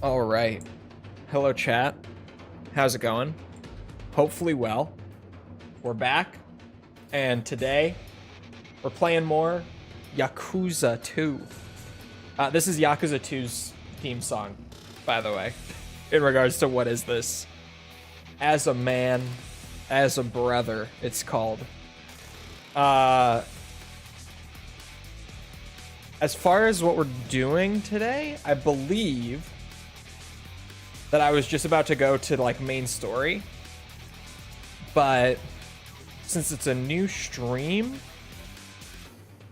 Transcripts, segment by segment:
All right. Hello, chat. How's it going? Hopefully well. We're back, and today we're playing more Yakuza 2. This is Yakuza 2's theme song, by the way, in regards to what is this. As a man, as a brother, it's called. As far as what we're doing today, I believe that I was just about to go to like main story, but since it's a new stream,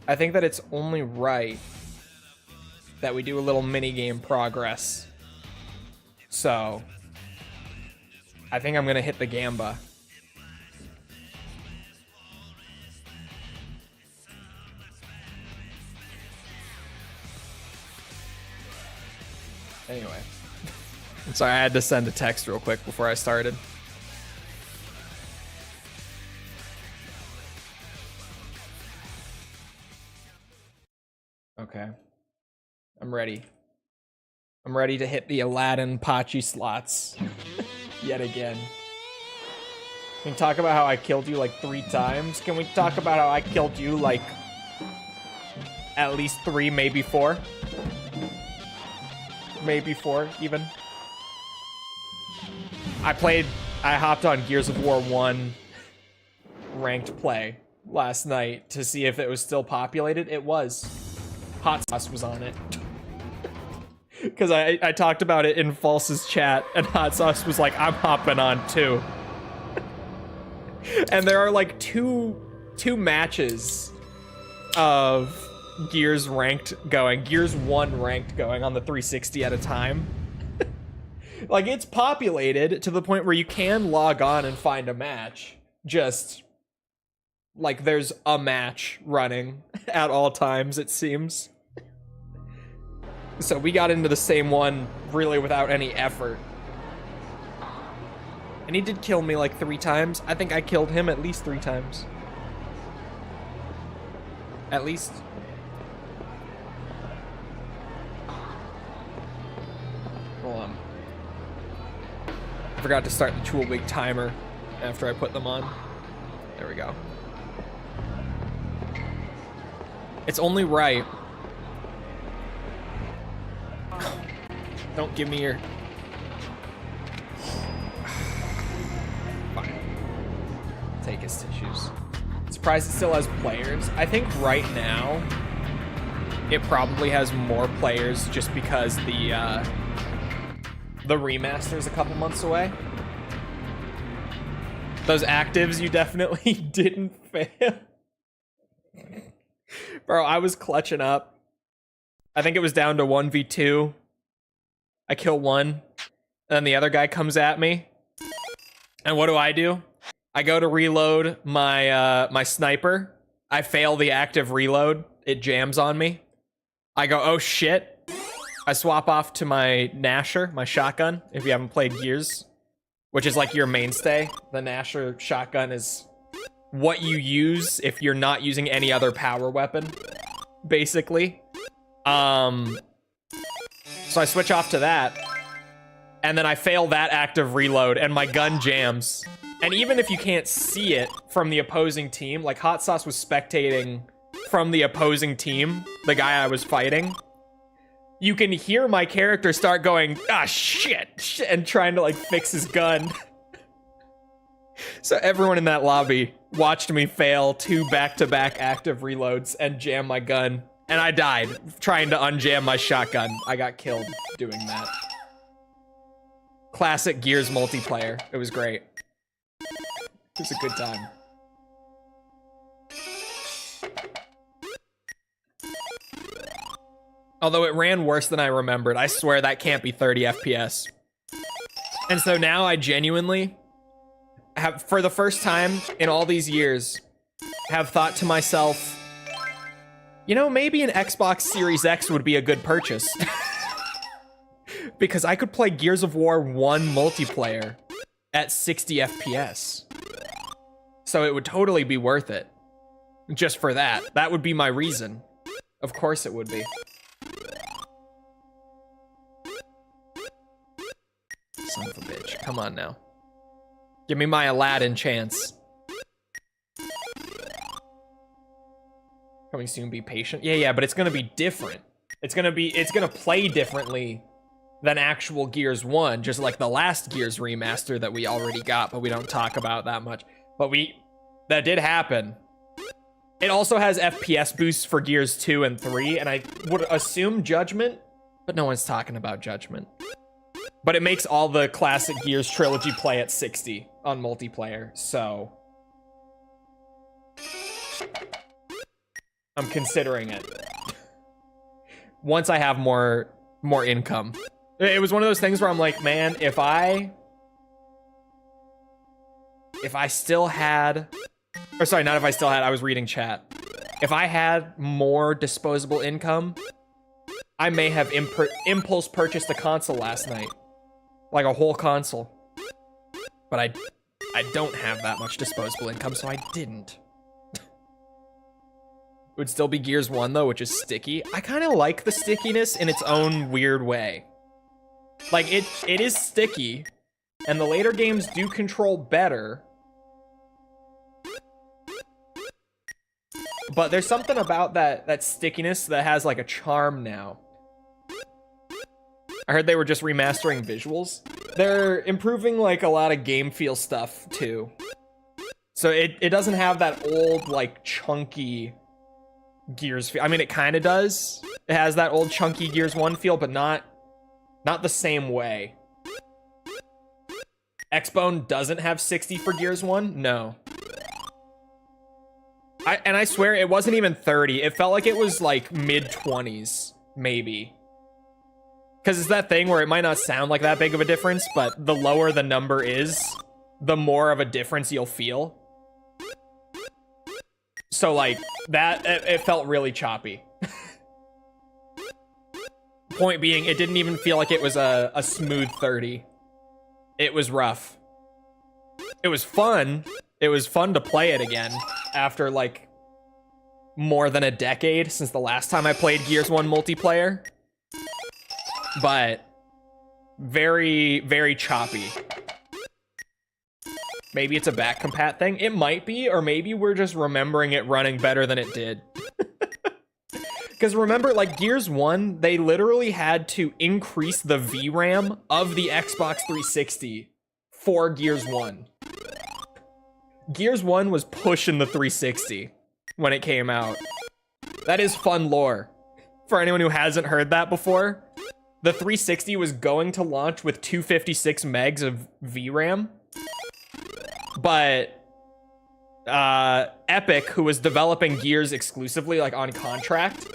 I think that it's only right that we do a little minigame progress. So I think I'm gonna hit the gamba. Anyway. Sorry, I had to send a text real quick before I started. Okay. I'm ready. I'm ready to hit the Aladdin Pachi slots yet again. Can we talk about how I killed you like 3 times? Can we talk about how I killed you like at least 3, maybe 4? Maybe 4 even. I hopped on Gears of War 1 ranked play last night to see if it was still populated. It was. Hot Sauce was on it. Because I talked about it in False's chat, and Hot Sauce was like, I'm hopping on too. And there are like two matches of Gears ranked going. Gears 1 ranked going on the 360 at a time. Like, it's populated to the point where you can log on and find a match. Just, like, there's a match running at all times, it seems. So we got into the same one, really without any effort. And he did kill me, like, 3 times. I think I killed him at least 3 times. At least. Hold on. I forgot to start the Chole timer after I put them on. There we go. It's only right. Don't give me your... Fine. Take his tissues. Surprised it still has players. I think right now it probably has more players just because the remaster is a couple months away. Those actives, you definitely didn't fail. Bro, I was clutching up. I think it was down to 1v2. I kill one, and then the other guy comes at me. And what do? I go to reload my my sniper. I fail the active reload. It jams on me. I go, oh shit. I swap off to my Nasher, my shotgun, if you haven't played Gears, which is like your mainstay. The Nasher shotgun is what you use if you're not using any other power weapon, basically. So I switch off to that, and then I fail that active reload, and my gun jams. And even if you can't see it from the opposing team, like Hot Sauce was spectating from the opposing team, the guy I was fighting, you can hear my character start going, ah, shit, and trying to, like, fix his gun. So everyone in that lobby watched me fail 2 back-to-back active reloads and jam my gun. And I died trying to unjam my shotgun. I got killed doing that. Classic Gears multiplayer. It was great. It was a good time. Although it ran worse than I remembered. I swear that can't be 30 FPS. And so now I genuinely have, for the first time in all these years, have thought to myself, you know, maybe an Xbox Series X would be a good purchase. Because I could play Gears of War 1 multiplayer at 60 FPS. So it would totally be worth it. Just for that. That would be my reason. Of course it would be. son of a bitch. Come on now. Give me my Aladdin chance. Coming soon, be patient. Yeah, but it's gonna be different. It's gonna play differently than actual Gears 1, just like the last Gears remaster that we already got, but we don't talk about that much. But that did happen. It also has FPS boosts for Gears 2 and 3, and I would assume Judgment, but no one's talking about Judgment. But it makes all the classic Gears trilogy play at 60 on multiplayer, so I'm considering it. Once I have more income. It was one of those things where I'm like, man, if I still had, or sorry, not if I still had, I was reading chat. If I had more disposable income, I may have impulse purchased a console last night. Like a whole console. But I don't have that much disposable income, so I didn't. It would still be Gears 1 though, which is sticky. I kind of like the stickiness in its own weird way. Like it is sticky, and the later games do control better. But there's something about that stickiness that has like a charm now. I heard they were just remastering visuals. They're improving like a lot of game feel stuff too. So it doesn't have that old like chunky Gears feel. I mean, it kind of does. It has that old chunky Gears 1 feel, but not the same way. Xbone doesn't have 60 for Gears 1? No. I swear it wasn't even 30. It felt like it was like mid-20s, maybe. Because it's that thing where it might not sound like that big of a difference, but the lower the number is, the more of a difference you'll feel. So like, it felt really choppy. Point being, it didn't even feel like it was a smooth 30. It was rough. It was fun. It was fun to play it again after like more than a decade since the last time I played Gears 1 multiplayer. But very, very choppy. Maybe it's a back compat thing. It might be, or maybe we're just remembering it running better than it did. Because remember, like Gears 1, they literally had to increase the VRAM of the Xbox 360 for Gears 1. Gears 1 was pushing the 360 when it came out. That is fun lore. For anyone who hasn't heard that before, the 360 was going to launch with 256 megs of VRAM. But Epic, who was developing Gears exclusively, like on contract,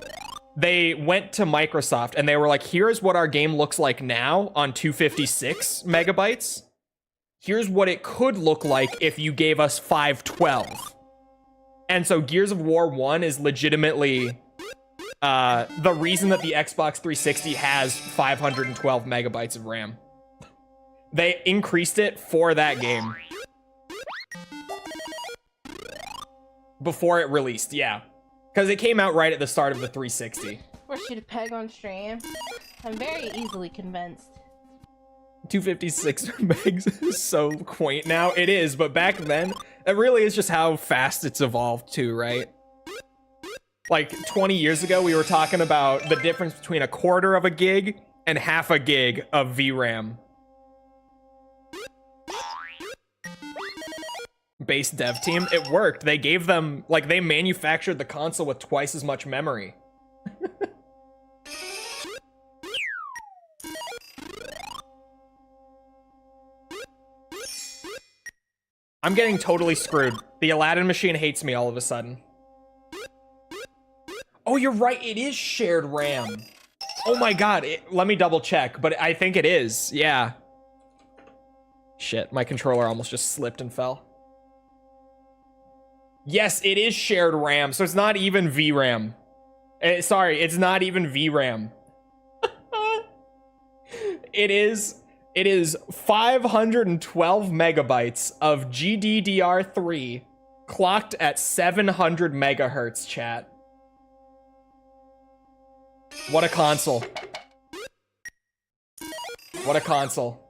they went to Microsoft and they were like, here's what our game looks like now on 256 megabytes. Here's what it could look like if you gave us 512. And so Gears of War 1 is legitimately the reason that the Xbox 360 has 512 megabytes of RAM. They increased it for that game. Before it released, yeah. Because it came out right at the start of the 360. We're shoot a peg on stream. I'm very easily convinced. 256 megs is so quaint now. It is, but back then, it really is just how fast it's evolved too, right? Like 20 years ago, we were talking about the difference between a quarter of a gig and half a gig of VRAM. Base dev team, it worked. They gave them, like, they manufactured the console with twice as much memory. I'm getting totally screwed. The Aladdin machine hates me all of a sudden. Oh, you're right. It is shared RAM. Oh my god. Let me double check, but I think it is. Yeah. Shit, my controller almost just slipped and fell. Yes, it is shared RAM, so it's not even VRAM. Sorry, it's not even VRAM. It is 512 megabytes of GDDR3 clocked at 700 megahertz, chat. What a console. What a console.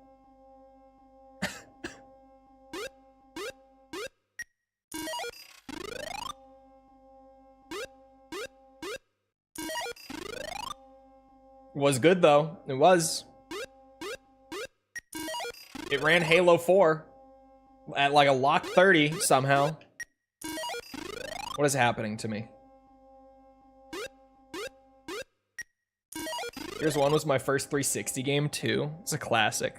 was good though. It was. It ran Halo 4 at like a locked 30 somehow. What is happening to me? Gears 1 was my first 360 game too. It's a classic.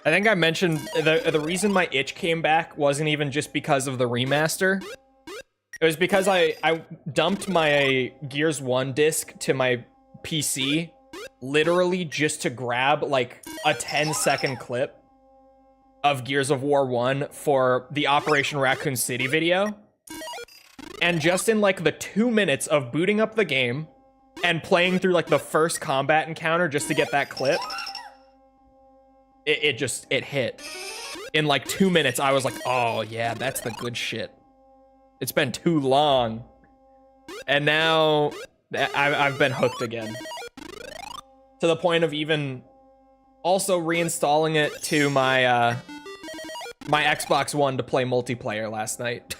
I think I mentioned the reason my itch came back wasn't even just because of the remaster. It was because I dumped my Gears 1 disc to my PC literally just to grab like a 10-second clip of Gears of War 1 for the Operation Raccoon City video. And just in like the 2 minutes of booting up the game and playing through like the first combat encounter just to get that clip, it hit. In like 2 minutes, I was like, oh yeah, that's the good shit. It's been too long. And now I've been hooked again. To the point of even also reinstalling it to my my Xbox One to play multiplayer last night.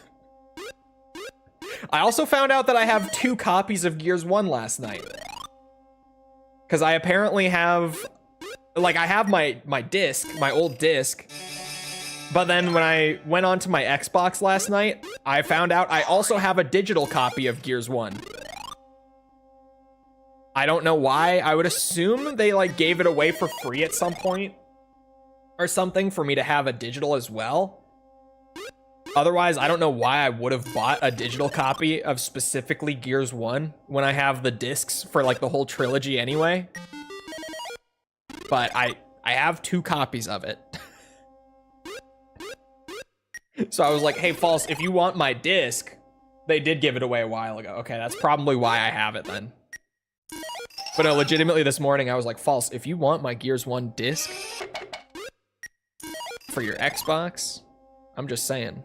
I also found out that I have 2 copies of Gears 1 last night. Because I apparently have... Like, I have my disc, my old disc. But then when I went onto my Xbox last night, I found out I also have a digital copy of Gears 1. I don't know why. I would assume they, like, gave it away for free at some point. Or something for me to have a digital as well. Otherwise, I don't know why I would have bought a digital copy of specifically Gears 1 when I have the discs for, like, the whole trilogy anyway. But I have 2 copies of it. So I was like, hey, False, if you want my disc, they did give it away a while ago. Okay, that's probably why I have it then. But no, legitimately this morning, I was like, False, if you want my Gears 1 disc for your Xbox, I'm just saying.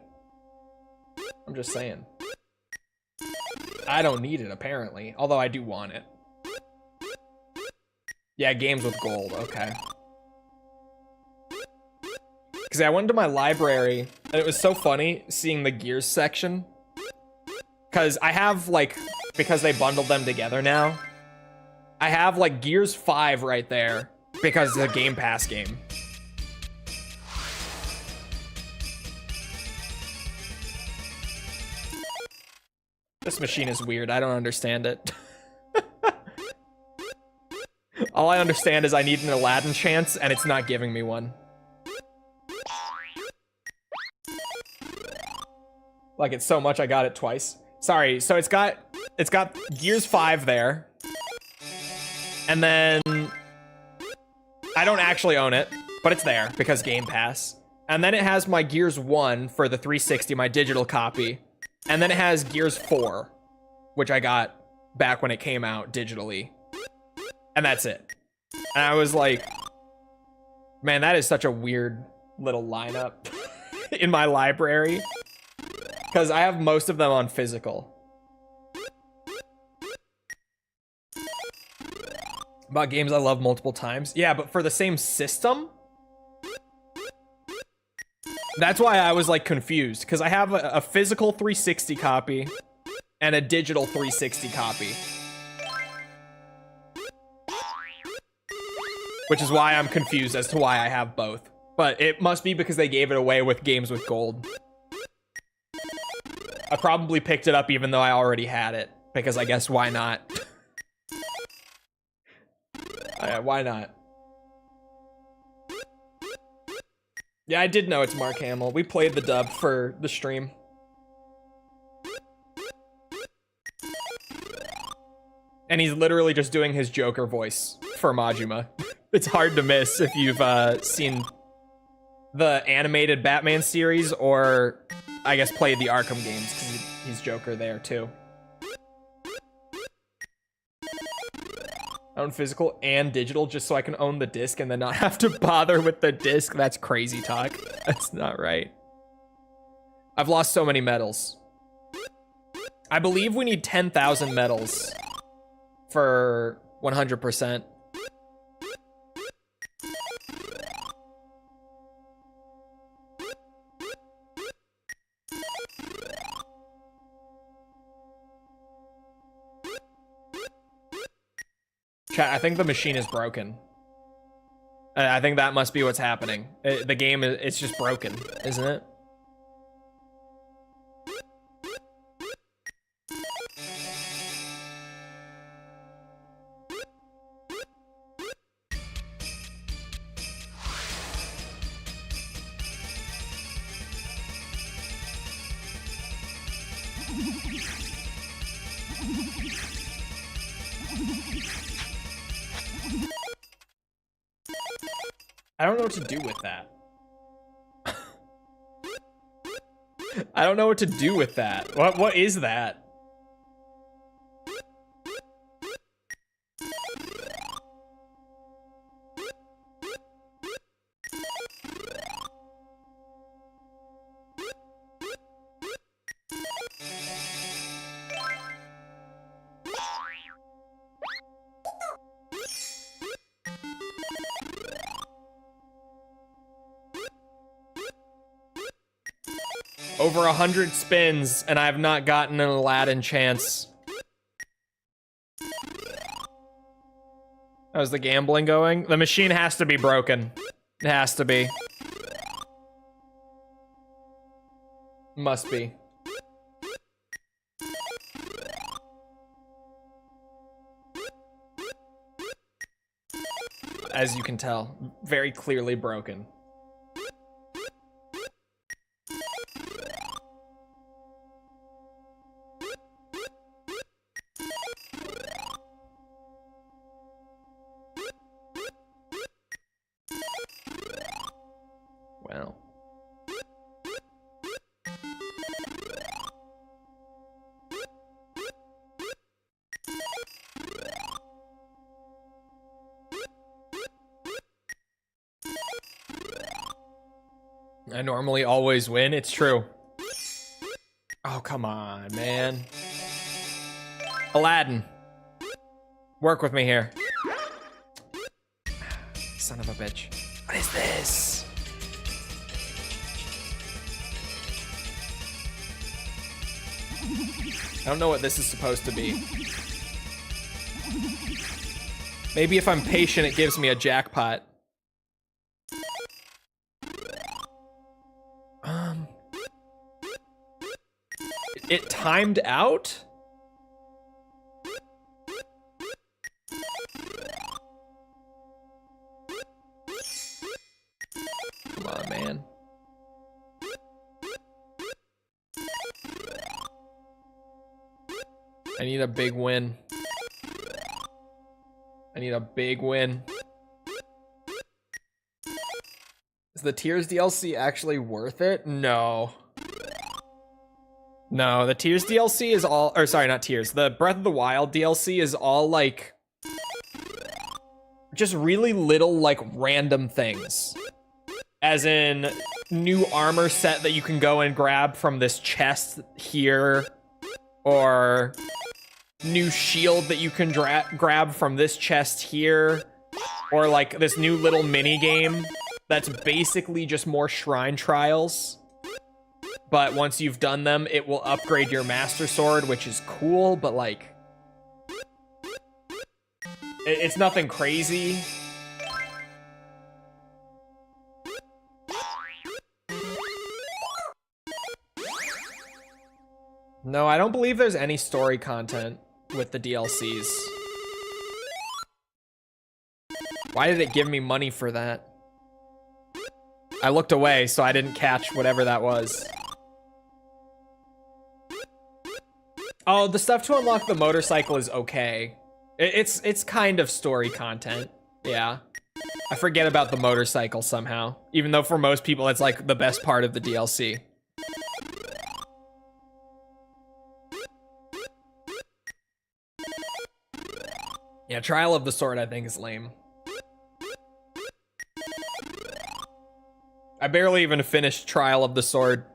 I'm just saying. I don't need it, apparently. Although I do want it. Yeah, games with gold, okay. Because I went to my library, and it was so funny seeing the Gears section. Because I have, like, because they bundled them together now, I have, like, Gears 5 right there, because it's a Game Pass game. This machine is weird, I don't understand it. All I understand is I need an Aladdin chance, and it's not giving me one. Like, it's so much I got it twice. Sorry, so it's got Gears 5 there. And then... I don't actually own it, but it's there, because Game Pass. And then it has my Gears 1 for the 360, my digital copy. And then it has Gears 4, which I got back when it came out digitally. And that's it. And I was like, man, that is such a weird little lineup in my library. Because I have most of them on physical. About games I love multiple times. Yeah, but for the same system? That's why I was like confused. Because I have a physical 360 copy and a digital 360 copy. Which is why I'm confused as to why I have both. But it must be because they gave it away with games with gold. I probably picked it up even though I already had it. Because I guess why not? Why not? Yeah, I did know it's Mark Hamill. We played the dub for the stream. And he's literally just doing his Joker voice for Majima. It's hard to miss if you've seen the animated Batman series or, I guess, played the Arkham games, because he's Joker there, too. I own physical and digital just so I can own the disc and then not have to bother with the disc. That's crazy talk. That's not right. I've lost so many medals. I believe we need 10,000 medals for 100%. Chat, I think the machine is broken. I think that must be what's happening. The game, it's just broken, isn't it? I don't know what to do with that. I don't know what to do with that. What is that? Over 100 spins, and I have not gotten an Aladdin chance. How's the gambling going? The machine has to be broken. It has to be. Must be. As you can tell, very clearly broken. Well. I normally always win. It's true. Oh, come on, man. Aladdin. Work with me here. Son of a bitch. What is this? I don't know what this is supposed to be. Maybe if I'm patient, it gives me a jackpot. It timed out? Come on, man. I need a big win. I need a big win. Is the Tears DLC actually worth it? No. No, the Tears DLC is all, or sorry, not Tears. The Breath of the Wild DLC is all like, just really little like random things. As in, new armor set that you can go and grab from this chest here. Or new shield that you can grab from this chest here. Or like this new little mini game that's basically just more shrine trials. But once you've done them, it will upgrade your Master Sword, which is cool, but like... It's nothing crazy. No, I don't believe there's any story content with the DLCs. Why did it give me money for that? I looked away, so I didn't catch whatever that was. Oh, the stuff to unlock the motorcycle is okay. It's kind of story content, yeah. I forget about the motorcycle somehow, even though for most people it's like the best part of the DLC. Yeah, Trial of the Sword I think is lame. I barely even finished Trial of the Sword.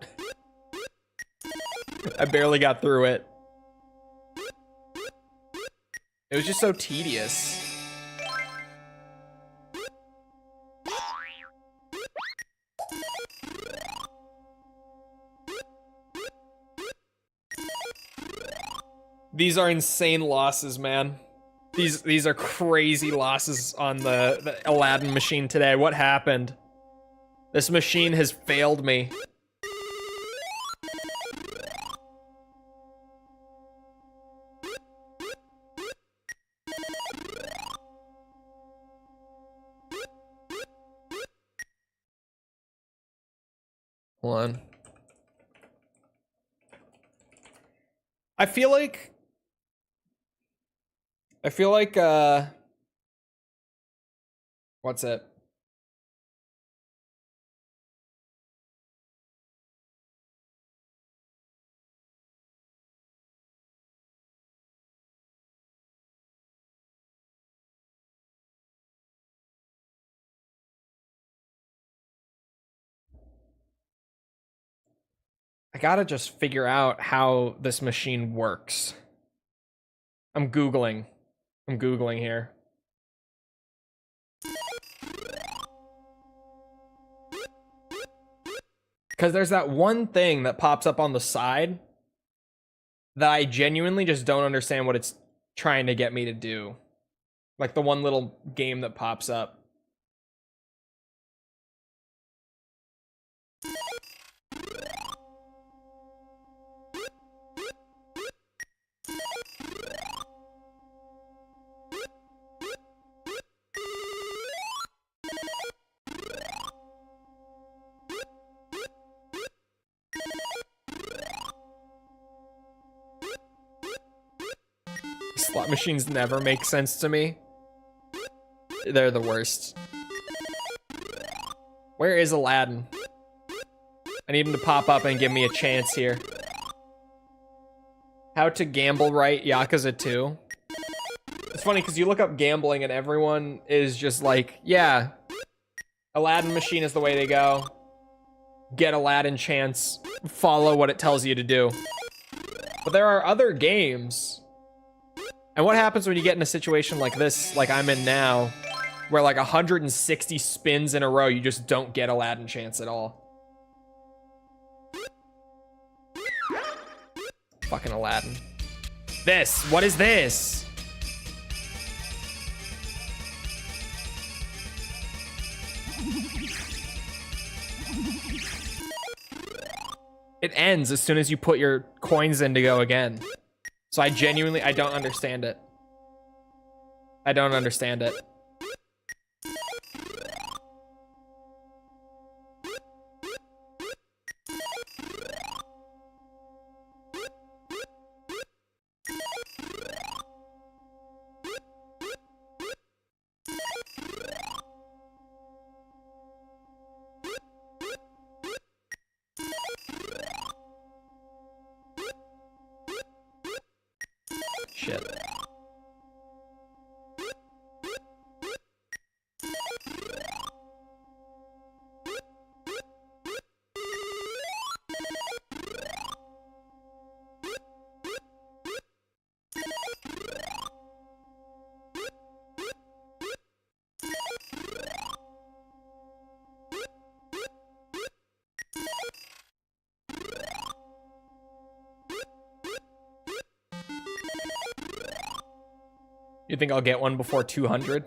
I barely got through it. It was just so tedious. These are insane losses, man. These are crazy losses on the Aladdin machine today. What happened? This machine has failed me. Hold on. I feel like what's it? I gotta just figure out how this machine works. I'm Googling here. Because there's that one thing that pops up on the side that I genuinely just don't understand what it's trying to get me to do. Like the one little game that pops up. Slot machines never make sense to me. They're the worst. Where is Aladdin? I need him to pop up and give me a chance here. How to gamble right, Yakuza 2. It's funny because you look up gambling and everyone is just like, yeah, Aladdin machine is the way to go. Get Aladdin chance. Follow what it tells you to do. But there are other games. And what happens when you get in a situation like this, like I'm in now, where like 160 spins in a row, you just don't get Aladdin chance at all. Fucking Aladdin. This, what is this? It ends as soon as you put your coins in to go again. So I don't understand it. I don't understand it. Shit. You think I'll get one before 200?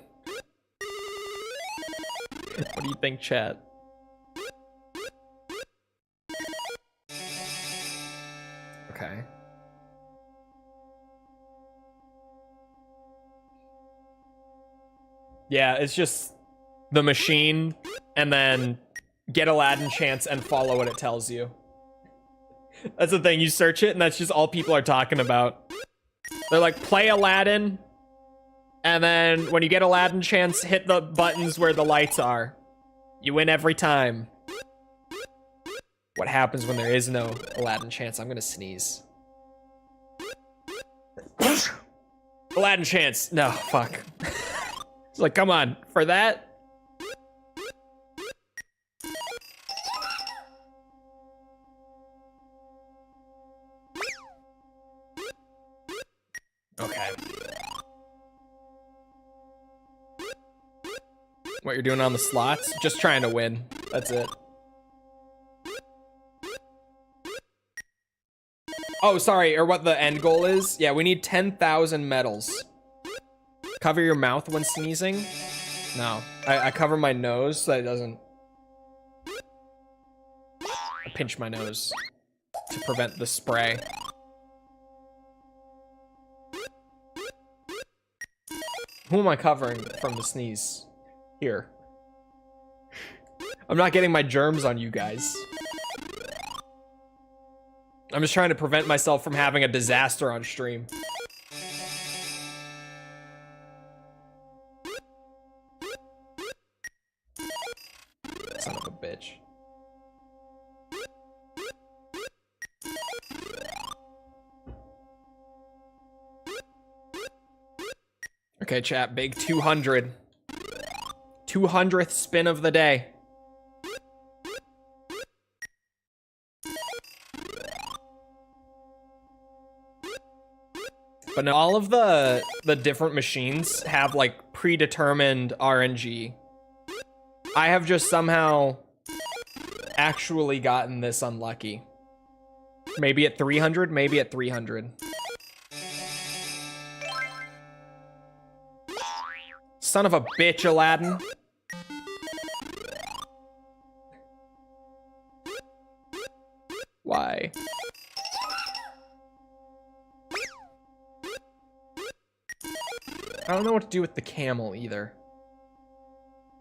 What do you think, chat? Okay. Yeah, it's just the machine and then get Aladdin chance and follow what it tells you. That's the thing, you search it and that's just all people are talking about. They're like, play Aladdin. And then when you get Aladdin chance, hit the buttons where the lights are. You win every time. What happens when there is no Aladdin chance? I'm gonna sneeze. Aladdin chance. No, fuck. It's like, come on. For that? Okay. What you're doing on the slots? Just trying to win. That's it. Oh, sorry, or what the end goal is? Yeah, we need 10,000 medals. Cover your mouth when sneezing? No. I cover my nose so that it doesn't... I pinch my nose to prevent the spray. Who am I covering from the sneeze? Here. I'm not getting my germs on you guys. I'm just trying to prevent myself from having a disaster on stream. Son of a bitch. Okay, chat, big 200. 200th spin of the day. But now all of the different machines have like predetermined RNG. I have just somehow actually gotten this unlucky. Maybe at 300, maybe at 300. Son of a bitch, Aladdin. Why? I don't know what to do with the camel either.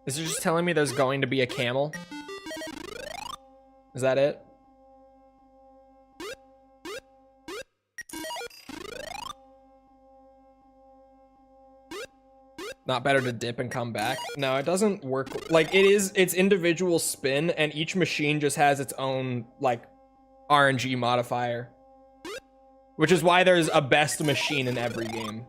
Is it just telling me there's going to be a camel? Is that it? Not better to dip and come back? No, it doesn't work. Like, it's individual spin, and each machine just has its own, like, RNG modifier. Which is why there's a best machine in every game.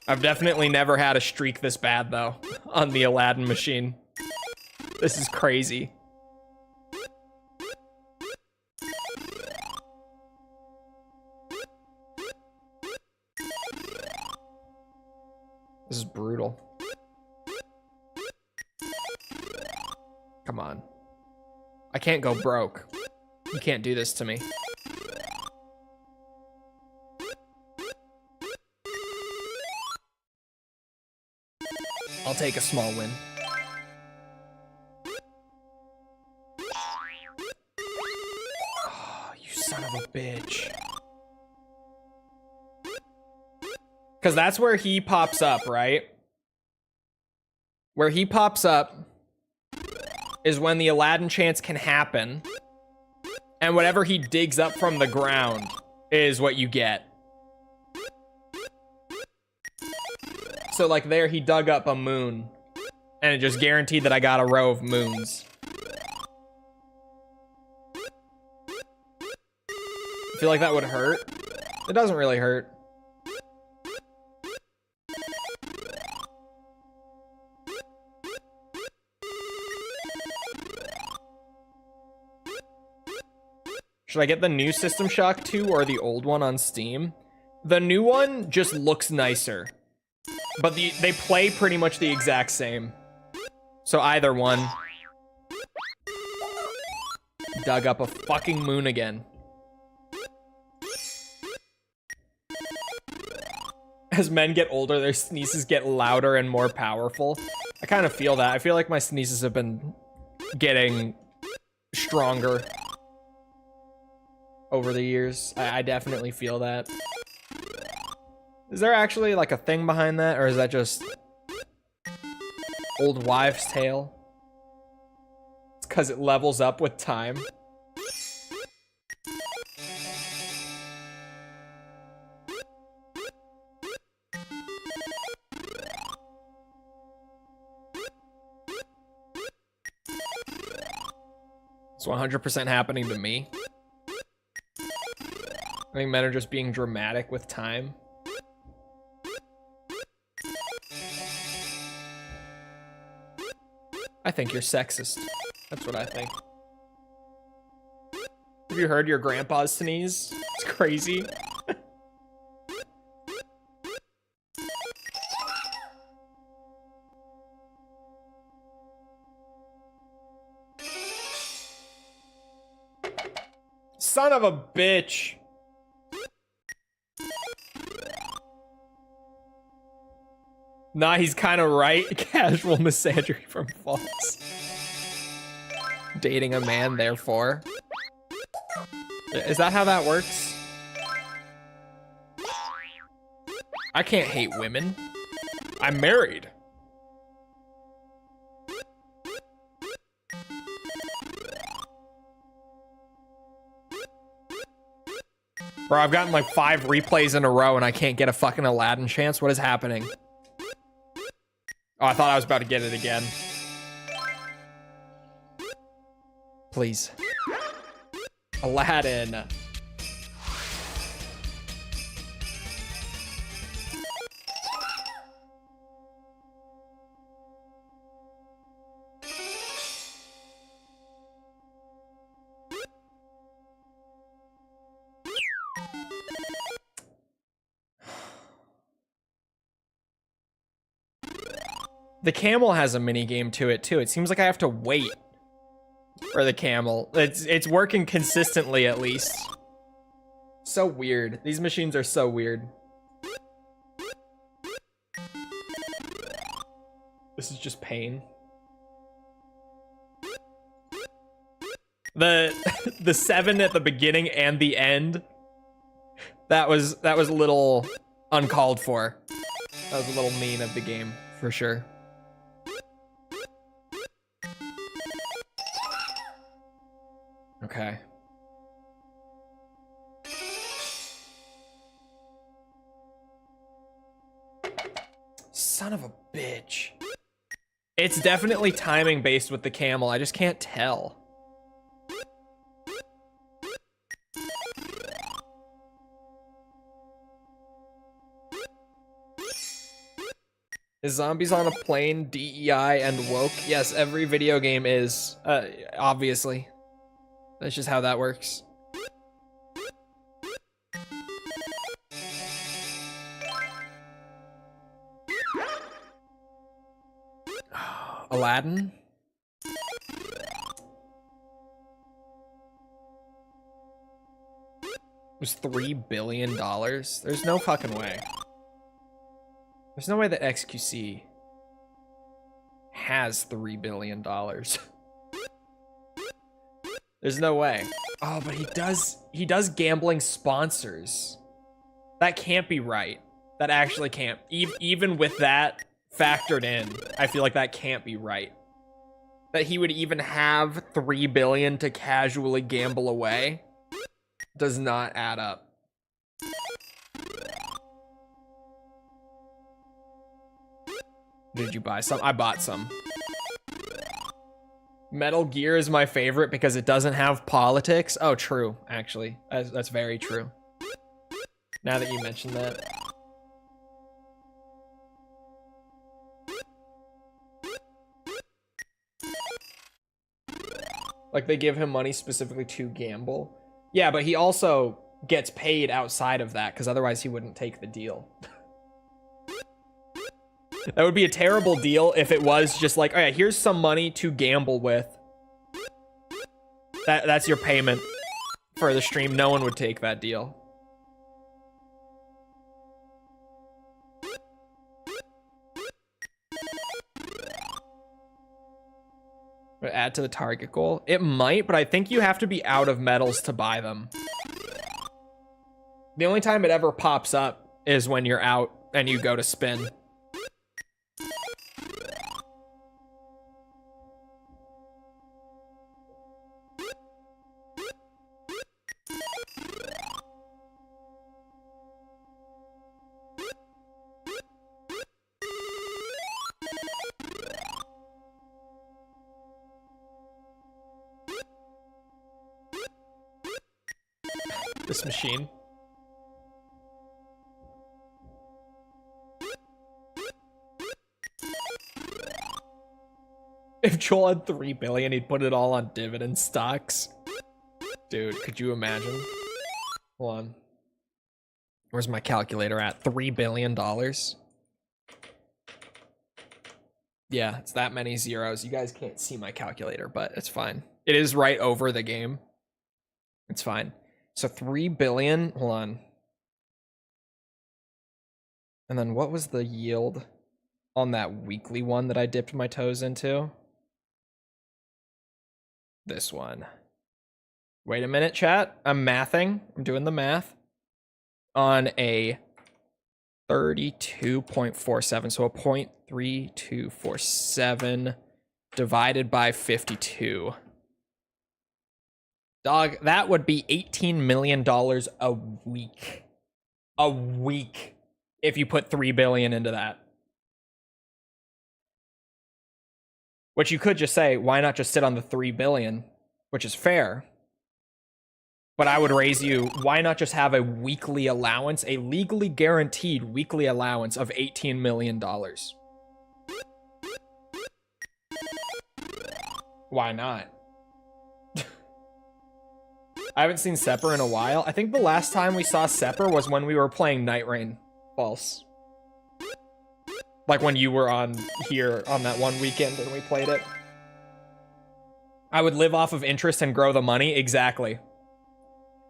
I've definitely never had a streak this bad, though, on the Aladdin machine. This is crazy. This is brutal. Come on. I can't go broke. You can't do this to me. I'll take a small win. Oh, you son of a bitch. Because that's where he pops up, right? Where he pops up is when the Aladdin chance can happen. And whatever he digs up from the ground is what you get. So like there, he dug up a moon. And it just guaranteed that I got a row of moons. I feel like that would hurt. It doesn't really hurt. Should I get the new System Shock 2 or the old one on Steam? The new one just looks nicer. But they play pretty much the exact same. So either one. Dug up a fucking moon again. As men get older, their sneezes get louder and more powerful. I kind of feel that. I feel like my sneezes have been getting stronger over the years. I definitely feel that. Is there actually like a thing behind that, or is that just old wives' tale? It's because it levels up with time. It's 100% happening to me. I think men are just being dramatic with time. I think you're sexist. That's what I think. Have you heard your grandpa's sneeze? It's crazy. Son of a bitch. Nah, he's kind of right. Casual misandry from false. Dating a man, therefore. Is that how that works? I can't hate women. I'm married. Bro, I've gotten like 5 replays in a row and I can't get a fucking Aladdin chance. What is happening? Oh, I thought I was about to get it again. Please. Aladdin. The camel has a mini game to it too. It seems like I have to wait for the camel. It's working consistently at least. So weird. These machines are so weird. This is just pain. The 7 at the beginning and the end. That was a little uncalled for. That was a little mean of the game for sure. Okay. Son of a bitch. It's definitely timing based with the camel. I just can't tell. Is Zombies on a Plane DEI and woke? Yes, every video game is, obviously. That's just how that works. Aladdin? It was $3 billion? There's no fucking way. There's no way that XQC has $3 billion. There's no way. Oh, but he does gambling sponsors. That can't be right. That actually can't. Even with that factored in, I feel like that can't be right. That he would even have $3 billion to casually gamble away does not add up. Did you buy some? I bought some. Metal Gear is my favorite because it doesn't have politics. Oh, true, actually. That's very true. Now that you mention that. Like, they give him money specifically to gamble. Yeah, but he also gets paid outside of that because otherwise he wouldn't take the deal. That would be a terrible deal if it was just like, oh yeah, here's some money to gamble with. That's your payment for the stream. No one would take that deal. Add to the target goal. It might, but I think you have to be out of medals to buy them. The only time it ever pops up is when you're out and you go to spin. This machine. If Chole had $3 billion, he'd put it all on dividend stocks. Dude, could you imagine? Hold on. Where's my calculator at? $3 billion? Yeah, it's that many zeros. You guys can't see my calculator, but it's fine. It is right over the game. It's fine. So 3 billion. Hold on. And then what was the yield on that weekly one that I dipped my toes into? This one. Wait a minute, chat. I'm mathing. I'm doing the math. On a 32.47. So a 0.3247 divided by 52. Dog, that would be $18 million a week. A week. If you put 3 billion into that. Which you could just say, why not just sit on the 3 billion? Which is fair. But I would raise you, why not just have a weekly allowance, a legally guaranteed weekly allowance of $18 million? Why not? I haven't seen Sepper in a while. I think the last time we saw Sepper was when we were playing Night Rain. False. Like when you were on here on that one weekend and we played it. I would live off of interest and grow the money. Exactly.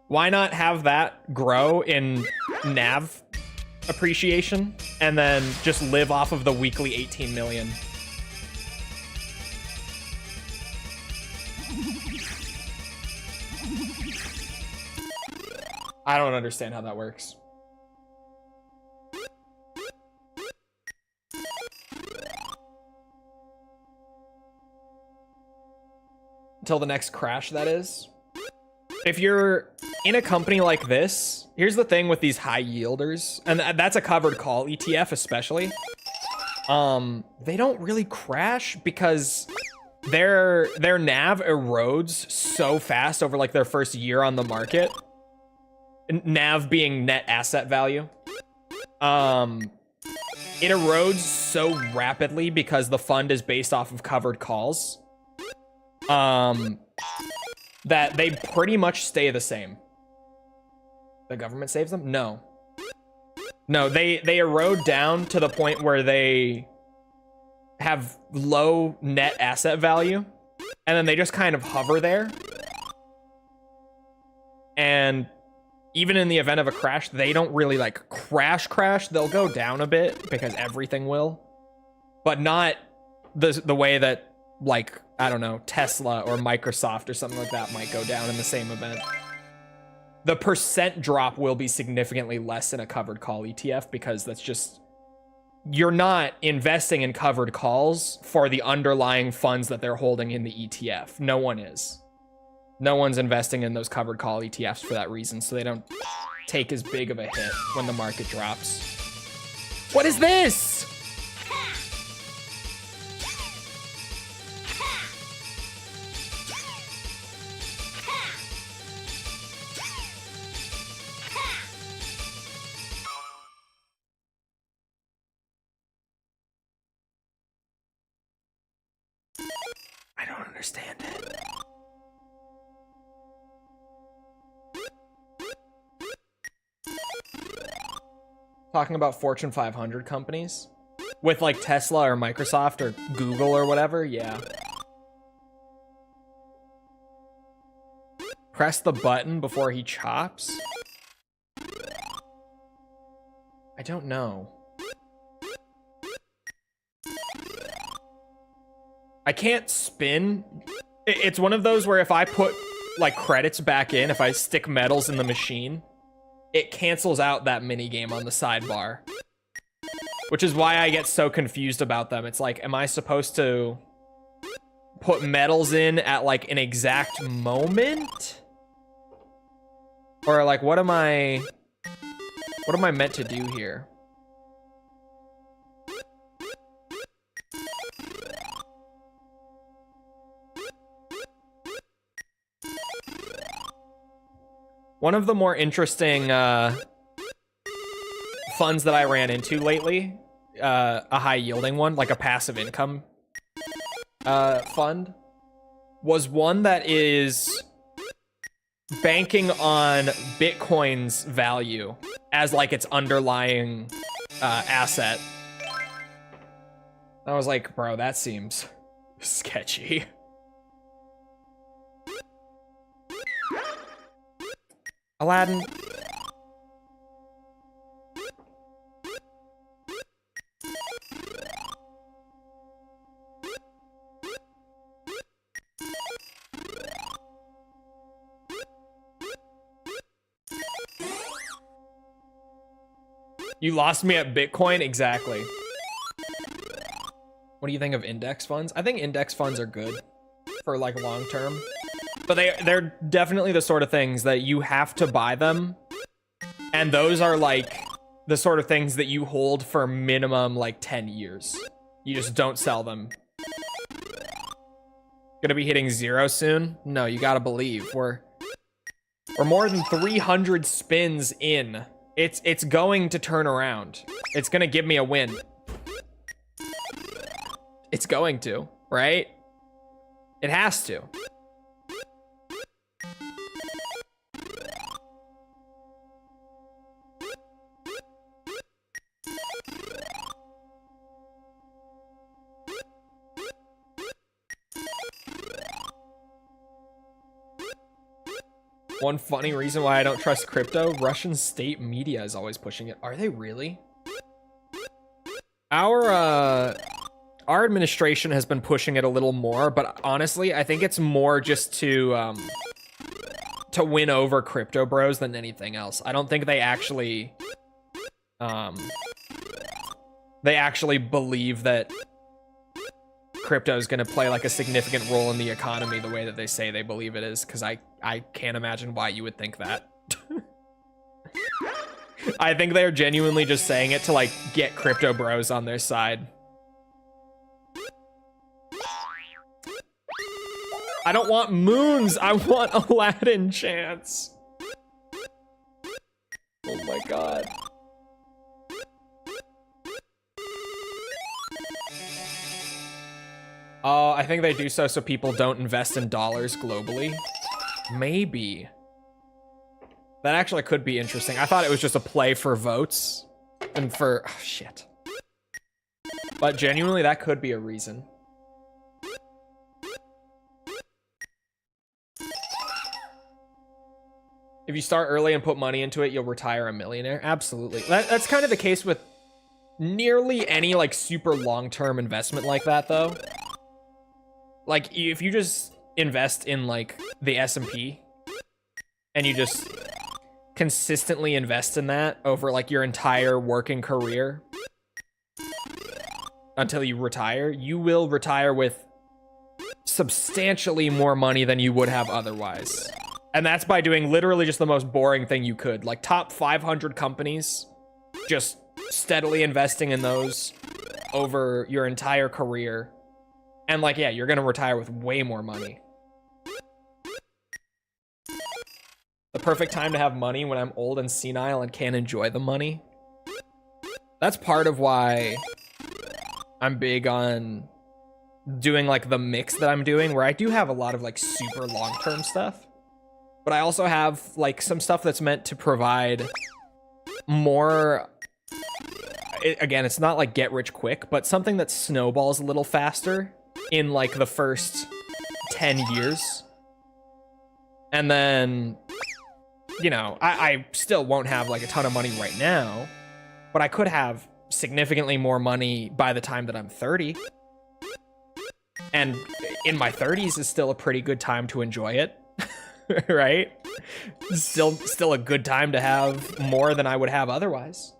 Why not have that grow in NAV appreciation and then just live off of the weekly 18 million? I don't understand how that works. Until the next crash, that is. If you're in a company like this, here's the thing with these high yielders, and that's a covered call ETF especially. They don't really crash because their NAV erodes so fast over like their first year on the market. NAV being net asset value. It erodes so rapidly because the fund is based off of covered calls. That they pretty much stay the same. The government saves them? No. No, they erode down to the point where they have low net asset value, and then they just kind of hover there. And even in the event of a crash, they don't really like crash. They'll go down a bit because everything will, but not the way that, like, I don't know, Tesla or Microsoft or something like that might go down in the same event. The percent drop will be significantly less in a covered call ETF because that's just, you're not investing in covered calls for the underlying funds that they're holding in the ETF. No one is. No one's investing in those covered call ETFs for that reason, so they don't take as big of a hit when the market drops. What is this? I don't understand it. Talking about Fortune 500 companies with like Tesla or Microsoft or Google or whatever. Yeah. Press the button before he chops. I don't know. I can't spin. It's one of those where if I put like credits back in, if I stick metals in the machine, it cancels out that mini game on the sidebar. Which is why I get so confused about them. It's like, am I supposed to put metals in at like an exact moment? Or like, what am I meant to do here? One of the more interesting funds that I ran into lately, a high yielding one, like a passive income fund, was one that is banking on Bitcoin's value as like its underlying asset. I was like, bro, that seems sketchy. Aladdin. You lost me at Bitcoin? Exactly. What do you think of index funds? I think index funds are good for like long term. But they're definitely the sort of things that you have to buy them. And those are like the sort of things that you hold for minimum like 10 years. You just don't sell them. Gonna be hitting 0 soon? No, you gotta believe. We're more than 300 spins in. It's going to turn around. It's gonna give me a win. It's going to, right? It has to. One funny reason why I don't trust crypto, Russian state media is always pushing it. Are they really? Our administration has been pushing it a little more, but honestly, I think it's more just to win over crypto bros than anything else. I don't think they actually believe that crypto is going to play like a significant role in the economy the way that they say they believe it is, because I can't imagine why you would think that. I think they're genuinely just saying it to like get crypto bros on their side. I don't want moons, I want Aladdin chance. Oh my god. Oh, I think they do so people don't invest in dollars globally. Maybe. That actually could be interesting. I thought it was just a play for votes and for... Oh, shit. But genuinely, that could be a reason. If you start early and put money into it, you'll retire a millionaire. Absolutely. That's kind of the case with nearly any like super long-term investment like that, though. Like, if you just invest in, like, the S&P, and you just consistently invest in that over, like, your entire working career until you retire, you will retire with substantially more money than you would have otherwise. And that's by doing literally just the most boring thing you could. Like, top 500 companies, just steadily investing in those over your entire career. And like, yeah, you're gonna retire with way more money. The perfect time to have money when I'm old and senile and can't enjoy the money. That's part of why I'm big on doing like the mix that I'm doing, where I do have a lot of like super long-term stuff, but I also have like some stuff that's meant to provide more... Again, it's not like get rich quick, but something that snowballs a little faster in like the first 10 years. And then, you know, I still won't have like a ton of money right now, but I could have significantly more money by the time that I'm 30. And in my 30s is still a pretty good time to enjoy it, right? Still a good time to have more than I would have otherwise.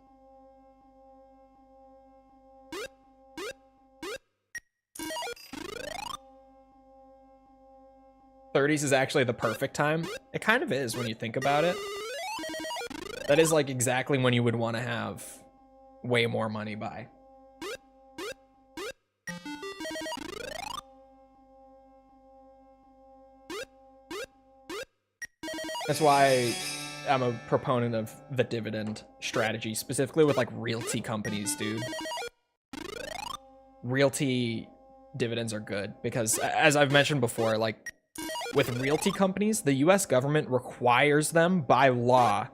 30s is actually the perfect time. It kind of is when you think about it. That is like exactly when you would want to have way more money by. That's why I'm a proponent of the dividend strategy, specifically with like realty companies, dude. Realty dividends are good because, as I've mentioned before, like, with realty companies, the US government requires them by law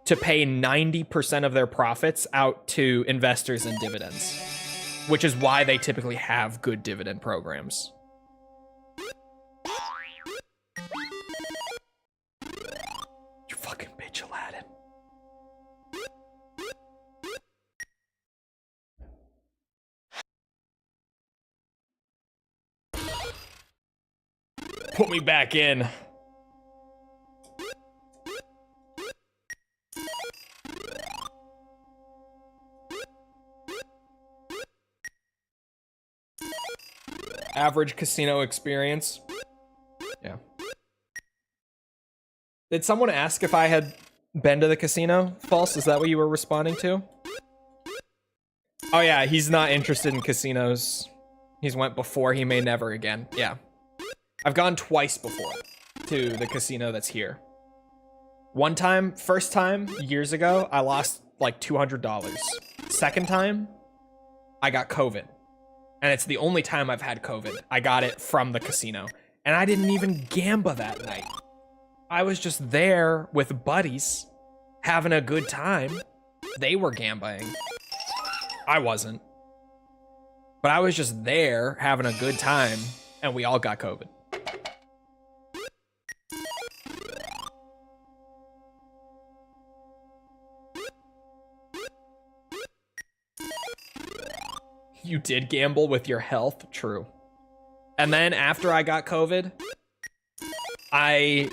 to pay 90% of their profits out to investors in dividends, which is why they typically have good dividend programs. You fucking bitch, Put me back in. Average casino experience. Yeah. Did someone ask if I had been to the casino? False, is that what you were responding to? Oh yeah, he's not interested in casinos. He's went before, he may never again. Yeah. I've gone twice before to the casino that's here. One time, first time, years ago, I lost like $200. Second time, I got COVID. And it's the only time I've had COVID. I got it from the casino. And I didn't even gamble that night. I was just there with buddies, having a good time. They were gambling. I wasn't. But I was just there, having a good time, and we all got COVID. You did gamble with your health? True. And then after I got COVID, I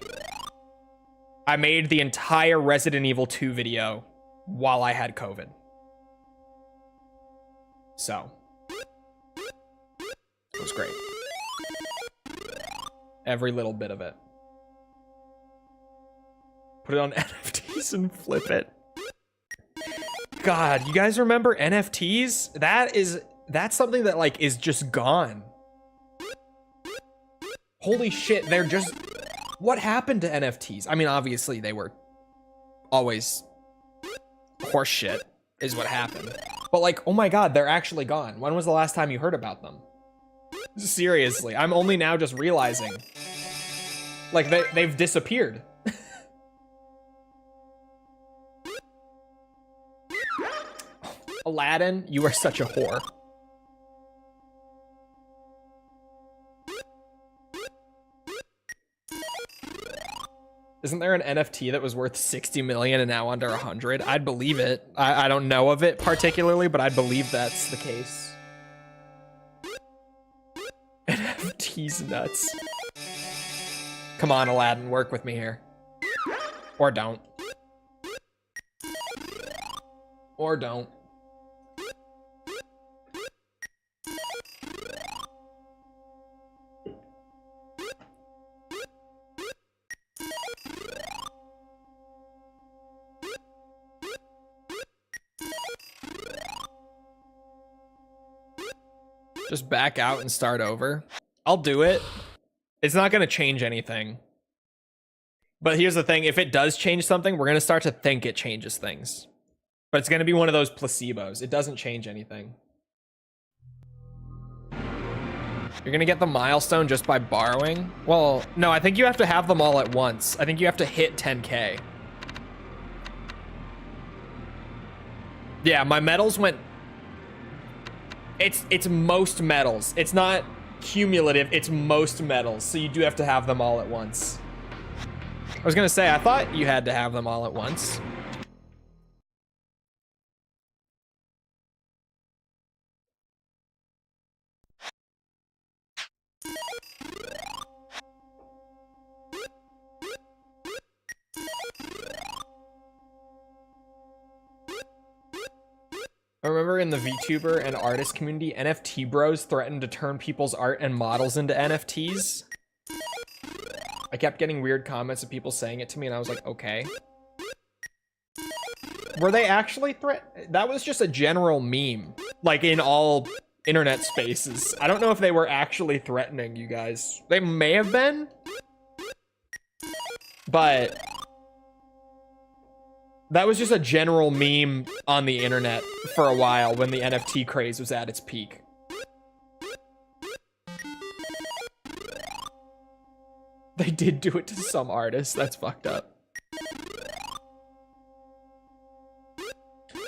made the entire Resident Evil 2 video while I had COVID. So, it was great. Every little bit of it. Put it on NFTs and flip it. God, you guys remember NFTs? That's something that like is just gone. Holy shit, they're just... What happened to NFTs? I mean, obviously they were always horse shit is what happened. But like, oh my god, they're actually gone. When was the last time you heard about them? Seriously, I'm only now just realizing. Like, they've disappeared. Aladdin, you are such a whore. Isn't there an NFT that was worth 60 million and now under 100? I'd believe it. I don't know of it particularly, but I'd believe that's the case. NFT's nuts. Come on, Aladdin, work with me here. Or don't. Or don't. Just back out and start over. I'll do it. It's not going to change anything. But here's the thing. If it does change something, we're going to start to think it changes things. But it's going to be one of those placebos. It doesn't change anything. You're going to get the milestone just by borrowing? Well, no, I think you have to have them all at once. I think you have to hit 10K. Yeah, my medals went... It's most medals. It's not cumulative, it's most medals. So you do have to have them all at once. I was gonna say, I thought you had to have them all at once. I remember in the VTuber and artist community, NFT bros threatened to turn people's art and models into NFTs. I kept getting weird comments of people saying it to me, and I was like, okay. Were they actually that was just a general meme, like in all internet spaces. I don't know if they were actually threatening you guys. They may have been, but that was just a general meme on the internet for a while when the NFT craze was at its peak. They did do it to some artists. That's fucked up.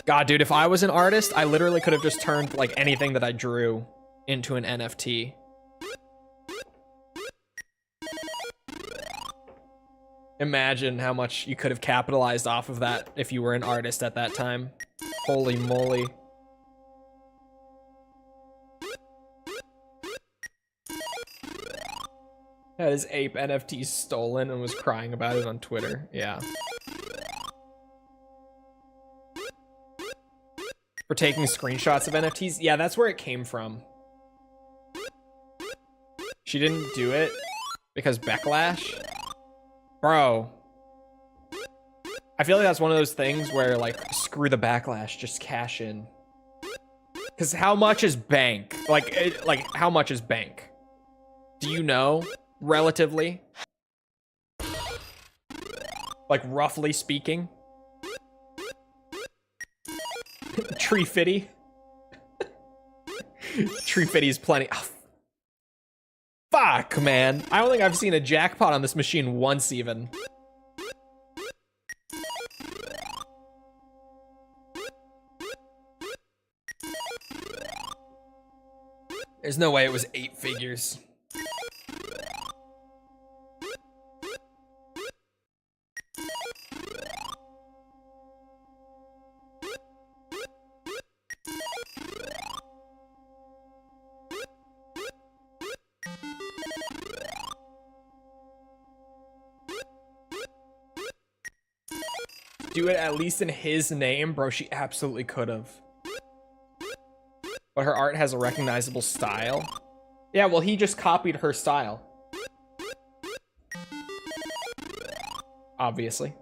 God, dude, if I was an artist, I literally could have just turned like anything that I drew into an NFT. Imagine how much you could have capitalized off of that if you were an artist at that time. Holy moly. Had his ape NFT stolen and was crying about it on Twitter. Yeah. For taking screenshots of NFTs? Yeah, that's where it came from. She didn't do it because backlash? Bro. I feel like that's one of those things where, like, screw the backlash, just cash in. Because how much is bank? Like, how much is bank? Do you know? Relatively? Like, roughly speaking? Tree Fitty? Tree Fitty's plenty. Oh, fuck, man. I don't think I've seen a jackpot on this machine once, even. There's no way it was 8 figures. Do it at least in his name, bro. She absolutely could have. But her art has a recognizable style. Yeah, well, he just copied her style. Obviously.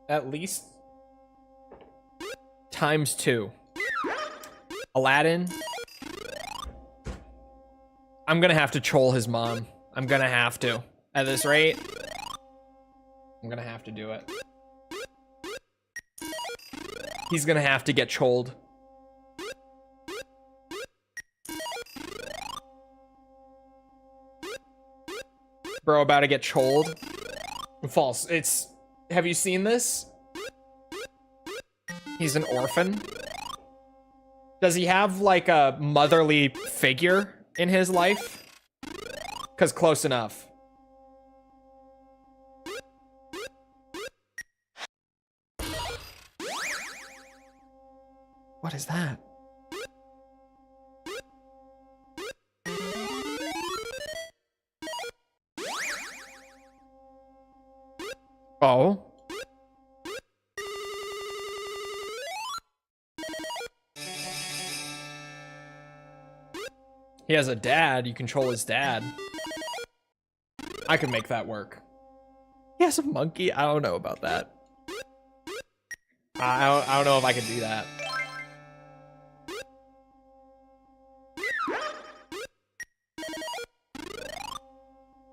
At least ×2. Aladdin. I'm gonna have to troll his mom. I'm gonna have to. At this rate, I'm gonna have to do it. He's gonna have to get choled. Bro, about to get choled. False. It's... Have you seen this? He's an orphan. Does he have, like, a motherly figure in his life? 'Cause close enough. What is that? Oh. He has a dad. You control his dad. I could make that work. He has a monkey? I don't know about that. I don't know if I could do that.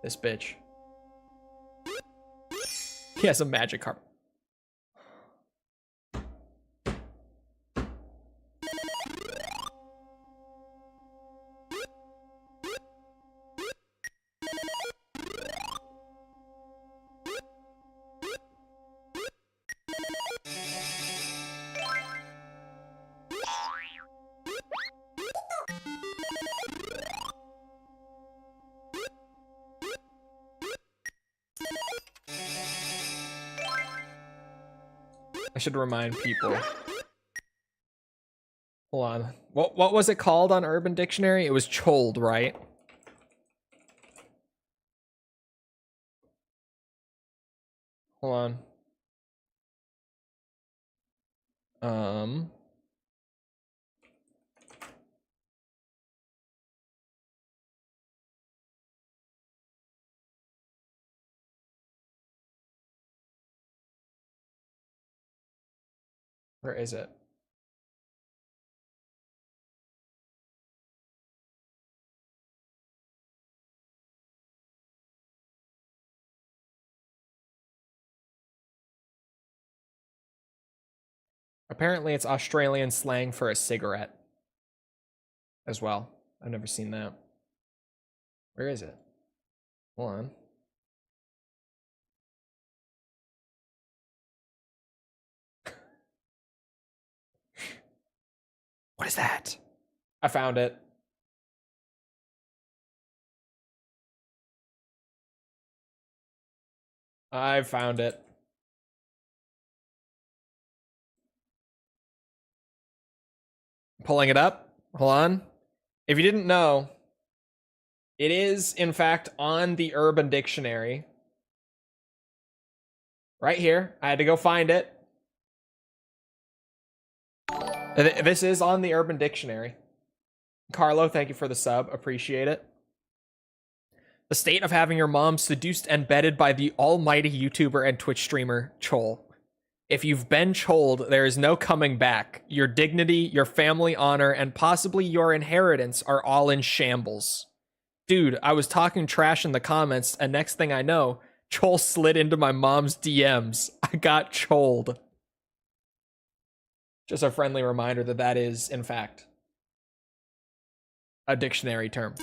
This bitch. He has a magic carp. I should remind people. Hold on. What was it called on Urban Dictionary? It was Choled, right? Hold on. Where is it? Apparently it's Australian slang for a cigarette as well. I've never seen that. Where is it? Hold on. What is that? I found it. I found it. Pulling it up. Hold on. If you didn't know, it is, in fact, on the Urban Dictionary. Right here. I had to go find it. This is on the Urban Dictionary. Carlo, thank you for the sub. Appreciate it. The state of having your mom seduced and bedded by the almighty YouTuber and Twitch streamer, Chole. If you've been choled, there is no coming back. Your dignity, your family honor, and possibly your inheritance are all in shambles. Dude, I was talking trash in the comments, and next thing I know, Chole slid into my mom's DMs. I got choled. Just a friendly reminder that that is, in fact, a dictionary term.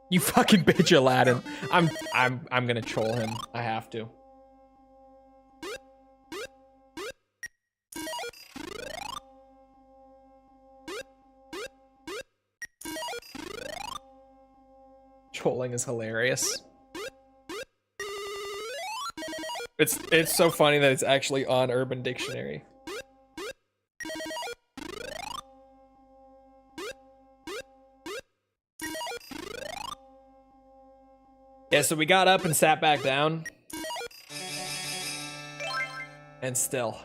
You fucking bitch, Aladdin. I'm gonna troll him. I have to. Trolling is hilarious. It's so funny that it's actually on Urban Dictionary. Yeah, so we got up and sat back down. And still.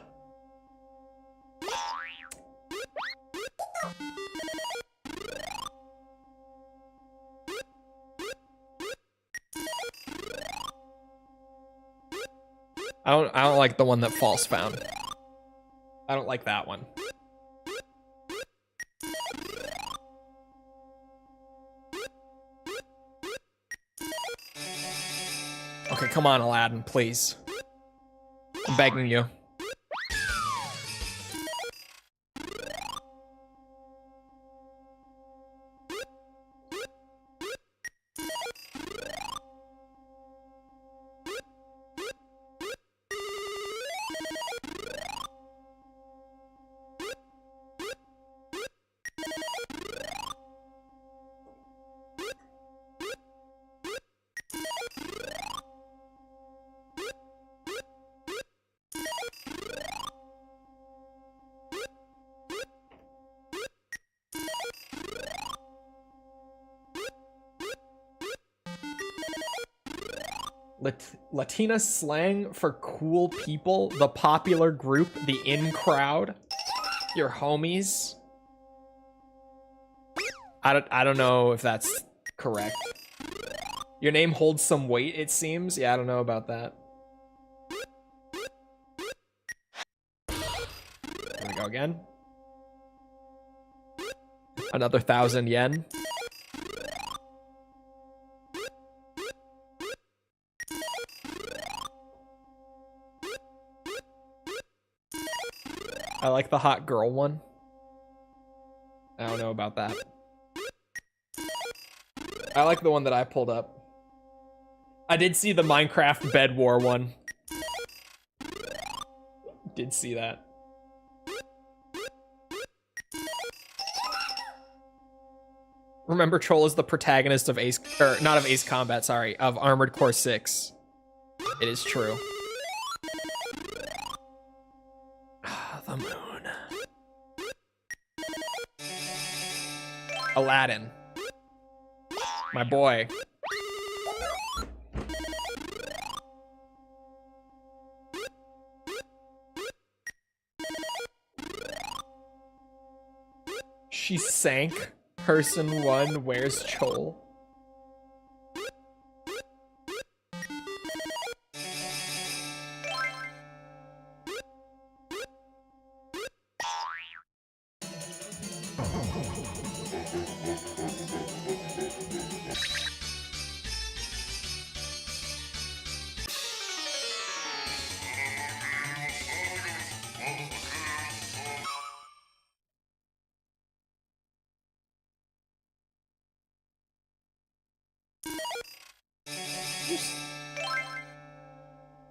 I don't like the one that False found. I don't like that one. Okay, come on, Aladdin, please. I'm begging you. Latina slang for cool people, the popular group, the in crowd, your homies. I don't know if that's correct. Your name holds some weight, it seems. Yeah, I don't know about that. There we go again. Another 1,000 yen. I like the hot girl one. I don't know about that. I like the one that I pulled up. I did see the Minecraft bed war one. Did see that. Remember, Chole is the protagonist of Ace, or not of Ace Combat, sorry, of Armored Core 6. It is true. The moon. Aladdin. My boy. She sank. Person 1, where's Chole?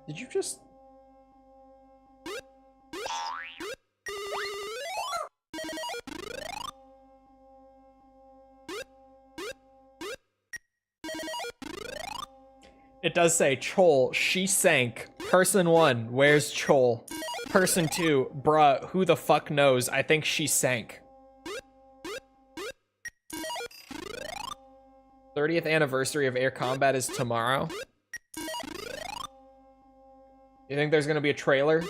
Did you just... It does say Chole, she sank. Person 1, where's Chole? Person 2, bruh, who the fuck knows? I think she sank. 30th anniversary of Air Combat is tomorrow. You think there's gonna be a trailer?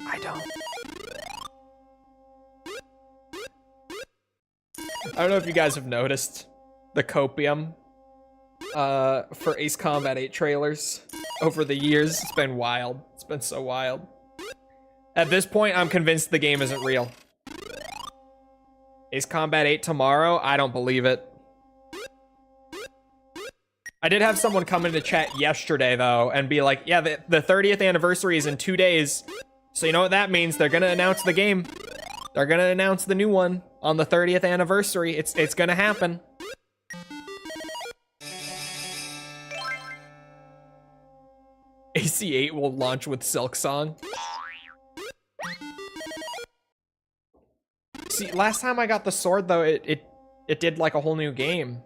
I don't. I don't know if you guys have noticed the copium for Ace Combat 8 trailers over the years. It's been wild. It's been so wild. At this point, I'm convinced the game isn't real. Ace Combat 8 tomorrow? I don't believe it. I did have someone come into chat yesterday, though, and be like, yeah, the 30th anniversary is in 2 days. So you know what that means? They're gonna announce the game. They're gonna announce the new one on the 30th anniversary. It's gonna happen. AC8 will launch with Silk Song. See, last time I got the sword, though, it did like a whole new game.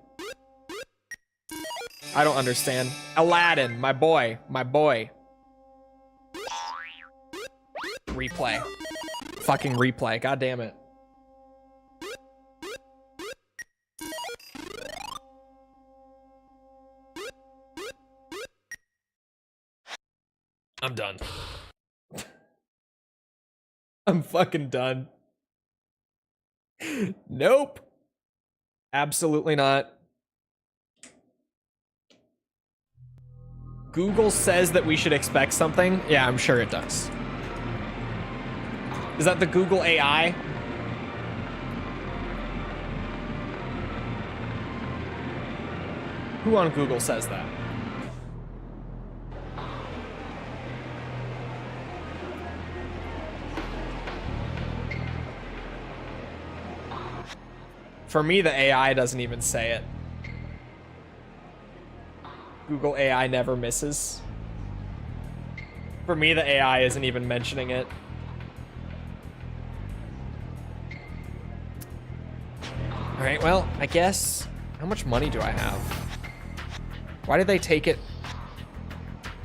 I don't understand. Aladdin, my boy, my boy. Replay. Fucking replay, god damn it. I'm done. I'm fucking done. Nope. Absolutely not. Google says that we should expect something. Yeah, I'm sure it does. Is that the Google AI? Who on Google says that? For me, the AI doesn't even say it. Google AI never misses. For me, the AI isn't even mentioning it. All right, well, I guess... How much money do I have? Why did they take it?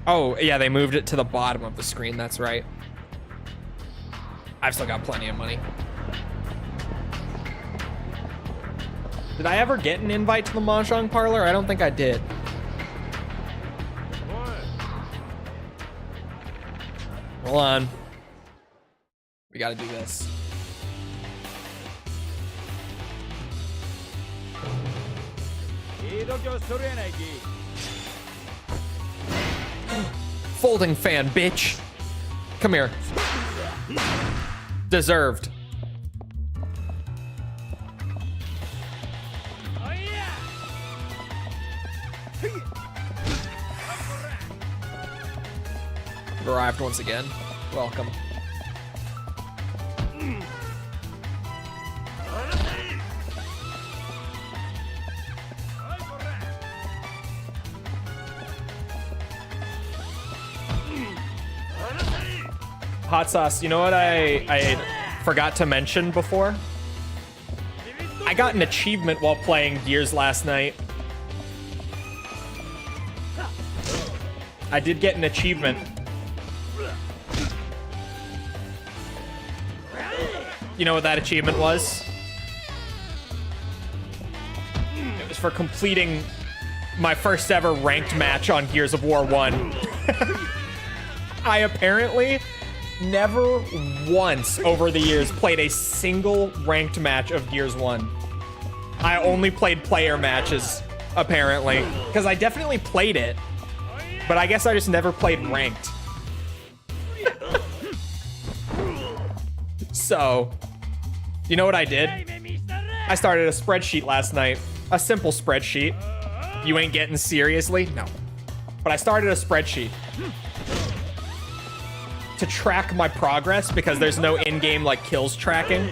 Oh, yeah, they moved it to the bottom of the screen. That's right. I've still got plenty of money. Did I ever get an invite to the Mahjong parlor? I don't think I did. Hold on. We gotta do this. Folding fan, bitch. Come here. Deserved. Arrived once again. Welcome. Hot sauce, you know what I forgot to mention before? I got an achievement while playing Gears last night. I did get an achievement. You know what that achievement was? It was for completing my first ever ranked match on Gears of War 1. I apparently never once over the years played a single ranked match of Gears 1. I only played player matches, apparently. Because I definitely played it, but I guess I just never played ranked. So, you know what I did? I started a spreadsheet last night. A simple spreadsheet. You ain't getting seriously? No. But I started a spreadsheet to track my progress because there's no in-game like kills tracking.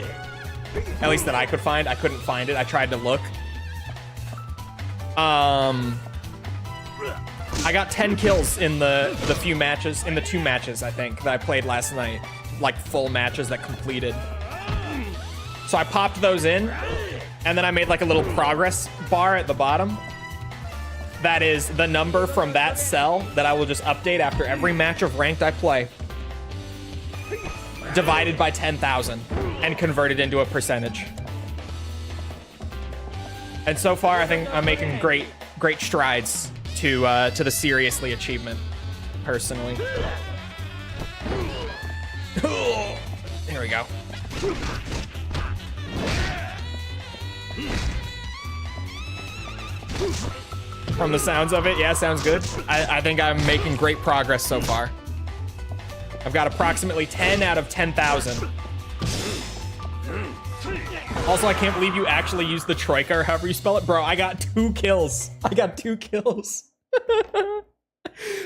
At least that I could find. I couldn't find it. I tried to look. I got 10 kills in the few matches, in the 2 matches, I think, that I played last night. Like full matches that completed. So I popped those in, and then I made like a little progress bar at the bottom. That is the number from that cell that I will just update after every match of ranked I play. divided by 10,000 and converted into a percentage. And so far, I think I'm making great strides to the seriously achievement, personally. There we go. From the sounds of it, yeah, sounds good. I think I'm making great progress so far. I've got approximately 10 out of 10,000. Also, I can't believe you actually used the troika, or however you spell it. Bro, I got 2 kills. I got 2 kills.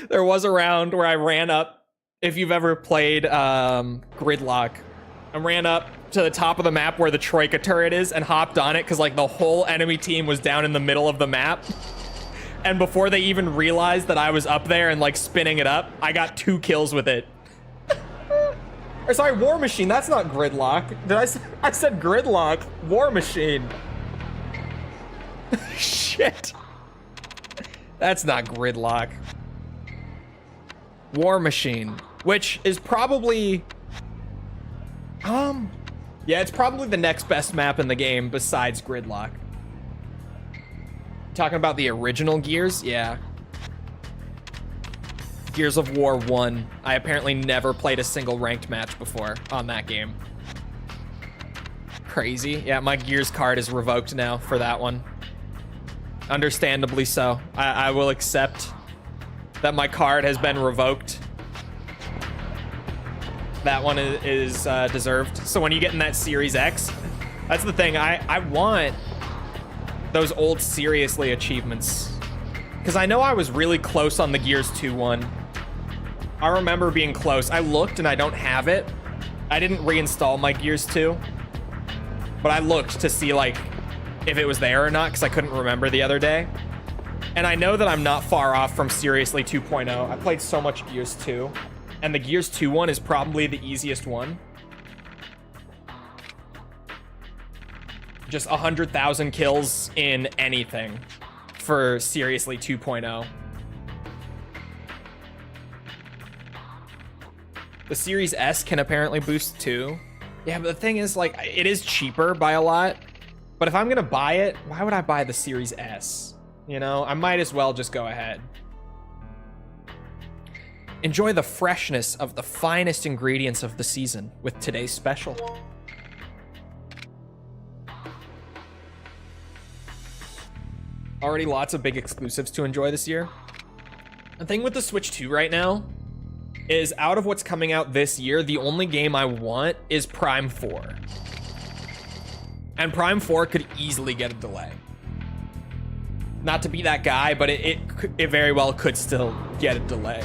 There was a round where I ran up, if you've ever played Gridlock, I ran up to the top of the map where the troika turret is and hopped on it because like the whole enemy team was down in the middle of the map. And before they even realized that I was up there and like spinning it up, I got 2 kills with it. Or sorry, War Machine, that's not Gridlock. I said Gridlock, War Machine. Shit. That's not Gridlock. War Machine, which is probably, yeah, it's probably the next best map in the game besides Gridlock. Talking about the original Gears, yeah. Gears of War 1. I apparently never played a single ranked match before on that game. Crazy. Yeah, my Gears card is revoked now for that one. Understandably so. I will accept that my card has been revoked. That one is deserved. So when you get in that Series X, that's the thing. I want those old seriously achievements. Because I know I was really close on the Gears 2 one. I remember being close. I looked and I don't have it. I didn't reinstall my Gears 2. But I looked to see like if it was there or not because I couldn't remember the other day. And I know that I'm not far off from Seriously 2.0. I played so much Gears 2. And the Gears 2 one is probably the easiest one. Just 100,000 kills in anything for Seriously 2.0. The Series S can apparently boost too. Yeah, but the thing is, like, it is cheaper by a lot. But if I'm gonna buy it, why would I buy the Series S? You know, I might as well just go ahead. Enjoy the freshness of the finest ingredients of the season with today's special. Already lots of big exclusives to enjoy this year. The thing with the Switch 2 right now is out of what's coming out this year, the only game I want is Prime 4. And Prime 4 could easily get a delay. Not to be that guy, but it very well could still get a delay.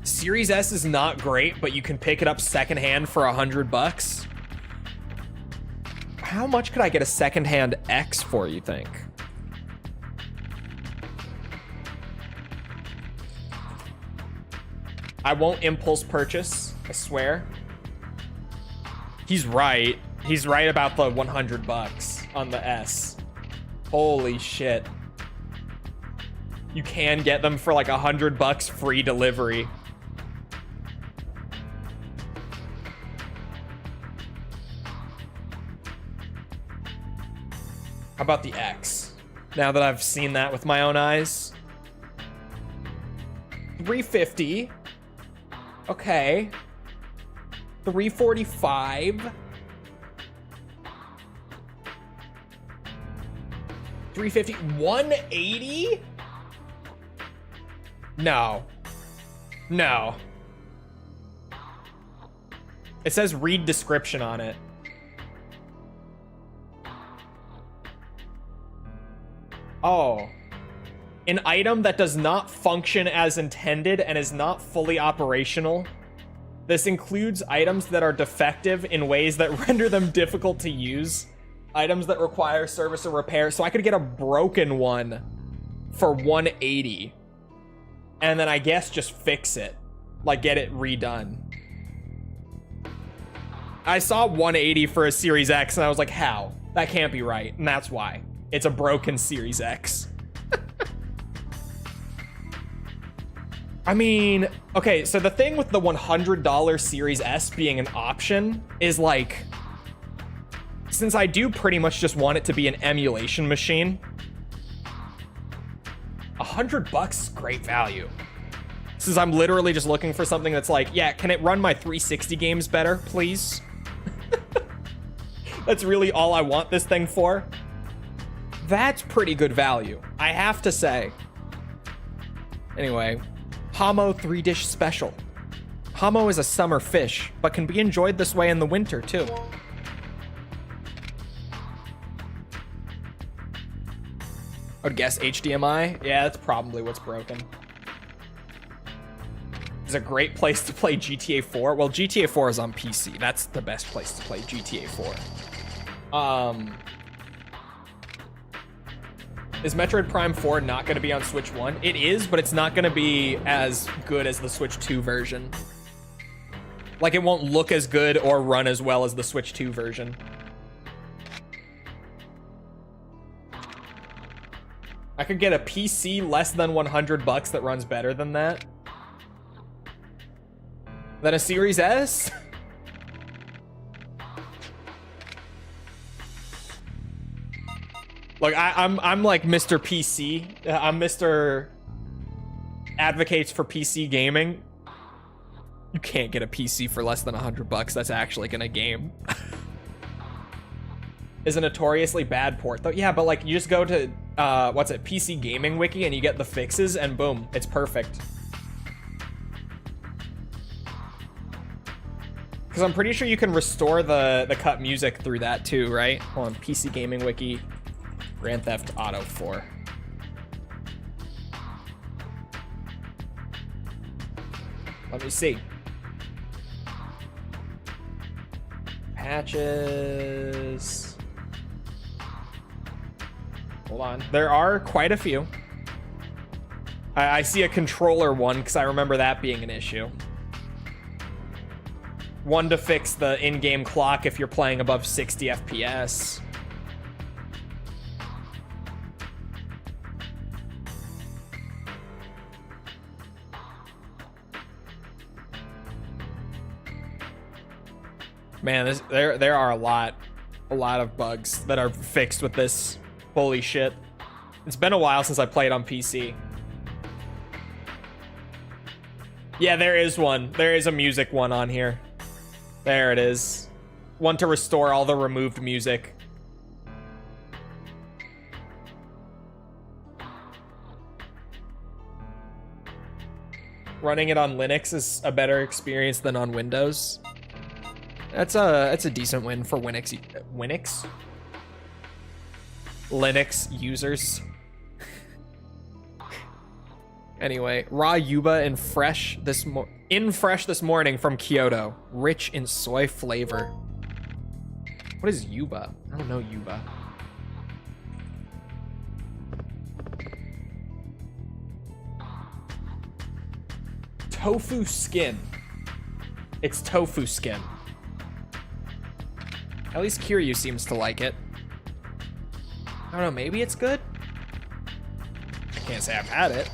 Series S is not great, but you can pick it up secondhand for $100. How much could I get a secondhand X for, you think? I won't impulse purchase, I swear. He's right. He's right about the $100 on the S. Holy shit. You can get them for like $100 free delivery. How about the X? Now that I've seen that with my own eyes. $350. Okay. $345. $350. $180? No. No. It says read description on it. Oh. An item that does not function as intended and is not fully operational. This includes items that are defective in ways that render them difficult to use. Items that require service or repair. So I could get a broken one for $180. And then I guess just fix it. Like get it redone. I saw $180 for a Series X and I was like, how? That can't be right. And that's why. It's a broken Series X. I mean, okay, so the thing with the $100 Series S being an option is like, since I do pretty much just want it to be an emulation machine, $100 is great value. Since I'm literally just looking for something that's like, yeah, can it run my 360 games better, please? That's really all I want this thing for. That's pretty good value, I have to say. Anyway, Hamo 3-dish special. Hamo is a summer fish, but can be enjoyed this way in the winter too. I would guess HDMI. Yeah, that's probably what's broken. It's a great place to play GTA 4. Well, GTA 4 is on PC. That's the best place to play GTA 4. Is Metroid Prime 4 not going to be on Switch 1? It is, but it's not going to be as good as the Switch 2 version. Like, it won't look as good or run as well as the Switch 2 version. I could get a PC less than $100 that runs better than that. Than a Series S? Like, I'm like Mr. PC. I'm Mr. Advocates for PC gaming. You can't get a PC for less than $100 that's actually gonna game. Is a notoriously bad port though. Yeah, but like you just go to what's it, PC Gaming Wiki, and you get the fixes, and boom, it's perfect. Because I'm pretty sure you can restore the cut music through that too, right? Hold on, PC Gaming Wiki. Grand Theft Auto 4. Let me see. Patches. Hold on. There are quite a few. I see a controller one because I remember that being an issue. One to fix the in-game clock if you're playing above 60 FPS. Man, there are a lot of bugs that are fixed with this. Holy shit. It's been a while since I played on PC. Yeah, there is one. There is a music one on here. There it is. One to restore all the removed music. Running it on Linux is a better experience than on Windows. That's a decent win for Linux users. Anyway, raw yuba and fresh this morning from Kyoto, rich in soy flavor. What is yuba? I don't know yuba. Tofu skin. It's tofu skin. At least Kiryu seems to like it. I don't know, maybe it's good? I can't say I've had it.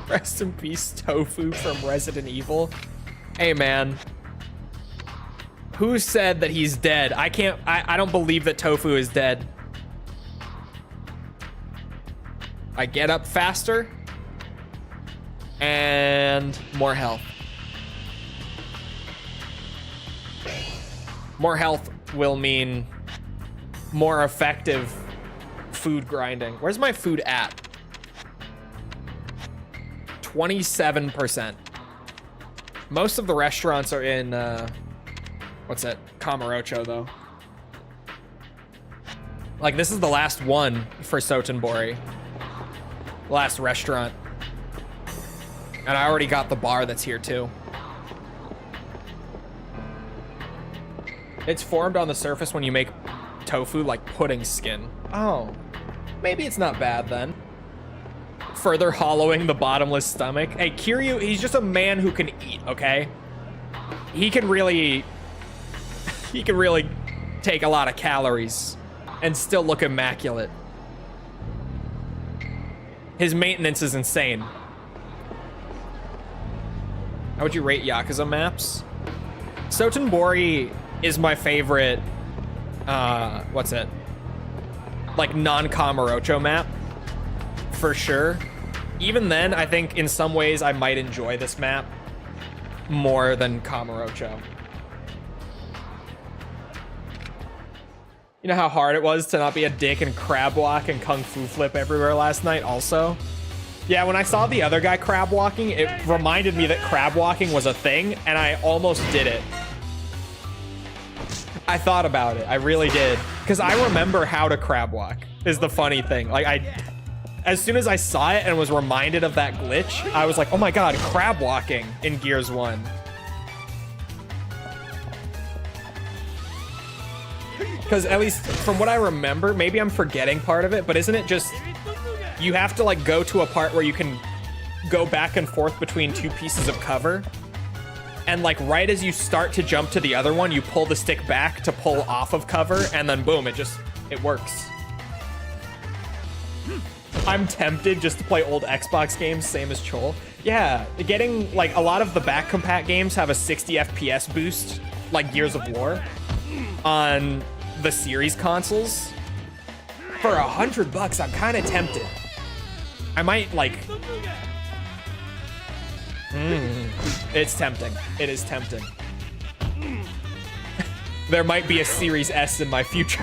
Rest in peace, Tofu from Resident Evil. Hey, man. Who said that he's dead? I don't believe that Tofu is dead. I get up faster. And more health. More health will mean more effective food grinding. Where's my food at? 27%. Most of the restaurants are in, what's that? Kamurocho, though. Like, this is the last one for Sotenbori. Last restaurant. And I already got the bar that's here too. It's formed on the surface when you make tofu like pudding skin. Oh, maybe it's not bad then. Further hollowing the bottomless stomach. Hey, Kiryu, he's just a man who can eat, okay? He can really take a lot of calories. and still look immaculate. His maintenance is insane. How would you rate Yakuza maps? Sotenbori is my favorite, what's it? Like non-Kamurocho map, for sure. Even then, I think in some ways I might enjoy this map more than Kamurocho. You know how hard it was to not be a dick and crab walk and kung fu flip everywhere last night also? Yeah, when I saw the other guy crab walking, it reminded me that crab walking was a thing, and I almost did it. I thought about it, I really did. Because I remember how to crab walk, is the funny thing. Like, as soon as I saw it and was reminded of that glitch, I was like, oh my god, crab walking in Gears 1. Because at least from what I remember, maybe I'm forgetting part of it, but isn't it just, you have to like go to a part where you can go back and forth between two pieces of cover, and like right as you start to jump to the other one, you pull the stick back to pull off of cover, and then boom, it works. I'm tempted just to play old Xbox games, same as Chole. Yeah, getting like a lot of the back compat games have a 60 FPS boost, like Gears of War, on the series consoles. For $100, I'm kind of tempted. I might like. It's tempting. It is tempting. There might be a Series S in my future.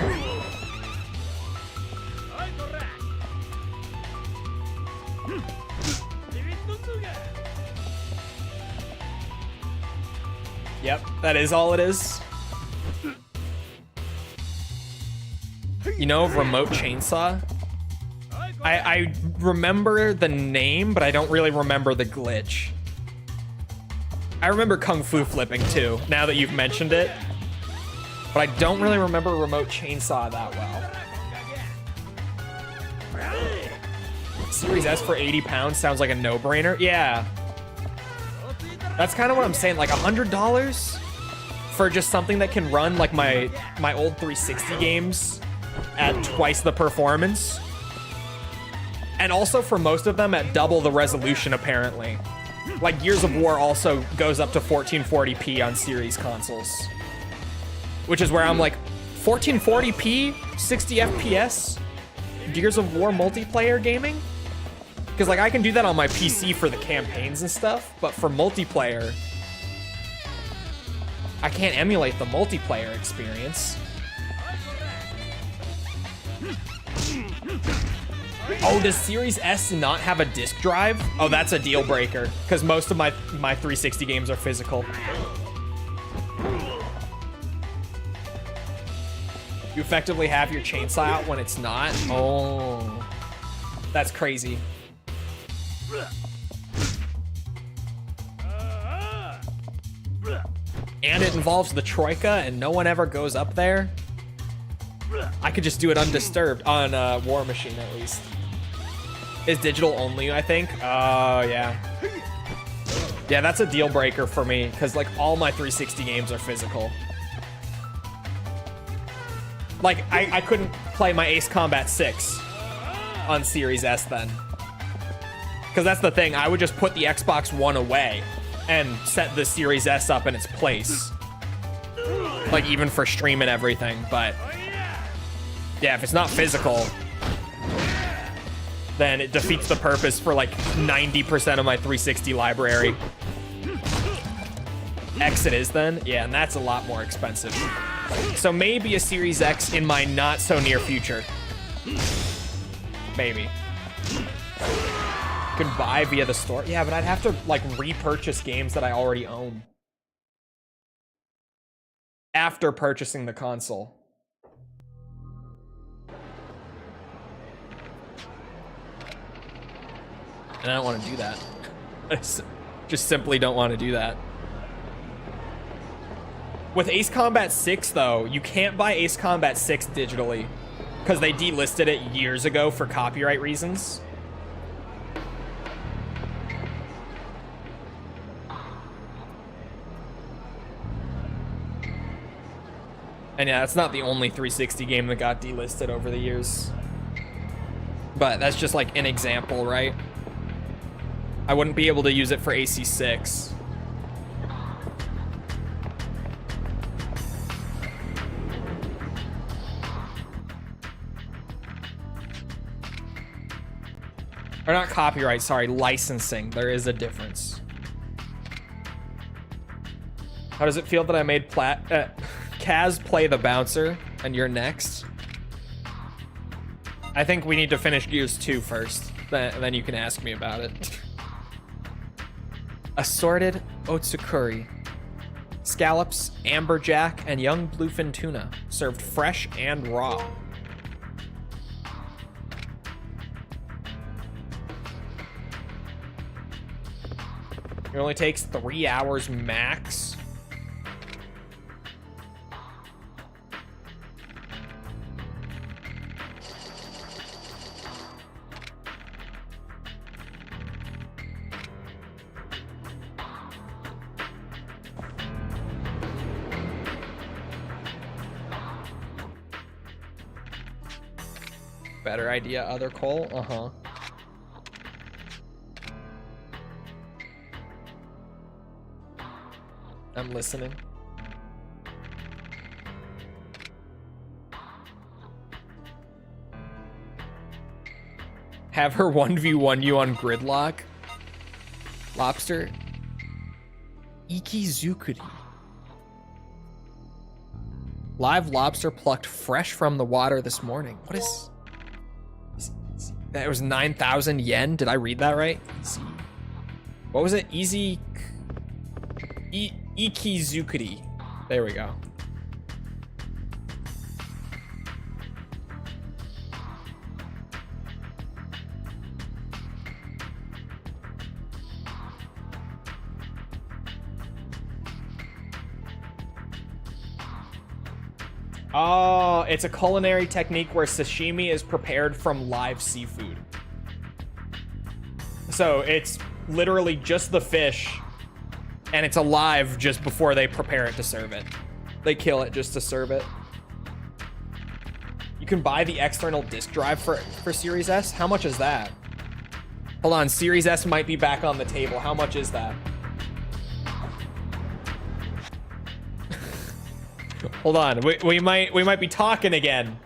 Yep, that is all it is. You know, remote chainsaw? I remember the name, but I don't really remember the glitch. I remember kung fu flipping too, now that you've mentioned it. But I don't really remember remote chainsaw that well. Series S for 80 pounds sounds like a no-brainer. Yeah. That's kind of what I'm saying, like $100 for just something that can run like my old 360 games at twice the performance. And also for most of them at double the resolution, apparently. Like Gears of War also goes up to 1440p on series consoles. Which is where I'm like, 1440p, 60 FPS, Gears of War multiplayer gaming? Because like I can do that on my PC for the campaigns and stuff, but for multiplayer, I can't emulate the multiplayer experience. Oh, does Series S not have a disc drive? Oh, that's a deal breaker, because most of my 360 games are physical. You effectively have your chainsaw out when it's not? Oh, that's crazy. And it involves the Troika, and no one ever goes up there. I could just do it undisturbed on War Machine, at least. Is digital only, I think? Oh, yeah. Yeah, that's a deal breaker for me, because like all my 360 games are physical. Like, I couldn't play my Ace Combat 6 on Series S then. Because that's the thing, I would just put the Xbox One away and set the Series S up in its place. Like, even for stream and everything, but... yeah, if it's not physical, then it defeats the purpose for like 90% of my 360 library. X it is then? Yeah, and that's a lot more expensive. So maybe a Series X in my not so near future. Maybe. Could buy via the store. Yeah, but I'd have to like repurchase games that I already own after purchasing the console. And I don't want to do that. I just simply don't want to do that. With Ace Combat 6, though, you can't buy Ace Combat 6 digitally because they delisted it years ago for copyright reasons. And yeah, it's not the only 360 game that got delisted over the years. But that's just like an example, right? I wouldn't be able to use it for AC6. Or not copyright, sorry, licensing. There is a difference. How does it feel that I made Kaz play the bouncer and you're next? I think we need to finish Gears 2 first. Then you can ask me about it. Assorted otsukuri. Scallops, amberjack, and young bluefin tuna. Served fresh and raw. It only takes 3 hours max. Better idea, other Cole? Uh-huh. I'm listening. Have her 1v1 you on Gridlock? Lobster? Ikizukuri. Live lobster plucked fresh from the water this morning. What is... That was 9,000 yen? Did I read that right? What was it? Ikizukuri. There we go. Oh, it's a culinary technique where sashimi is prepared from live seafood. So it's literally just the fish, and it's alive just before they prepare it to serve it. They kill it just to serve it. You can buy the external disk drive for Series S. How much is that? Hold on, Series S might be back on the table. How much is that? Hold on, we might be talking again.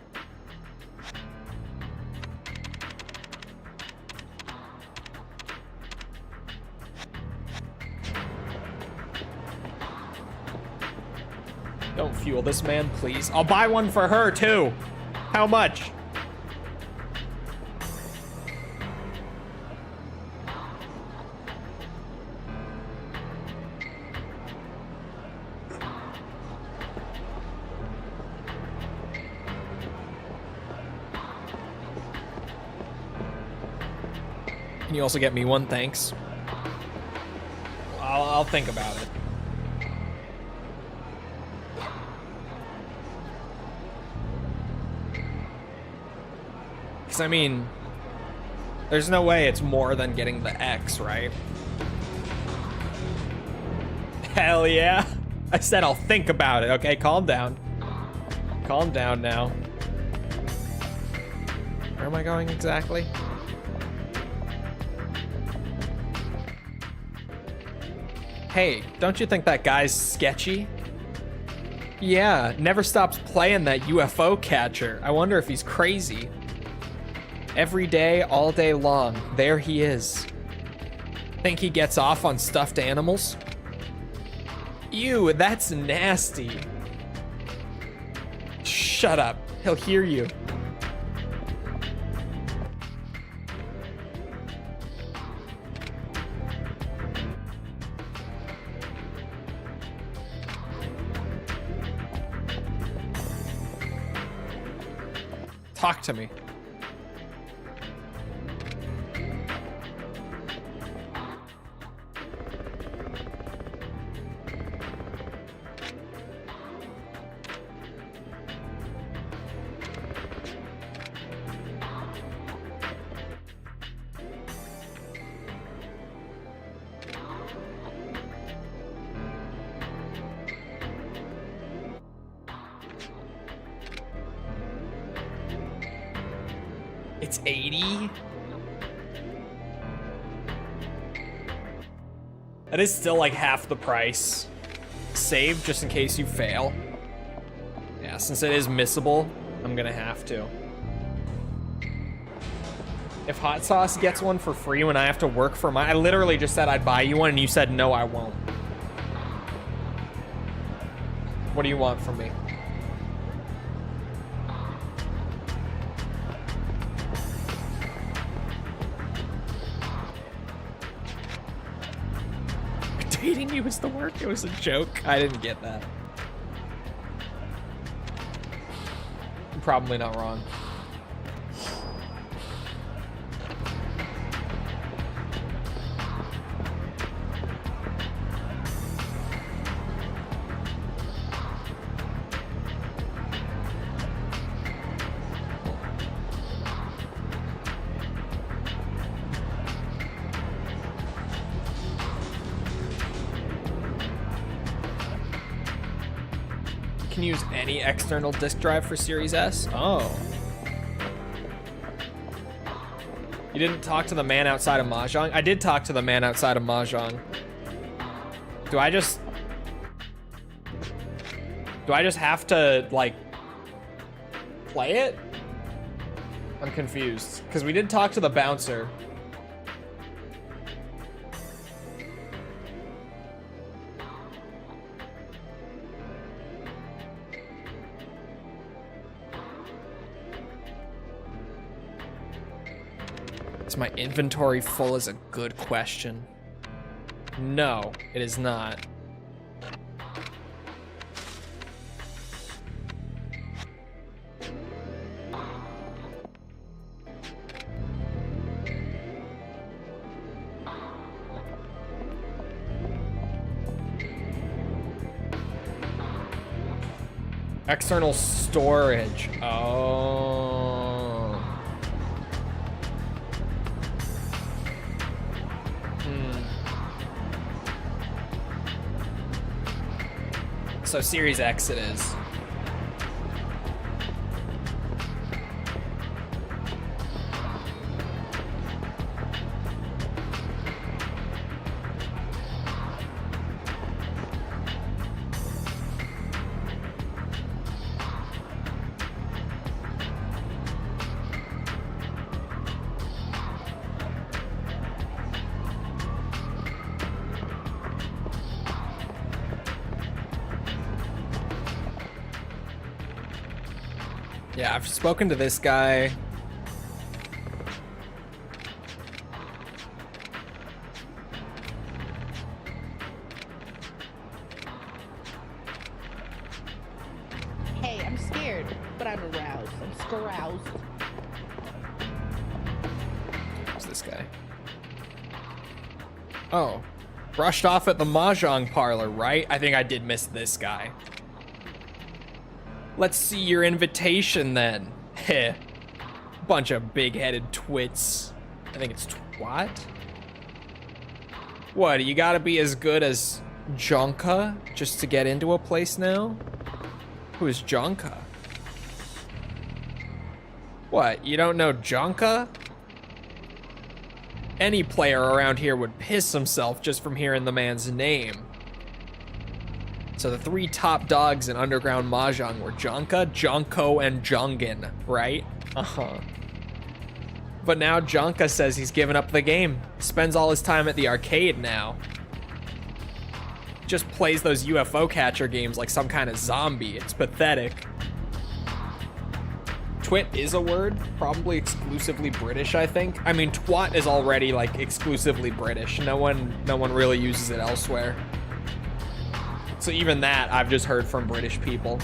Don't fuel this man, please. I'll buy one for her too. How much? Can you also get me one? Thanks. I'll think about it. Because, I mean, there's no way it's more than getting the X, right? Hell yeah. I said I'll think about it, okay? Calm down. Calm down now. Where am I going exactly? Hey, don't you think that guy's sketchy? Yeah, never stops playing that UFO catcher. I wonder if he's crazy. Every day, all day long, there he is. Think he gets off on stuffed animals? Ew, that's nasty. Shut up, he'll hear you. Talk to me. It's 80? That is still like half the price. Save just in case you fail. Yeah, since it is missable, I'm gonna have to. If Hot Sauce gets one for free when I have to work for mine, I literally just said I'd buy you one and you said no, I won't. What do you want from me? Dating you was the work? It was a joke. I didn't get that. I'm probably not wrong. Can use any external disk drive for Series S? Oh. You didn't talk to the man outside of Mahjong? I did talk to the man outside of Mahjong. Do I just have to, like, play it? I'm confused. Because we did talk to the bouncer. Is my inventory full is a good question. No, it is not. External storage. Oh. So Series X it is. Yeah, I've spoken to this guy. Hey, I'm scared, but I'm aroused. I'm scaroused. Who's this guy? Oh, brushed off at the Mahjong parlor, right? I think I did miss this guy. Let's see your invitation then. Heh. Bunch of big-headed twits. I think it's twat. What, you gotta be as good as Jonka just to get into a place now? Who is Jonka? What, you don't know Jonka? Any player around here would piss himself just from hearing the man's name. So the three top dogs in underground Mahjong were Jonka, Jonko, and Jongin, right? Uh-huh. But now Jonka says he's given up the game. Spends all his time at the arcade now. Just plays those UFO catcher games like some kind of zombie. It's pathetic. Twit is a word, probably exclusively British, I think. I mean, twat is already like exclusively British. No one really uses it elsewhere. So even that, I've just heard from British people.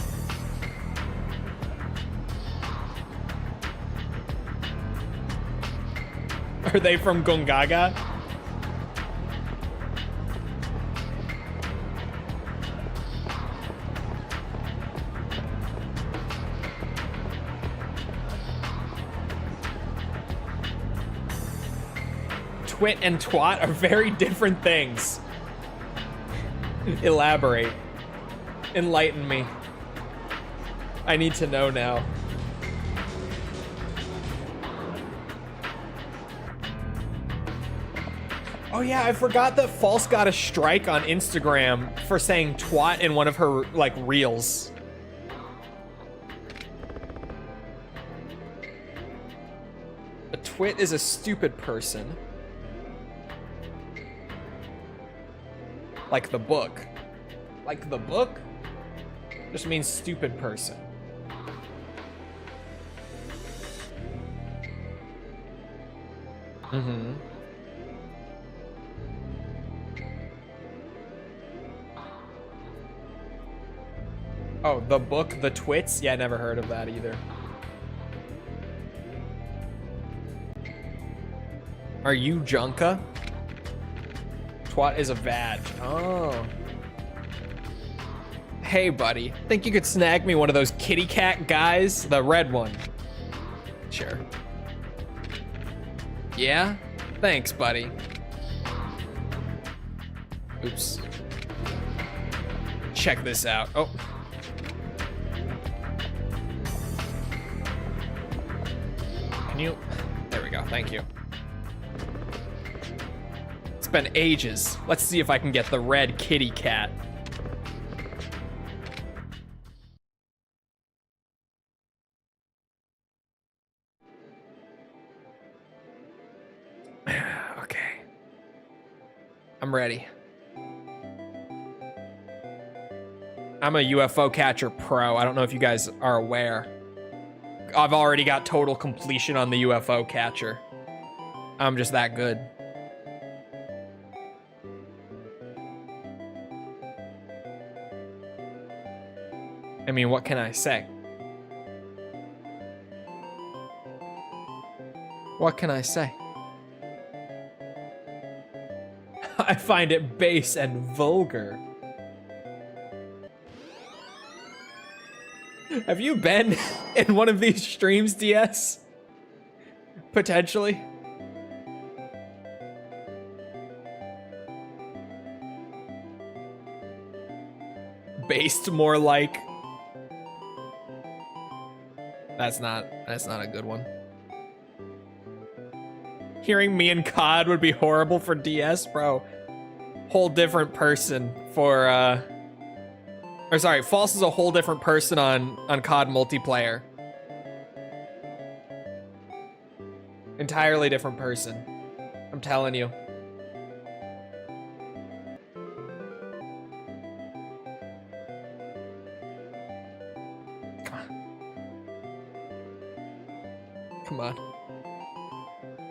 Are they from Gongaga? Twit and twat are very different things. Elaborate. Enlighten me. I need to know now. Oh yeah, I forgot that False got a strike on Instagram for saying twat in one of her, like, reels. A twit is a stupid person. Like the book. Like the book? Just means stupid person. Mm-hmm. Oh, the book, The Twits? Yeah, I never heard of that either. Are you Junka? Twat is a badge. Oh. Hey, buddy. Think you could snag me one of those kitty cat guys? The red one. Sure. Yeah? Thanks, buddy. Oops. Check this out. Oh. Can you? There we go. Thank you. It's been ages. Let's see if I can get the red kitty cat. Okay. I'm ready. I'm a UFO catcher pro. I don't know if you guys are aware. I've already got total completion on the UFO catcher. I'm just that good. I mean, what can I say? What can I say? I find it base and vulgar. Have you been in one of these streams, DS? Potentially. Based more like. That's not a good one. Hearing me and COD would be horrible for DS, bro. Whole different person for or sorry, False is a whole different person on COD multiplayer. Entirely different person. I'm telling you. Come on. Come on.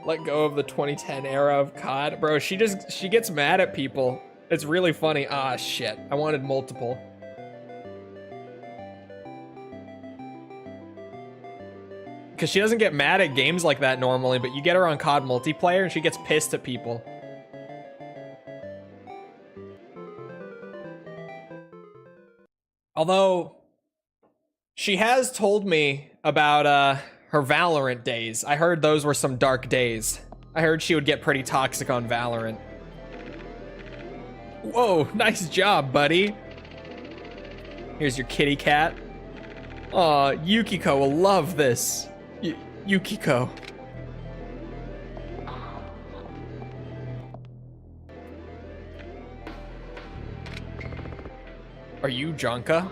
Let go of the 2010 era of COD. Bro, she gets mad at people. It's really funny. Ah, shit. I wanted multiple. Because she doesn't get mad at games like that normally, but you get her on COD multiplayer and she gets pissed at people. Although, she has told me about her Valorant days. I heard those were some dark days. I heard she would get pretty toxic on Valorant. Whoa, nice job, buddy. Here's your kitty cat. Aw, Yukiko will love this. Yukiko. Are you Junka?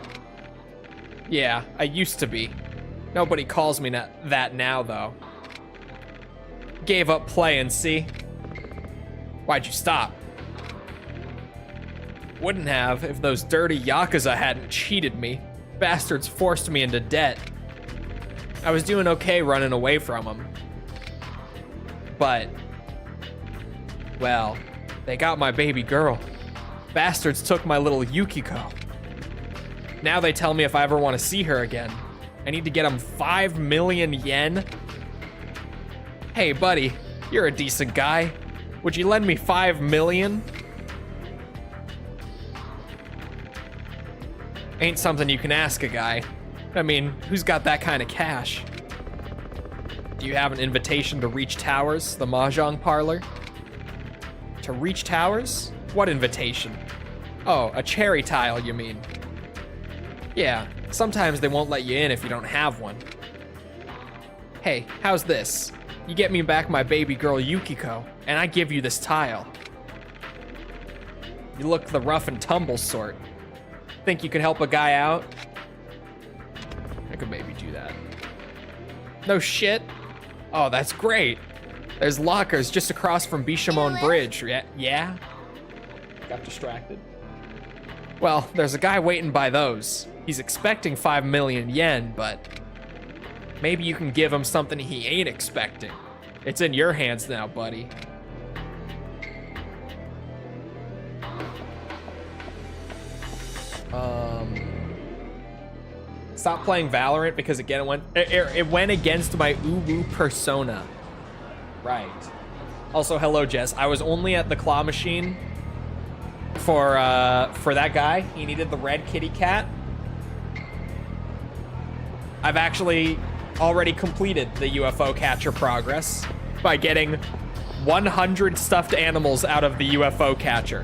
Yeah, I used to be. Nobody calls me that now, though. Gave up playing, see? Why'd you stop? Wouldn't have if those dirty Yakuza hadn't cheated me. Bastards forced me into debt. I was doing okay running away from them. But, well, they got my baby girl. Bastards took my little Yukiko. Now they tell me if I ever want to see her again, I need to get them 5 million yen. Hey, buddy, you're a decent guy. Would you lend me 5 million? Ain't something you can ask a guy. I mean, who's got that kind of cash? Do you have an invitation to Reach Towers, the Mahjong parlor? To Reach Towers? What invitation? Oh, a cherry tile, you mean? Yeah, sometimes they won't let you in if you don't have one. Hey, how's this? You get me back my baby girl Yukiko, and I give you this tile. You look the rough and tumble sort. Think you could help a guy out? I could maybe do that. No shit. Oh, that's great. There's lockers just across from Bishamon Bridge. Yeah? Got distracted. Well, there's a guy waiting by those. He's expecting 5 million yen, but maybe you can give him something he ain't expecting. It's in your hands now, buddy. Stop playing Valorant because again it went against my uwu persona. Right. Also, hello Jess. I was only at the claw machine for that guy. He needed the red kitty cat. I've actually already completed the UFO catcher progress by getting 100 stuffed animals out of the UFO catcher,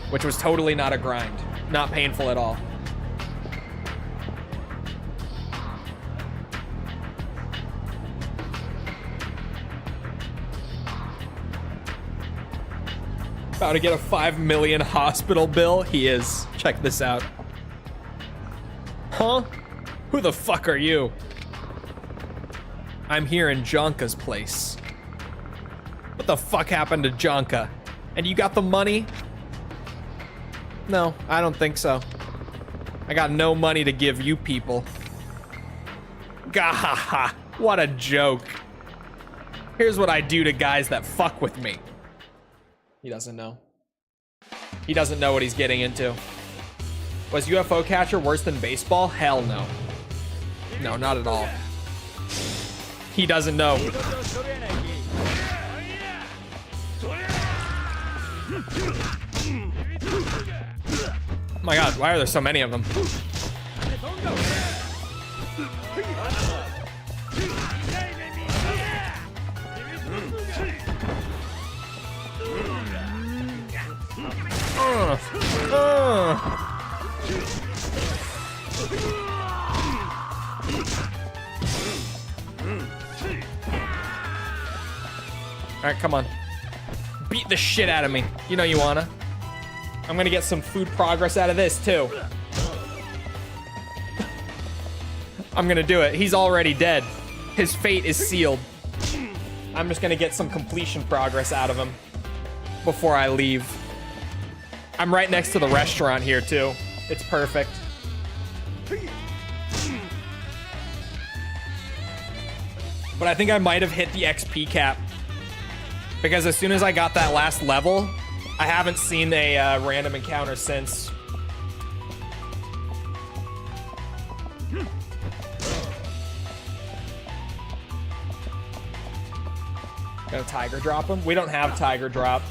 which was totally not a grind, not painful at all. About to get a 5 million hospital bill. He is. Check this out. Huh? Who the fuck are you? I'm here in Jonka's place. What the fuck happened to Jonka? And you got the money? No, I don't think so. I got no money to give you people. Gahaha, what a joke. Here's what I do to guys that fuck with me. He doesn't know. He doesn't know what he's getting into. Was UFO catcher worse than baseball? Hell no. No, not at all. He doesn't know. Oh my god, why are there so many of them? Alright, come on. Beat the shit out of me. You know you wanna. I'm gonna get some food progress out of this, too. I'm gonna do it. He's already dead. His fate is sealed. I'm just gonna get some completion progress out of him before I leave. I'm right next to the restaurant here, too. It's perfect. But I think I might have hit the XP cap. Because as soon as I got that last level, I haven't seen a random encounter since. Gonna tiger drop him? We don't have tiger drop.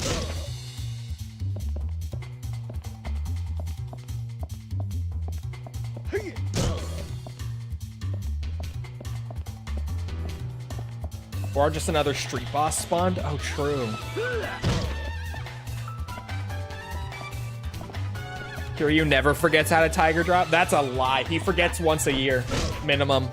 Or just another street boss spawned? Oh, true. Kiryu never forgets how to tiger drop? That's a lie. He forgets once a year, minimum.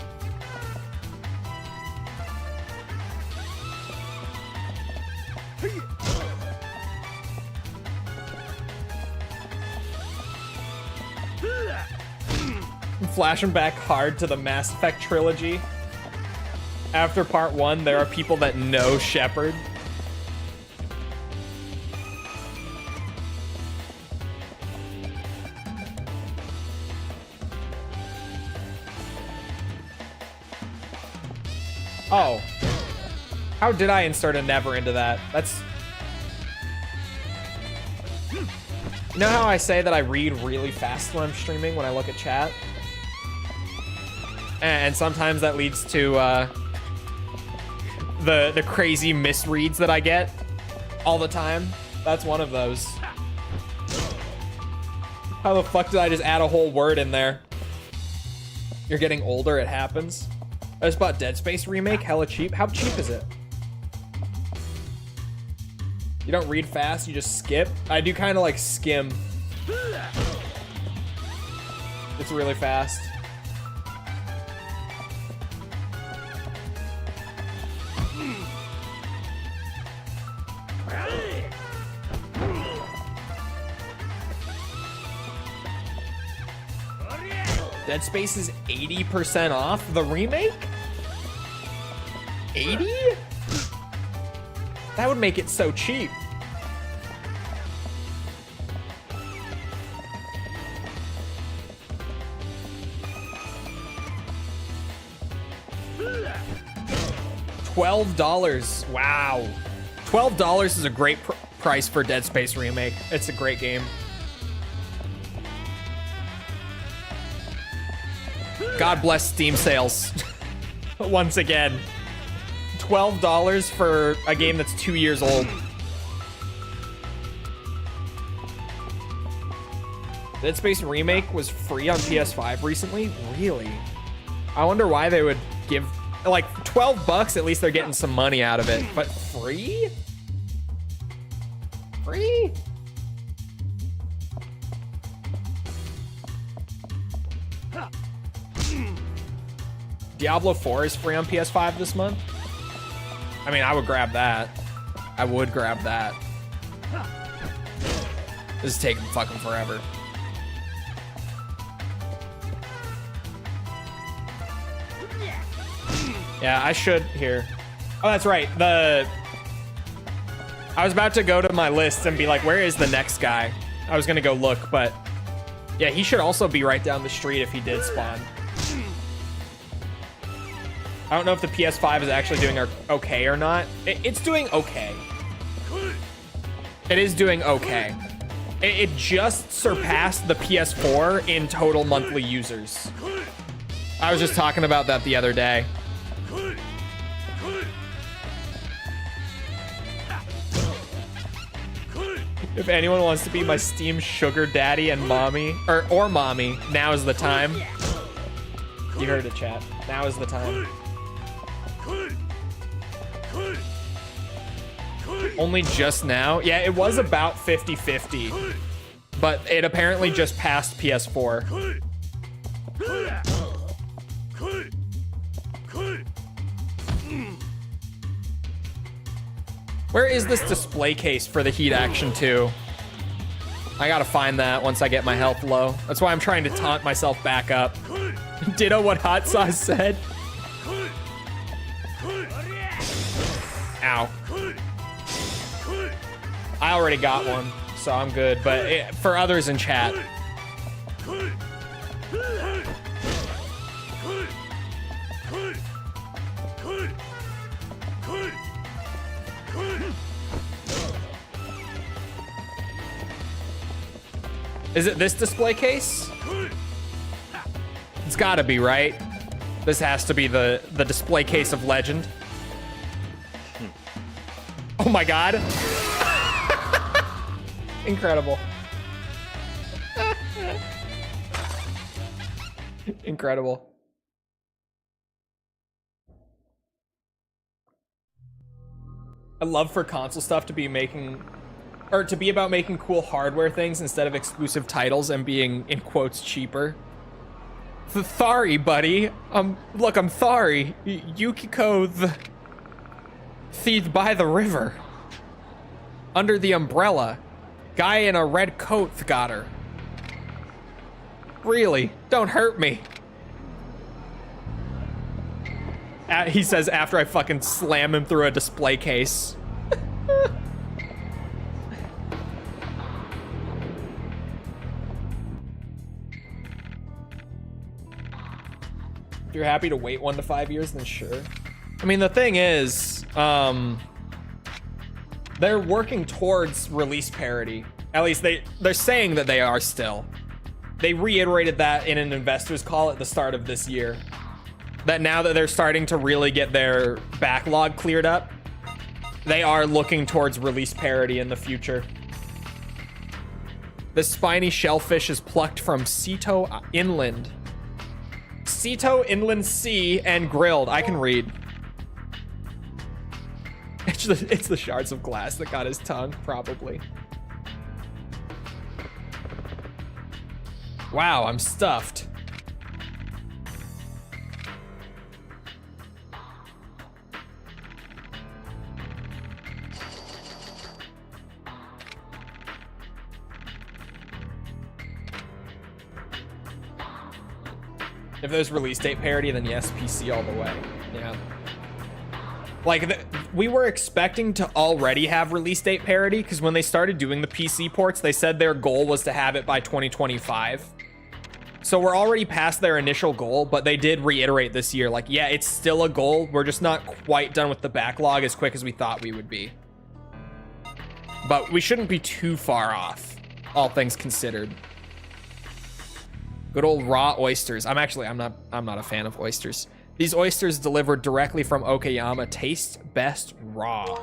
I'm flashing back hard to the Mass Effect trilogy. After part 1, there are people that know Shepard. Oh. How did I insert a never into that? That's... You know how I say that I read really fast when I'm streaming, when I look at chat? And sometimes that leads to, the crazy misreads that I get all the time. That's one of those. How the fuck did I just add a whole word in there? You're getting older, it happens. I just bought Dead Space Remake, hella cheap. How cheap is it? You don't read fast, you just skip? I do kind of like skim. It's really fast. Dead Space is 80% off the remake? 80? That would make it so cheap. $12. Wow. $12 is a great price for Dead Space Remake. It's a great game. God bless Steam sales. Once again. $12 for a game that's 2 years old. Dead Space Remake was free on PS5 recently? Really? I wonder why they would give... Like, $12, at least they're getting some money out of it. But free? Free? Diablo 4 is free on PS5 this month? I mean, I would grab that. I would grab that. This is taking fucking forever. Yeah, I should here. Oh, that's right. I was about to go to my list and be like, where is the next guy? I was gonna go look, but yeah, he should also be right down the street if he did spawn. I don't know if the PS5 is actually doing okay or not. It's doing okay. It is doing okay. It just surpassed the PS4 in total monthly users. I was just talking about that the other day. If anyone wants to be my Steam sugar daddy and mommy, or mommy, now is the time. You heard it, chat. Now is the time. Only just now? Yeah, it was about 50-50. But it apparently just passed PS4. Where is this display case for the Heat Action 2? I gotta find that once I get my health low. That's why I'm trying to taunt myself back up. Ditto what Hot Sauce said. Ow. I already got one, so I'm good. But for others in chat. Is it this display case? It's gotta be, right? This has to be the display case of legend. Oh my god. Incredible. Incredible. I love for console stuff to be about making cool hardware things instead of exclusive titles and being, in quotes, cheaper. Thari, buddy. Look, I'm Thari. Yukiko the thief by the river. Under the umbrella. Guy in a red coat got her. Really? Don't hurt me. He says after I fucking slam him through a display case. If you're happy to wait 1 to 5 years, then sure. I mean, the thing is, they're working towards release parity. At least they're saying that they are still. They reiterated that in an investors call at the start of this year. That now that they're starting to really get their backlog cleared up, they are looking towards release parity in the future. This spiny shellfish is plucked from Seto Inland. Seto Inland Sea and grilled. I can read. It's the shards of glass that got his tongue, probably. Wow, I'm stuffed. If there's release date parity, then yes, PC all the way. Yeah. Like, we were expecting to already have release date parity because when they started doing the PC ports, they said their goal was to have it by 2025. So we're already past their initial goal, but they did reiterate this year, like, yeah, it's still a goal. We're just not quite done with the backlog as quick as we thought we would be. But we shouldn't be too far off, all things considered. Good old raw oysters. I'm not a fan of oysters. These oysters delivered directly from Okayama taste best raw.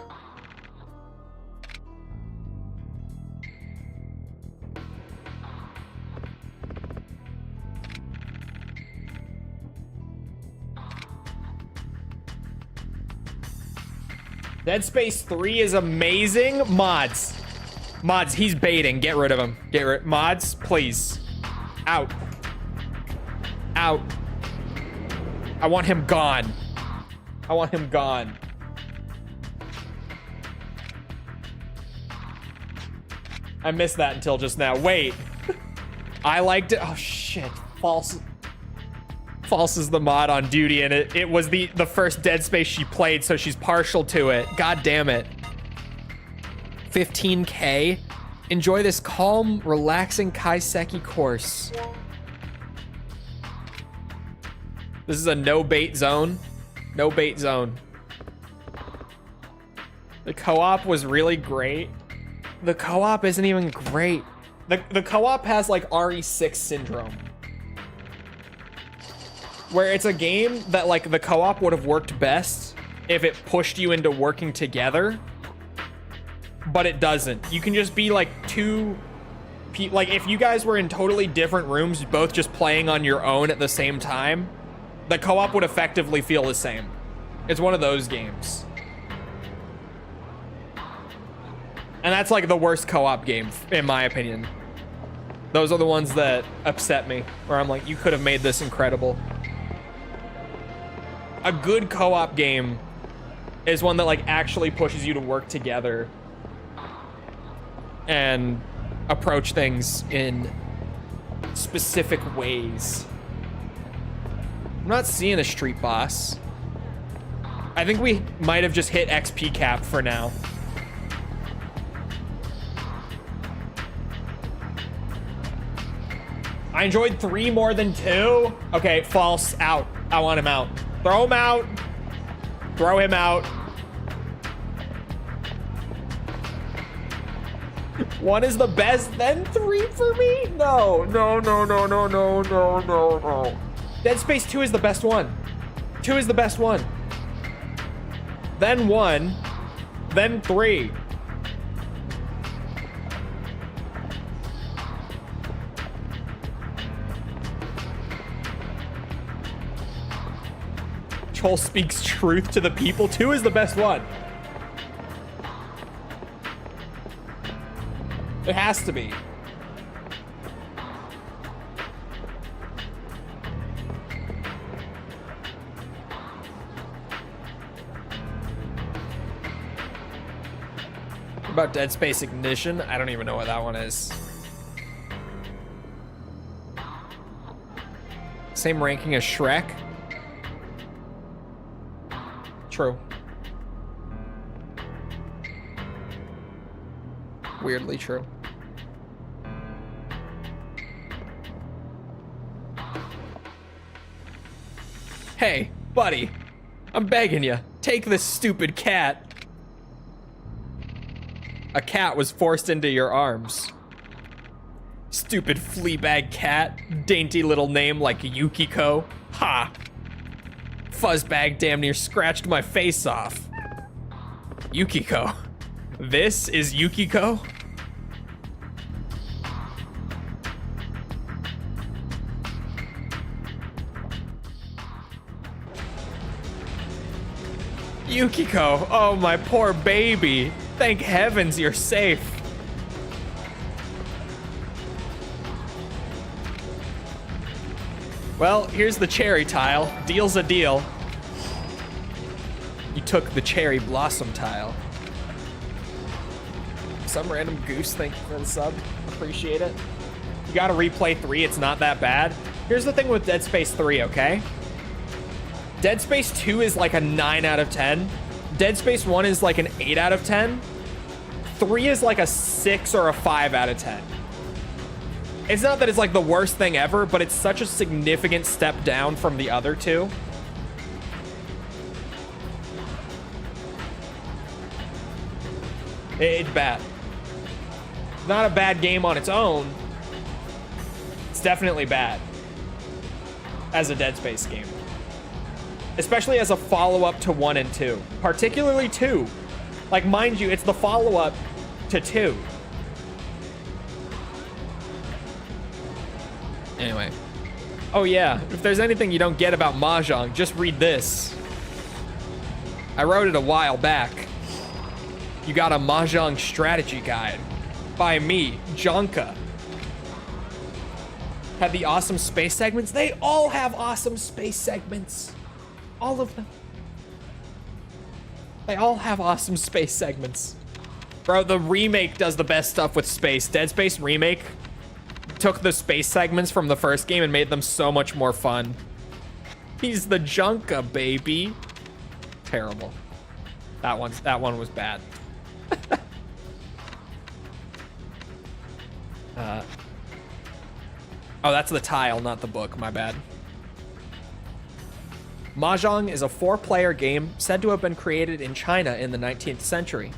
Dead Space 3 is amazing. Mods, he's baiting. Get rid of him. Mods, please. Out. I want him gone. I missed that until just now. Wait. I liked it. Oh shit. False is the mod on duty, and it was the first Dead Space she played, so she's partial to it. God damn it. 15K. Enjoy this calm, relaxing kaiseki course. This is a no bait zone. No bait zone. The co-op was really great. The co-op isn't even great. The co-op has like RE6 syndrome, where it's a game that like the co-op would have worked best if it pushed you into working together, but it doesn't. You can just be like like if you guys were in totally different rooms, both just playing on your own at the same time, the co-op would effectively feel the same. It's one of those games. And that's like the worst co-op game, in my opinion. Those are the ones that upset me, where I'm like, you could have made this incredible. A good co-op game is one that like actually pushes you to work together and approach things in specific ways. I'm not seeing a street boss. I think we might have just hit XP cap for now. I enjoyed 3 more than 2. Okay, false. Out. I want him out. Throw him out. Throw him out. 1 is the best, then 3 for me? No. Dead Space 2 is the best one. 2 is the best one. Then 1. Then 3. Chole speaks truth to the people. 2 is the best one. It has to be. What about Dead Space Ignition? I don't even know what that one is. Same ranking as Shrek? True. Weirdly true. Hey, buddy. I'm begging you. Take this stupid cat. A cat was forced into your arms. Stupid fleabag cat. Dainty little name like Yukiko. Ha! Fuzzbag damn near scratched my face off. Yukiko. This is Yukiko? Yukiko, oh my poor baby. Thank heavens you're safe. Well, here's the cherry tile. Deal's a deal. You took the cherry blossom tile. Some random goose, thank you for the sub. Appreciate it. You gotta replay 3, it's not that bad. Here's the thing with Dead Space 3, okay? Dead Space 2 is like a 9 out of 10. Dead Space 1 is like an 8 out of 10. 3 is like a 6 or a 5 out of 10. It's not that it's like the worst thing ever, but it's such a significant step down from the other two. It's bad. Not a bad game on its own. It's definitely bad as a Dead Space game. Especially as a follow-up to 1 and 2. Particularly 2. Like, mind you, it's the follow-up to 2. Anyway. Oh yeah, if there's anything you don't get about Mahjong, just read this. I wrote it a while back. You got a Mahjong strategy guide by me, Jonka. Had the awesome space segments. They all have awesome space segments. All of them. They all have awesome space segments. Bro, the remake does the best stuff with space. Dead Space Remake took the space segments from the first game and made them so much more fun. He's the Junka, baby. Terrible. That one was bad. Oh, that's the tile, not the book. My bad. Mahjong is a 4-player game said to have been created in China in the 19th century.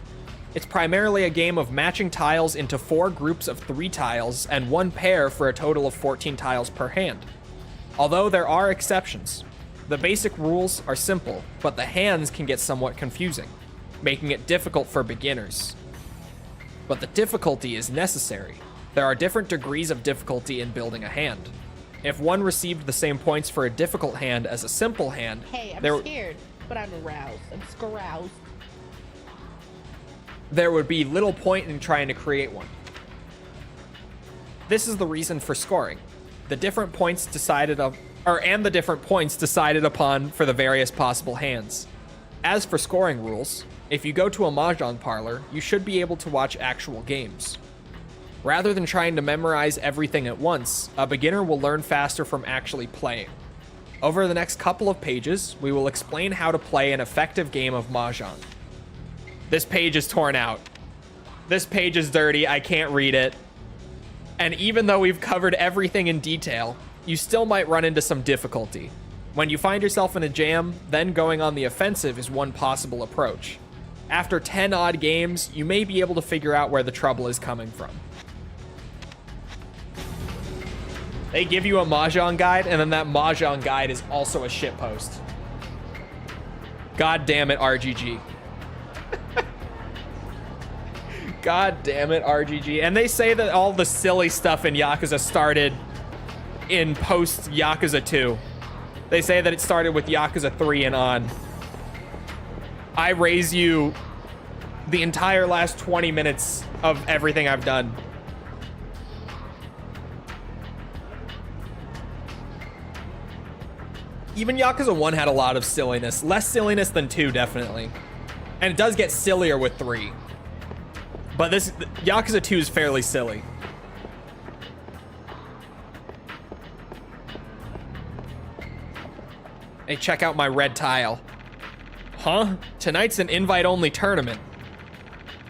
It's primarily a game of matching tiles into 4 groups of 3 tiles and 1 pair for a total of 14 tiles per hand. Although there are exceptions. The basic rules are simple, but the hands can get somewhat confusing, making it difficult for beginners. But the difficulty is necessary. There are different degrees of difficulty in building a hand. If one received the same points for a difficult hand as a simple hand, Hey, I'm scared, but I'm aroused. I'm scaroused. There would be little point in trying to create one. This is the reason for scoring. The different points decided upon for the various possible hands. As for scoring rules, if you go to a Mahjong parlor, you should be able to watch actual games. Rather than trying to memorize everything at once, a beginner will learn faster from actually playing. Over the next couple of pages, we will explain how to play an effective game of Mahjong. This page is torn out. This page is dirty, I can't read it. And even though we've covered everything in detail, you still might run into some difficulty. When you find yourself in a jam, then going on the offensive is one possible approach. After 10 odd games, you may be able to figure out where the trouble is coming from. They give you a Mahjong guide, and then that Mahjong guide is also a shitpost. God damn it, RGG. God damn it, RGG. And they say that all the silly stuff in Yakuza started in post Yakuza 2. They say that it started with Yakuza 3 and on. I raise you the entire last 20 minutes of everything I've done. Even Yakuza 1 had a lot of silliness. Less silliness than 2, definitely. And it does get sillier with 3. But this Yakuza 2 is fairly silly. Hey, check out my red tile. Huh? Tonight's an invite-only tournament.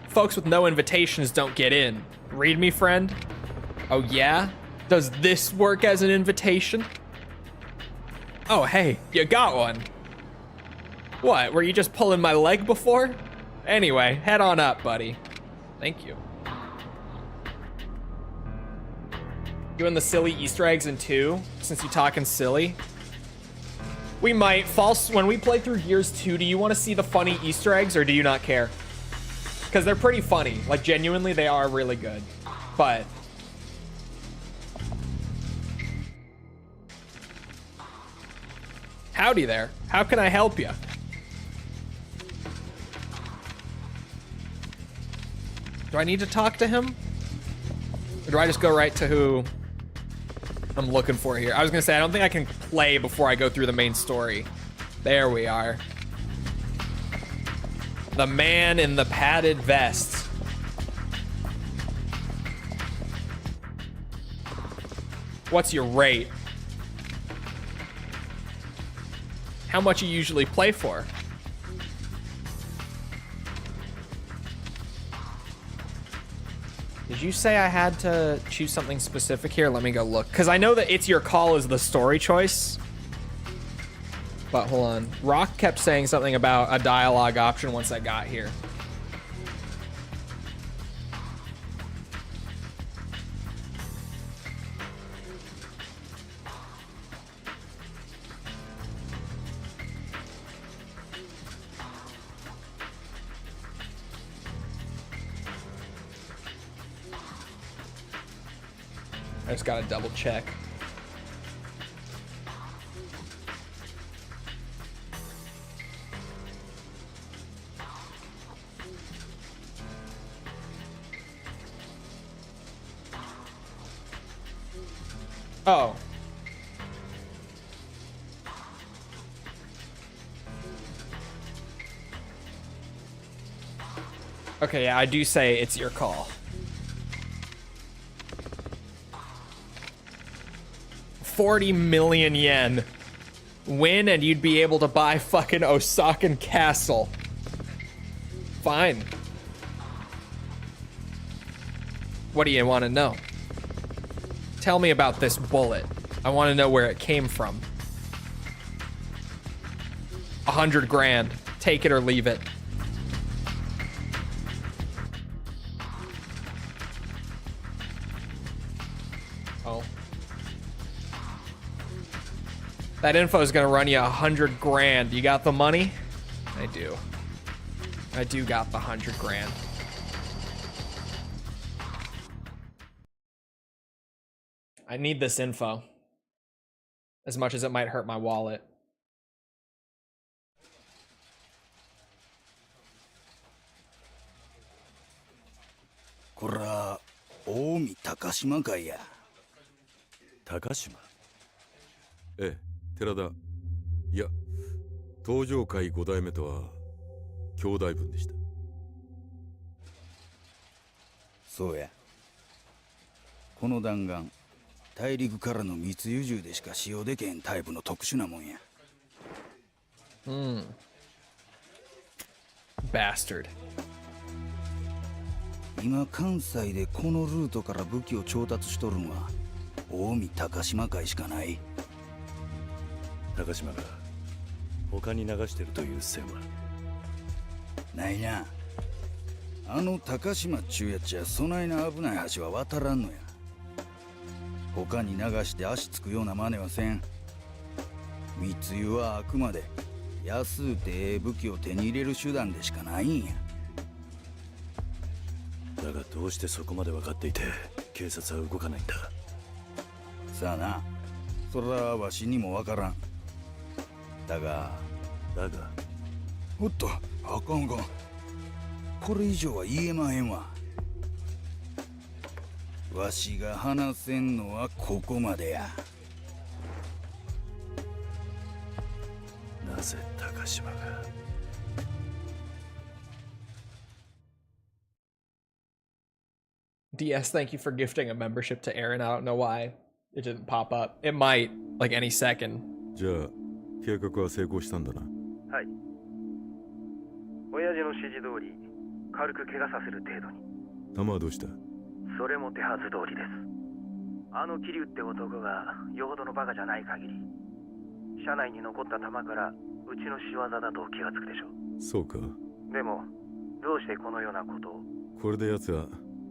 Folks with no invitations don't get in. Read me, friend? Oh, yeah? Does this work as an invitation? Oh, hey, you got one. What, were you just pulling my leg before? Anyway, head on up, buddy. Thank you. Doing the silly Easter eggs in 2, since you're talking silly. We might. When we play through Gears 2, do you want to see the funny Easter eggs, or do you not care? Because they're pretty funny. Like, genuinely, they are really good. But... howdy there. How can I help you? Do I need to talk to him? Or do I just go right to who I'm looking for here? I was gonna say, I don't think I can play before I go through the main story. There we are. The man in the padded vest. What's your rate? how much you usually play for. Did you say I had to choose something specific here? Let me go look. Because I know that It's Your Call is the story choice. But hold on. Rock kept saying something about a dialogue option once I got here. I just gotta double check. Oh. Okay, yeah, I do say It's Your Call. 40 million yen. Win and you'd be able to buy fucking Osakan Castle. Fine. What do you want to know? Tell me about this bullet. I want to know where it came from. 100 grand. Take it or leave it. Oh. That info is gonna run you 100 grand. You got the money? I do. I do got the 100 grand. I need this info. As much as it might hurt my wallet. Omi Takashima かいや。高島。ええ、寺田。いや、東上会5代目とは兄弟分でした。そうや。この弾丸、大陸からの密輸銃でしか使用できへんタイプの特殊なもんや。Bastard. 今関西でこのルートから武器を調達しとるんは近江高島会しかない。高島が他に流してるという線はないな。あの高島っちゅうやつやそないな危ない橋は渡らんのや。他に流して足つくような真似はせん。密輸はあくまで安うてええ武器を手に入れる手段でしかないんや。だがどうしてそこまで分かっていて警察は動かないんだ。さあな、それはわしにもわからん。だがおっと、あかんあかん。これ以上は言えまへんわ。わしが話せんのはここまでや。なぜ高島が。DS, thank you for gifting a membership to Aaron. I don't know why it didn't pop up. It might, like any second. じゃあ計画は成功したんだな。はい。親父の指示通り軽く怪我させる程度に。弾はどうした？それも手はず通りです。あの桐生って男がよほどのバカじゃない限り、車内に残った弾からうちの仕業だと気がつくでしょう。そうか。でもどうしてこのようなことを。これで奴は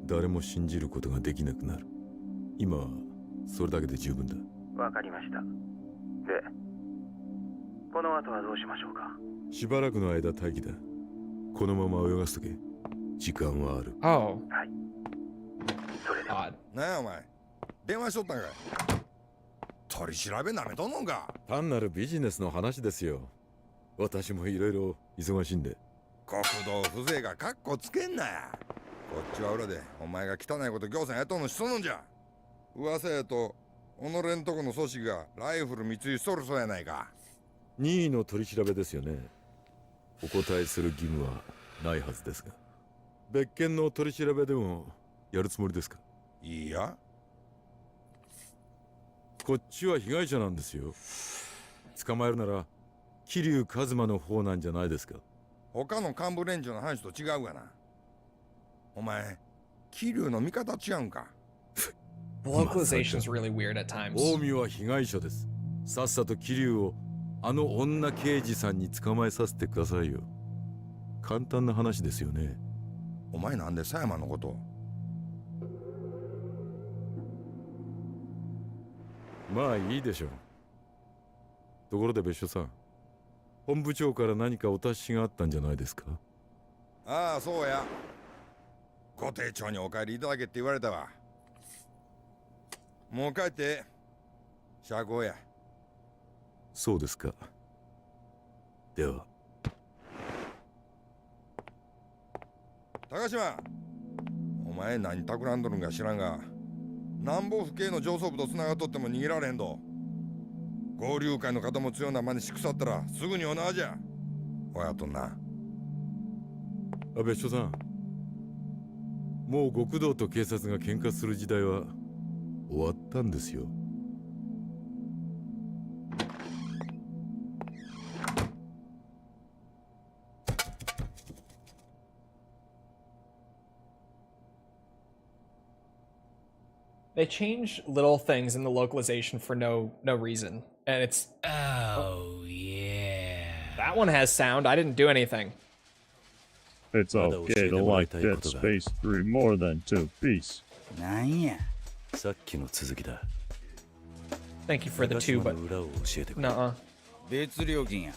誰も信じることができなくなる。今はそれだけで十分だ。わかりました。で、この後はどうしましょうか。しばらくの間待機だ。このまま泳がすとけ。時間はある。Oh. はい。それで。Odd. なんやお前、電話しとったんかい。取り調べなめとんのんか。単なるビジネスの話ですよ。私もいろいろ忙しいんで。国道風情がカッコつけんなや。こっちは裏でお前が汚いこと行さんやっとんのしそのんじゃ。噂やと己んとこの組織がライフル密輸しとるそうやないか。任意の取り調べですよね。お答えする義務はないはずですが。別件の取り調べでもやるつもりですか？いいや。こっちは被害者なんですよ。捕まえるなら桐生一馬の方なんじゃないですか。他の幹部連中の話と違うがな。お前、桐生の味方違うんか。 The localization's really weird at times. 近江は被害者です。さっさと桐生をあの女刑事さんに捕まえさせてくださいよ。簡単な話ですよね。お前なんで狭山のことを。まあいいでしょう。ところで別所さん、本部長から何かお達しがあったんじゃないですか。ああ、そうや。ご丁重にお帰りいただけって言われたわ。もう帰って釈放や。そうですか。では。高島、お前何企んどるんか知らんが、南方府警の上層部と繋がっとっても逃げられへんど。合流会の方も強な真似しくさったらすぐにお縄じゃ。おやとんな。別所さん、もう極道と警察が喧嘩する時代は終わったんですよ。They change little things in the localization for no reason, and it's Oh, yeah. that one has sound. I didn't do anything. It's okay to like Dead Space 3 more than 2 piece. なんや。さっきの続きだ。 Thank you for the two, 高島 but の裏を教えてくれ。 nuh-uh. 別料金や。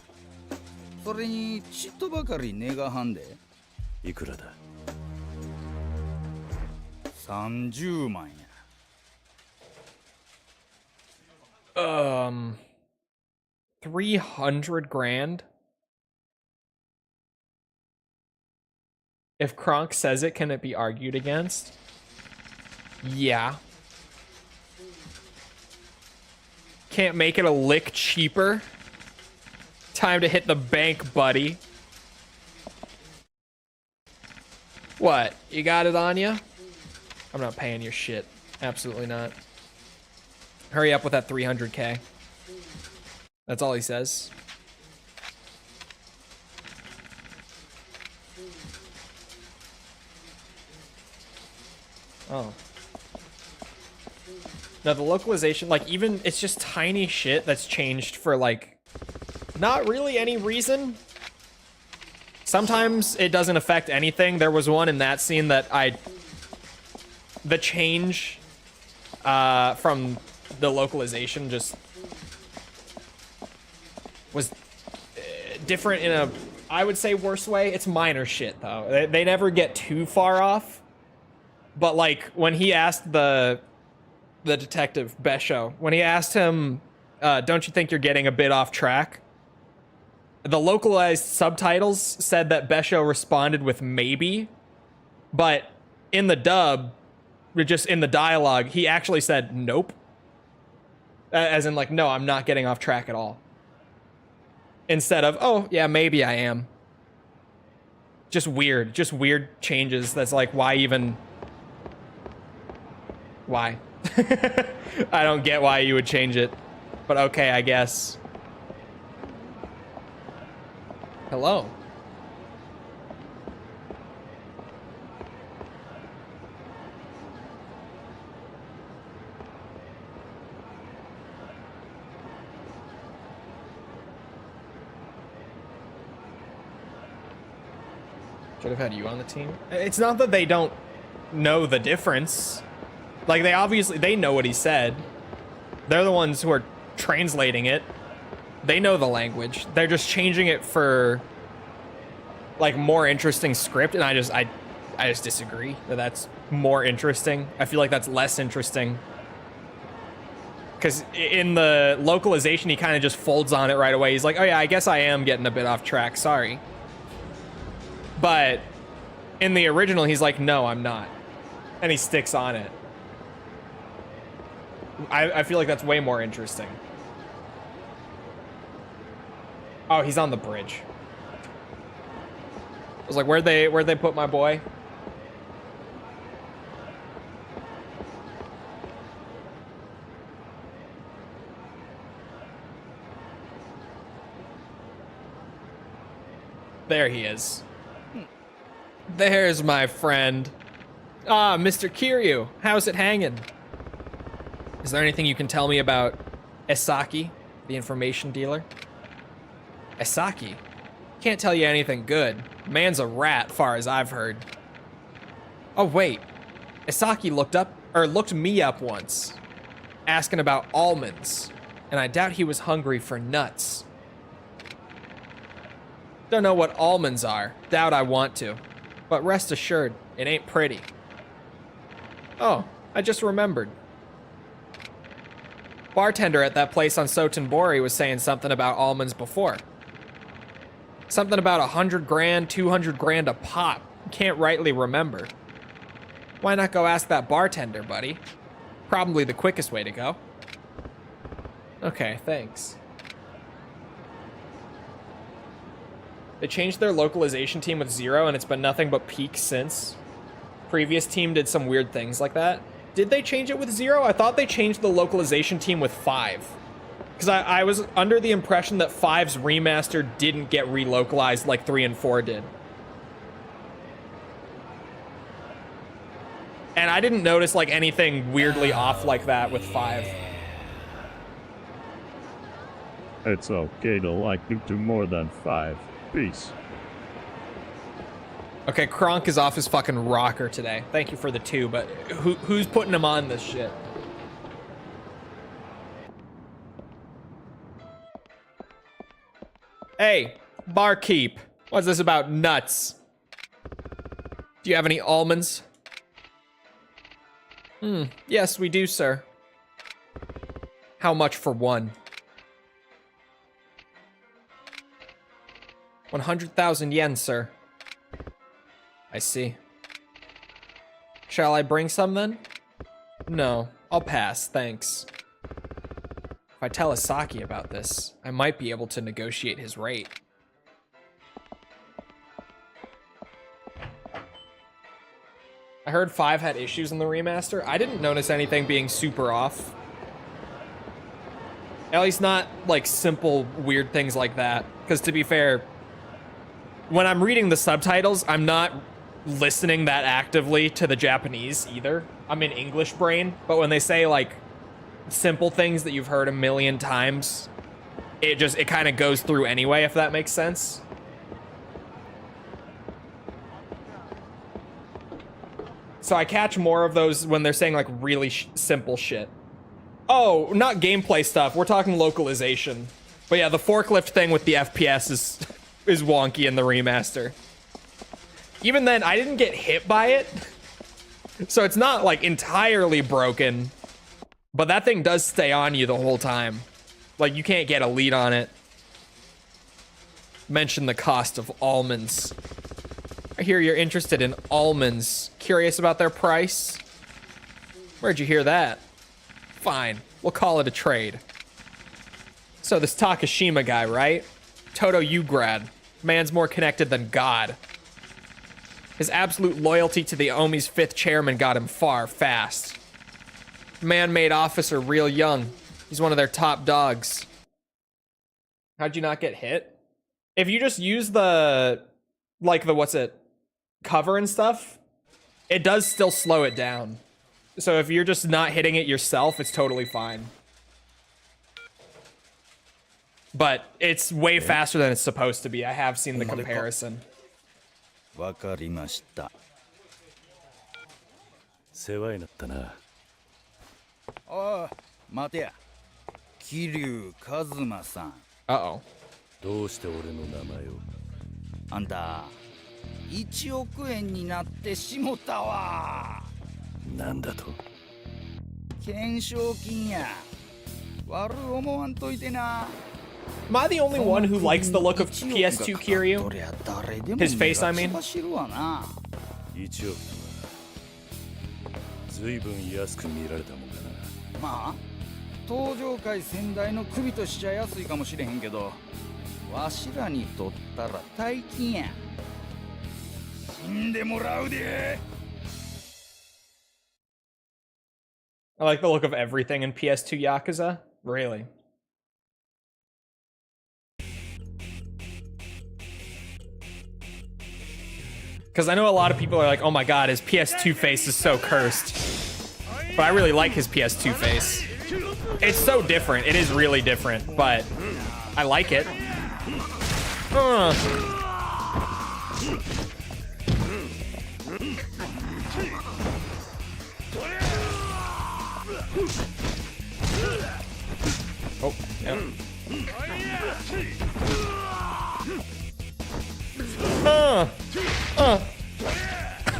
それにちっとばかり値がはんで。いくらだ。30万や。$300 grand. If Kronk says it, can it be argued against? Yeah. Can't make it a lick cheaper. Time to hit the bank, buddy. What? You got it on you? I'm not paying your shit. Absolutely not. Hurry up with that 300K. That's all he says. Oh. No, the localization, like, even, it's just tiny shit that's changed for, like, not really any reason. Sometimes it doesn't affect anything. There was one in that scene that the change from the localization just was different in a, I would say, worse way. It's minor shit, though. They never get too far off. But, like, when he asked the detective, Besho, when he asked him, don't you think you're getting a bit off track? The localized subtitles said that Besho responded with maybe, but in the dub, just in the dialogue, he actually said nope. As in, like, no, I'm not getting off track at all. Instead of, oh, yeah, maybe I am. Just weird changes. That's like, why even? Why? I don't get why you would change it. But okay, I guess. Hello. Should have had you on the team. It's not that they don't know the difference. Like, they know what he said. They're the ones who are translating it. They know the language. They're just changing it for, like, more interesting script, and I just disagree that that's more interesting. I feel like that's less interesting. Because in the localization, he kind of just folds on it right away. He's like, oh yeah, I guess I am getting a bit off track, sorry. But in the original, he's like, no, I'm not. And he sticks on it. I feel like that's way more interesting. Oh, he's on the bridge. I was like, where'd they put my boy? There he is. There's my friend. Ah, Mr. Kiryu. How's it hanging? Is there anything you can tell me about Esaki, the information dealer? Esaki? Can't tell you anything good. Man's a rat, far as I've heard. Oh, wait. Esaki looked me up once, asking about almonds, and I doubt he was hungry for nuts. Don't know what almonds are. Doubt I want to. But rest assured, it ain't pretty. Oh, I just remembered. Bartender at that place on Sotenbori was saying something about almonds before. Something about 100 grand, 200 grand a pop. Can't rightly remember. Why not go ask that bartender, buddy? Probably the quickest way to go. Okay, thanks. They changed their localization team with 0, and it's been nothing but peaks since. Previous team did some weird things like that. Did they change it with 0? I thought they changed the localization team with 5. Because I was under the impression that 5's remaster didn't get relocalized like 3 and 4 did. And I didn't notice like anything weirdly off like that with 5. It's okay to like you to more than 5. Peace. Okay, Kronk is off his fucking rocker today. Thank you for the 2, but who's putting him on this shit? Hey, barkeep. What's this about nuts? Do you have any almonds? Yes, we do, sir. How much for one? 100,000 yen, sir. I see. Shall I bring some then? No, I'll pass, thanks. If I tell Asaki about this, I might be able to negotiate his rate. I heard 5 had issues in the remaster. I didn't notice anything being super off. At least not like simple weird things like that. Because to be fair, when I'm reading the subtitles, I'm not listening that actively to the Japanese either. I'm in English brain, but when they say like simple things that you've heard a million times, it kind of goes through anyway, if that makes sense. So I catch more of those when they're saying like really simple shit. Oh, not gameplay stuff. We're talking localization. But yeah, the forklift thing with the FPS is wonky in the remaster. Even then, I didn't get hit by it. So it's not like entirely broken. But that thing does stay on you the whole time. Like you can't get a lead on it. Mention the cost of almonds. I hear you're interested in almonds. Curious about their price? Where'd you hear that? Fine, we'll call it a trade. So this Takashima guy, right? Toto U grad. Man's more connected than God. His absolute loyalty to the Omi's 5th chairman got him far, fast. Man-made officer real young. He's one of their top dogs. How'd you not get hit? If you just use the, like the, what's it? Cover and stuff, it does still slow it down. So if you're just not hitting it yourself, it's totally fine. But it's way faster than it's supposed to be. I have seen the comparison. わかりました。世話になったな。おい、待てや。桐生一馬さん。Uh-oh. どうして俺の名前を？あんた、1億円になってしもたわ。なんだと？懸賞金や。悪思わんといてな。 Am I the only one who likes the look of PS2 Kiryu? His face, I mean. 1億は随分安く見られたもんだな。まあ、登場界先代の首としちゃ安いかもしれへんけど、わしらにとったら大金や。死んでもらうで。I like the look of everything in PS2 Yakuza. Really. Because I know a lot of people are like, oh my god, his PS2 face is so cursed. But I really like his PS2 face. It's so different. It is really different, but I like it. Oh, yeah.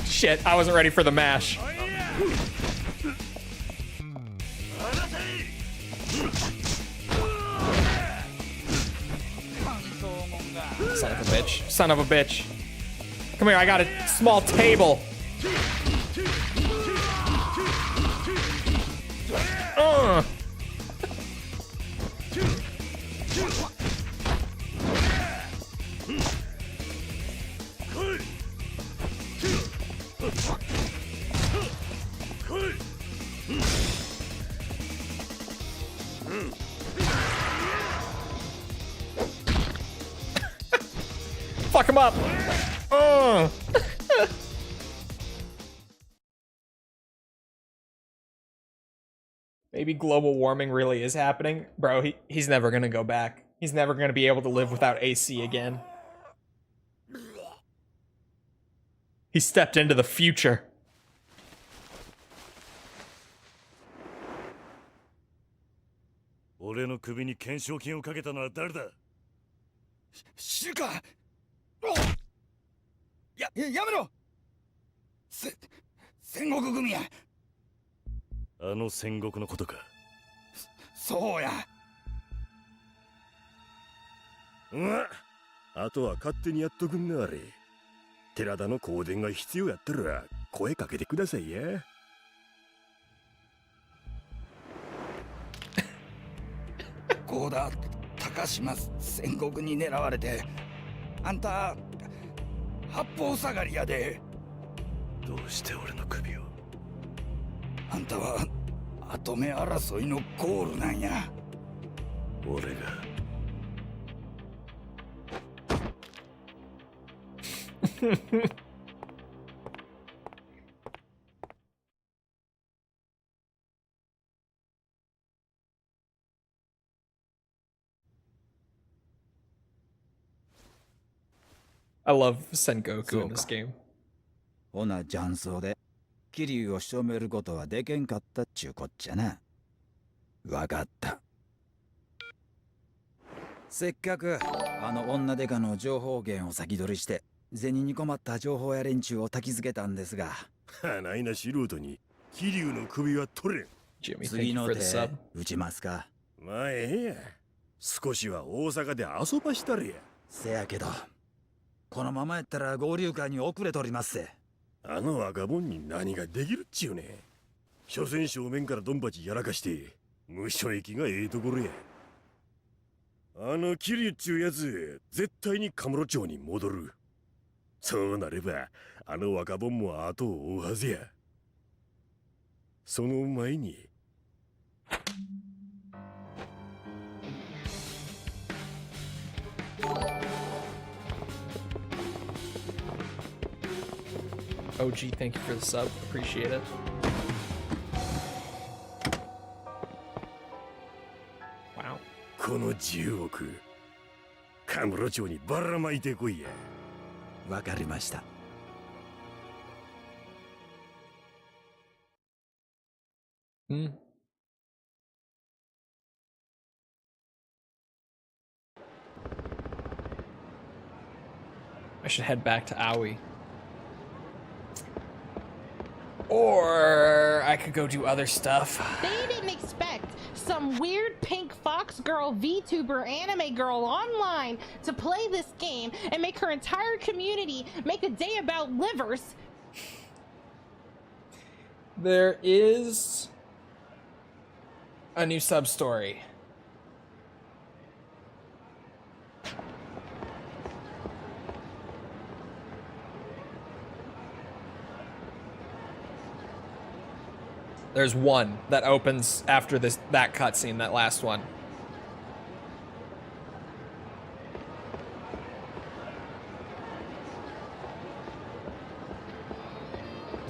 Shit, I wasn't ready for the mash. Son of a bitch. Son of a bitch. Come here, I got a small table. Fuck him up. Maybe global warming really is happening. Bro, he's never gonna go back. He's never gonna be able to live without AC again. He stepped into the future. Goda, 高島戦国に狙われて、あんた八方下がりやで。どうして俺の首を？あんたは跡目争いのゴールなんや。俺が。I love Sengoku in this game. ほな雀荘で桐生を仕留めることはでけんかったっちゅうこっちゃな。わかった。せっかくあの女デカの情報源を先取りして銭に困った情報や連中を焚きつけたんですが。花いな素人に桐生の首は取れん。次の手打ちますか。まあええや。少しは大阪で遊ばしたれや。せやけど。このままやったら合流会に遅れとりますぜ。あの若者に何ができるっちゅうね。所詮正面からドンパチやらかして無所益がええところや。あの桐生っちゅうやつ絶対にカムロ町に戻る。そうなればあの若者も後を追うはずや。その前にOG, thank you for the sub. Appreciate it. Wow. この10億、カムロ町にばらまいてこいや。わかりました。I should head back to Aoi. Or I could go do other stuff. They didn't expect some weird pink fox girl VTuber anime girl online to play this game and make her entire community make a day about livers. There is a new Substory. There's one that opens after that cutscene, that last one.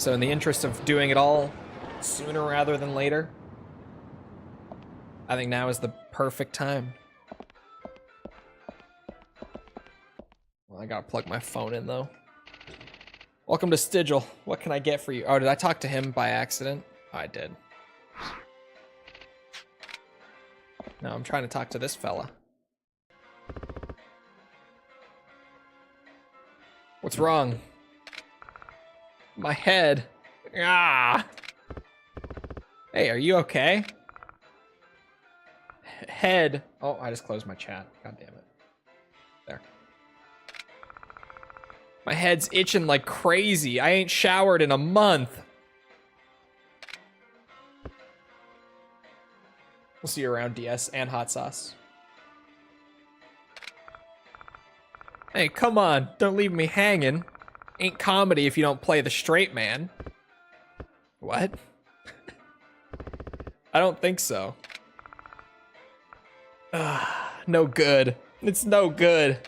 So in the interest of doing it all sooner rather than later, I think now is the perfect time. Well, I gotta plug my phone in though. Welcome to Stigil. What can I get for you? Oh, did I talk to him by accident? Oh, I did. No, I'm trying to talk to this fella. What's wrong? My head. Ah. Hey, are you okay? Head. Oh, I just closed my chat. God damn it. There. My head's itching like crazy. I ain't showered in a month. We'll see you around, DS and Hot Sauce. Hey, come on. Don't leave me hanging. Ain't comedy if you don't play the straight man. What? I don't think so. No good. It's no good.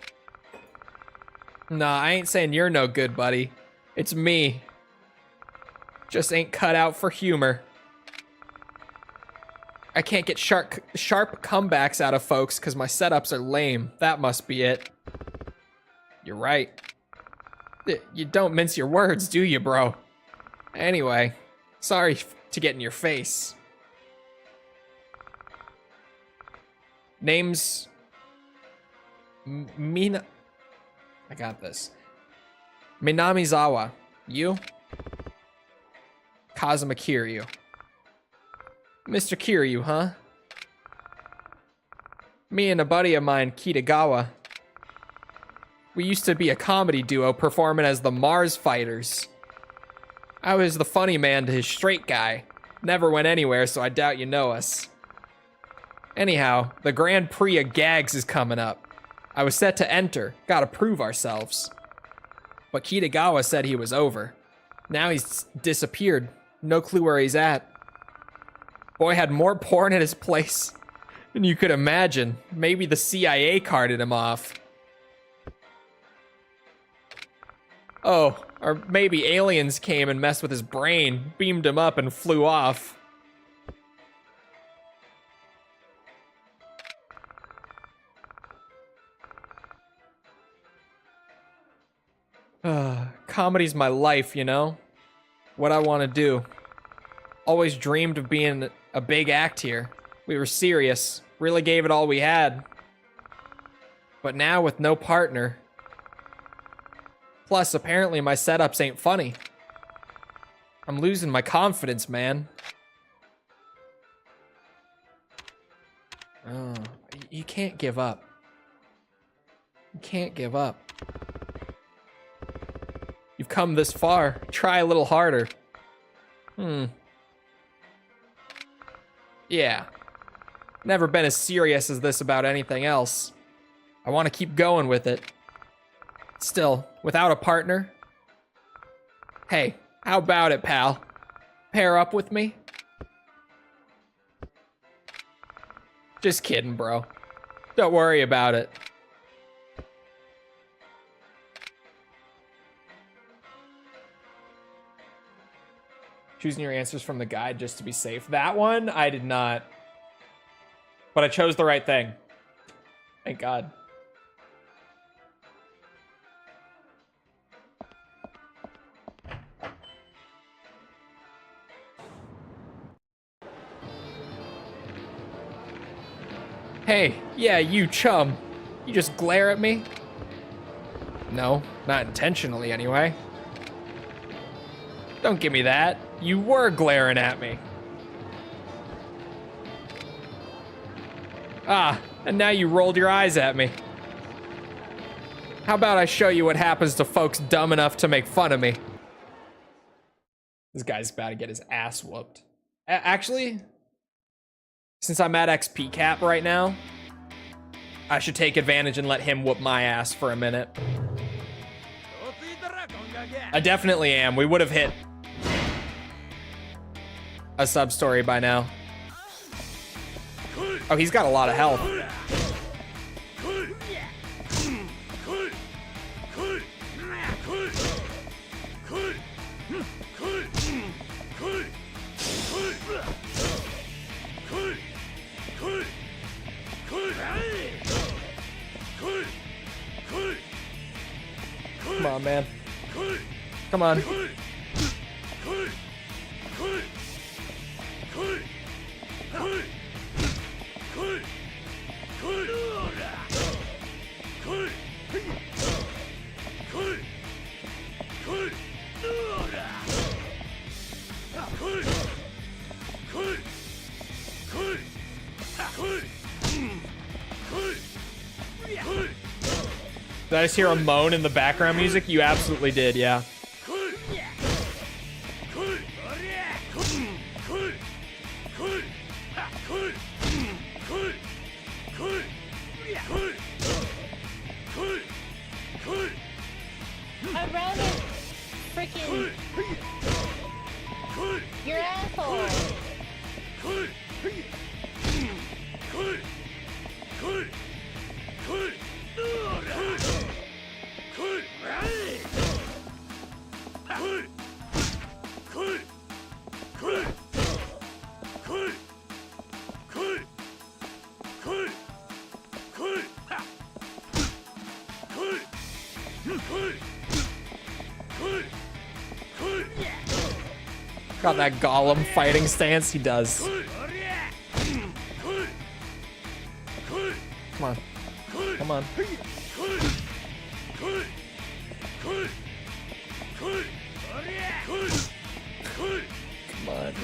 Nah, I ain't saying you're no good, buddy. It's me. Just ain't cut out for humor. I can't get sharp comebacks out of folks because my setups are lame. That must be it. You're right. You don't mince your words, do you, bro? Anyway, sorry to get in your face. Name's... Mina... I got this. Minamizawa. You? Kazuma Kiryu. Mr. Kiryu, huh? Me and a buddy of mine, Kitagawa. We used to be a comedy duo performing as the Mars Fighters. I was the funny man to his straight guy. Never went anywhere, so I doubt you know us. Anyhow, the Grand Prix of Gags is coming up. I was set to enter. Gotta prove ourselves. But Kitagawa said he was over. Now he's disappeared. No clue where he's at. Boy had more porn at his place than you could imagine. Maybe the CIA carted him off. Oh, or maybe aliens came and messed with his brain, beamed him up and flew off. Comedy's my life, you know? What I want to do. Always dreamed of being a big act here. We were serious, really gave it all we had. But now with no partner. Plus, apparently my setups ain't funny. I'm losing my confidence, man. Oh, you can't give up. You can't give up. You've come this far. Try a little harder. Yeah. Never been as serious as this about anything else. I want to keep going with it. Still, without a partner? Hey, how about it, pal? Pair up with me? Just kidding, bro. Don't worry about it. Choosing your answers from the guide just to be safe. That one, I did not. But I chose the right thing. Thank God. Hey, yeah, you chum. You just glare at me? No, not intentionally anyway. Don't give me that. You were glaring at me. Ah, and now you rolled your eyes at me. How about I show you what happens to folks dumb enough to make fun of me? This guy's about to get his ass whooped. Actually, since I'm at XP cap right now, I should take advantage and let him whoop my ass for a minute. I definitely am. We would have hit a Substory by now. Oh, he's got a lot of health. Come on, man. Come on. Did I just hear a moan in the background music? You absolutely did, yeah. I'd rather freaking your asshole. Got that Gollum fighting stance, he does. Come on. Come on. Come on.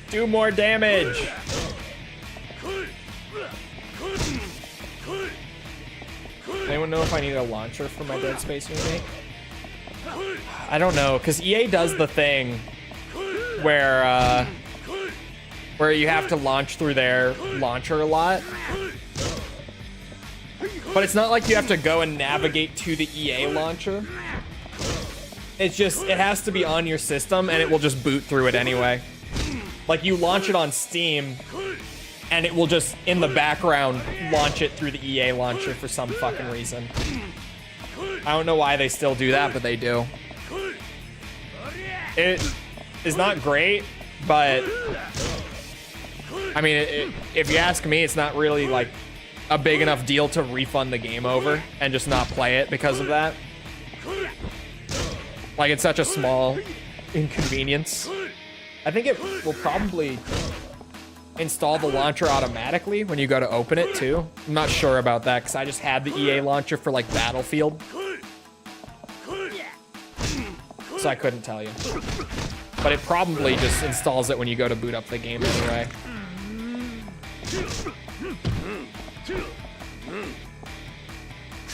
Do more damage. Anyone know if I need a launcher for my Dead Space remake? I don't know, because EA does the thing where you have to launch through their launcher a lot. But it's not like you have to go and navigate to the EA launcher. It's just, it has to be on your system and it will just boot through it anyway. Like you launch it on Steam and it will just, in the background, launch it through the EA launcher for some fucking reason. I don't know why they still do that, but they do. It is not great, but I mean, if you ask me, it's not really like a big enough deal to refund the game over and just not play it because of that. Like, it's such a small inconvenience. I think it will probably install the launcher automatically when you go to open it too. I'm not sure about that because I just had the EA launcher for like Battlefield. So I couldn't tell you. But it probably just installs it when you go to boot up the game anyway.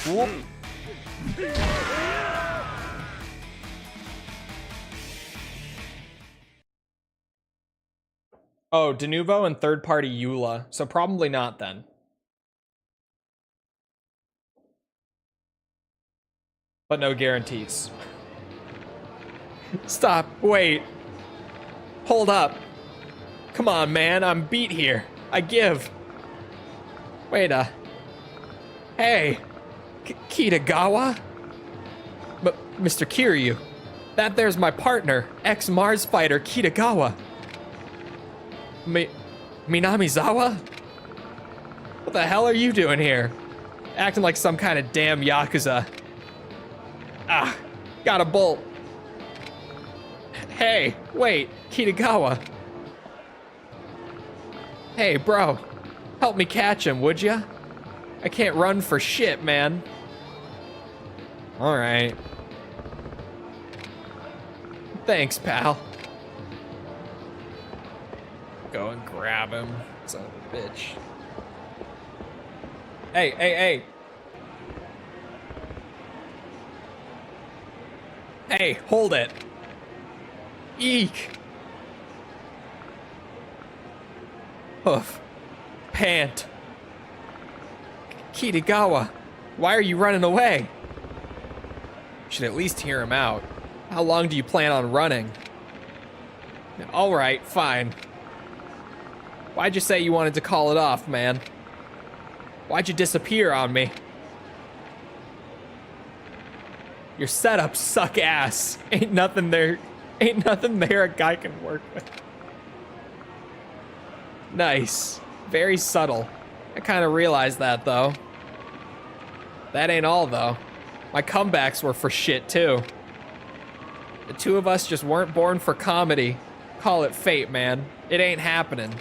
Whoop. Oh, Denuvo and third-party EULA. So probably not then. But no guarantees. Stop. Wait. Hold up. Come on, man. I'm beat here. I give. Wait, Hey. Kitagawa? Mr. Kiryu. That there's my partner, ex-Mars fighter Kitagawa. Minamizawa? What the hell are you doing here? Acting like some kind of damn Yakuza. Ah, got a bolt. Hey, wait, Kitagawa. Hey, bro, help me catch him, would ya? I can't run for shit, man. All right. Thanks, pal. Go and grab him, son of a bitch. Hey, hey, hey. Hey, hold it. Eek. Hoof. Pant. Kitagawa, why are you running away? Should at least hear him out. How long do you plan on running? All right, fine. Why'd you say you wanted to call it off, man? Why'd you disappear on me? Your setups suck ass. Ain't nothing there a guy can work with. Nice. Very subtle. I kind of realized that, though. That ain't all, though. My comebacks were for shit too. The two of us just weren't born for comedy. Call it fate, man. It ain't happening.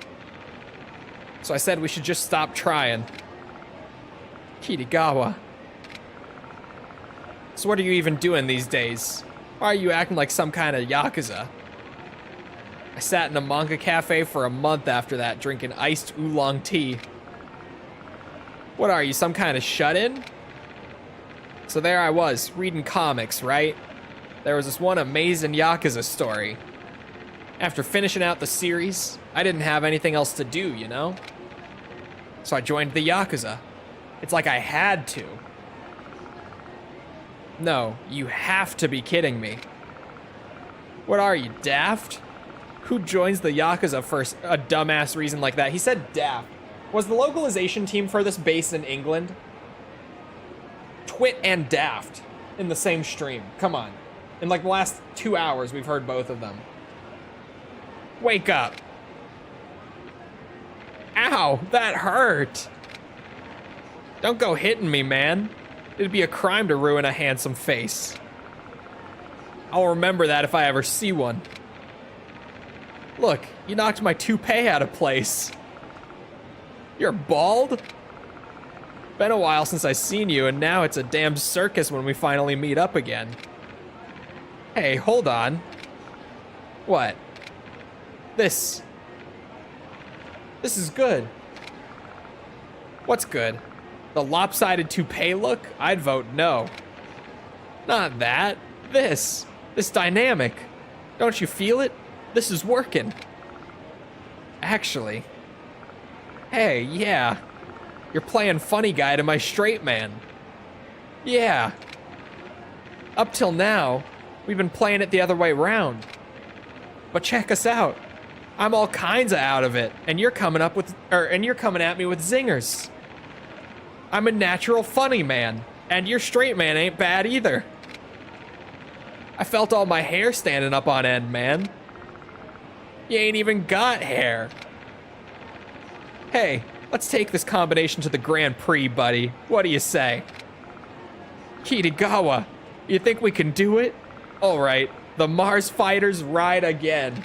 So I said we should just stop trying. Kitagawa. So what are you even doing these days? Why are you acting like some kind of Yakuza? I sat in a manga cafe for a month after that, drinking iced oolong tea. What are you, some kind of shut-in? So there I was, reading comics, right? There was this one amazing Yakuza story. After finishing out the series, I didn't have anything else to do, you know? So I joined the Yakuza. It's like I had to. No, you have to be kidding me. What are you, daft? Who joins the Yakuza for a dumbass reason like that? He said daft. Was the localization team for this based in England? Twit and daft in the same stream. Come on. In like the last 2 hours, we've heard both of them. Wake up. Ow, that hurt. Don't go hitting me, man. It'd be a crime to ruin a handsome face. I'll remember that if I ever see one. Look, you knocked my toupee out of place. You're bald? Been a while since I seen you, and now it's a damn circus when we finally meet up again. Hey, hold on. What? This is good. What's good? The lopsided toupee look? I'd vote no. Not that. This dynamic. Don't you feel it? This is working. Actually. Hey, yeah. You're playing funny guy to my straight man. Yeah. Up till now, we've been playing it the other way around. But check us out. I'm all kinds of out of it, and you're coming at me with zingers. I'm a natural funny man, and your straight man ain't bad either. I felt all my hair standing up on end, man. You ain't even got hair. Hey, let's take this combination to the Grand Prix, buddy. What do you say? Kitagawa, you think we can do it? All right, the Mars fighters ride again.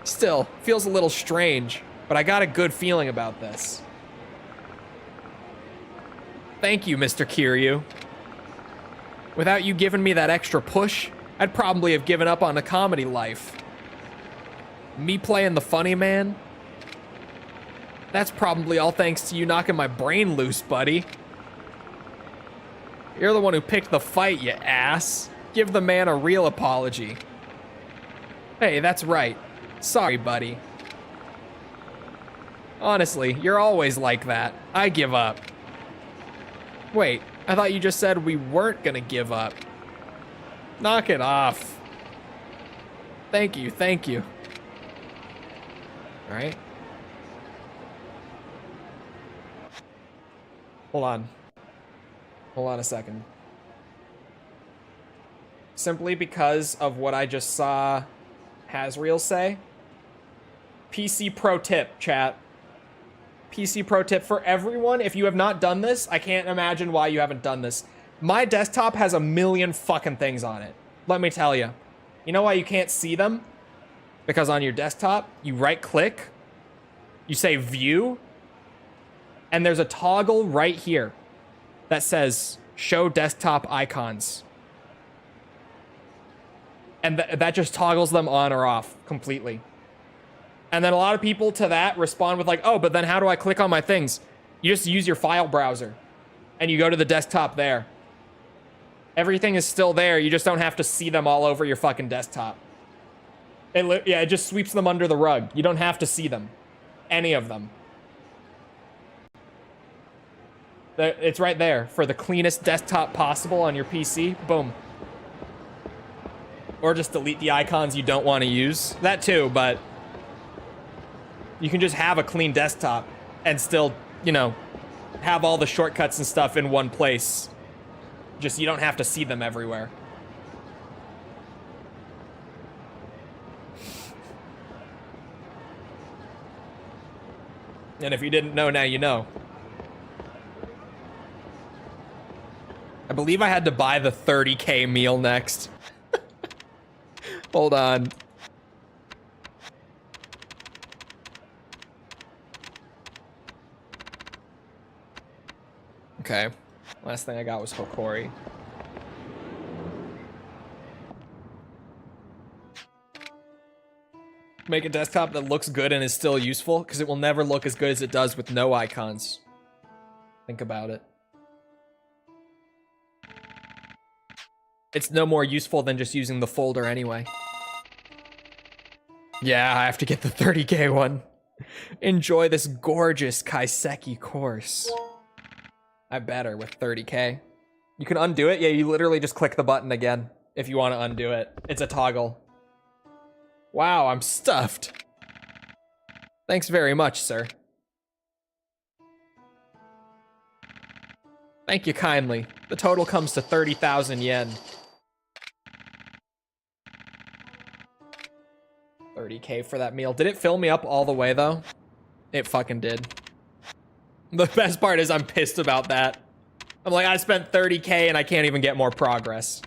Still, feels a little strange, but I got a good feeling about this. Thank you, Mr. Kiryu. Without you giving me that extra push, I'd probably have given up on the comedy life. Me playing the funny man? That's probably all thanks to you knocking my brain loose, buddy. You're the one who picked the fight, you ass. Give the man a real apology. Hey, that's right. Sorry, buddy. Honestly, you're always like that. I give up. Wait, I thought you just said we weren't gonna give up. Knock it off. Thank you, thank you. All right. Hold on. Hold on a second. Simply because of what I just saw Hasriel say. PC pro tip, chat. PC pro tip for everyone. If you have not done this, I can't imagine why you haven't done this. My desktop has a million fucking things on it. Let me tell you. You know why you can't see them? Because on your desktop, you right click, you say view, and there's a toggle right here that says show desktop icons. And that just toggles them on or off completely. And then a lot of people to that respond with like, oh, but then how do I click on my things? You just use your file browser and you go to the desktop there. Everything is still there. You just don't have to see them all over your fucking desktop. It just sweeps them under the rug. You don't have to see them. Any of them. It's right there for the cleanest desktop possible on your PC. Boom. Or just delete the icons you don't want to use. That too, but you can just have a clean desktop and still, you know, have all the shortcuts and stuff in one place. Just you don't have to see them everywhere. And if you didn't know, now you know. I believe I had to buy the 30k meal next. Hold on. Okay. Last thing I got was Hokori. Make a desktop that looks good and is still useful, because it will never look as good as it does with no icons. Think about it. It's no more useful than just using the folder anyway. Yeah, I have to get the 30k one. Enjoy this gorgeous kaiseki course. I better with 30k. You can undo it? Yeah, you literally just click the button again if you want to undo it. It's a toggle. Wow, I'm stuffed. Thanks very much, sir. Thank you kindly. The total comes to 30,000 yen. 30k for that meal. Did it fill me up all the way, though? It fucking did. The best part is I'm pissed about that. I'm like, I spent 30k and I can't even get more progress.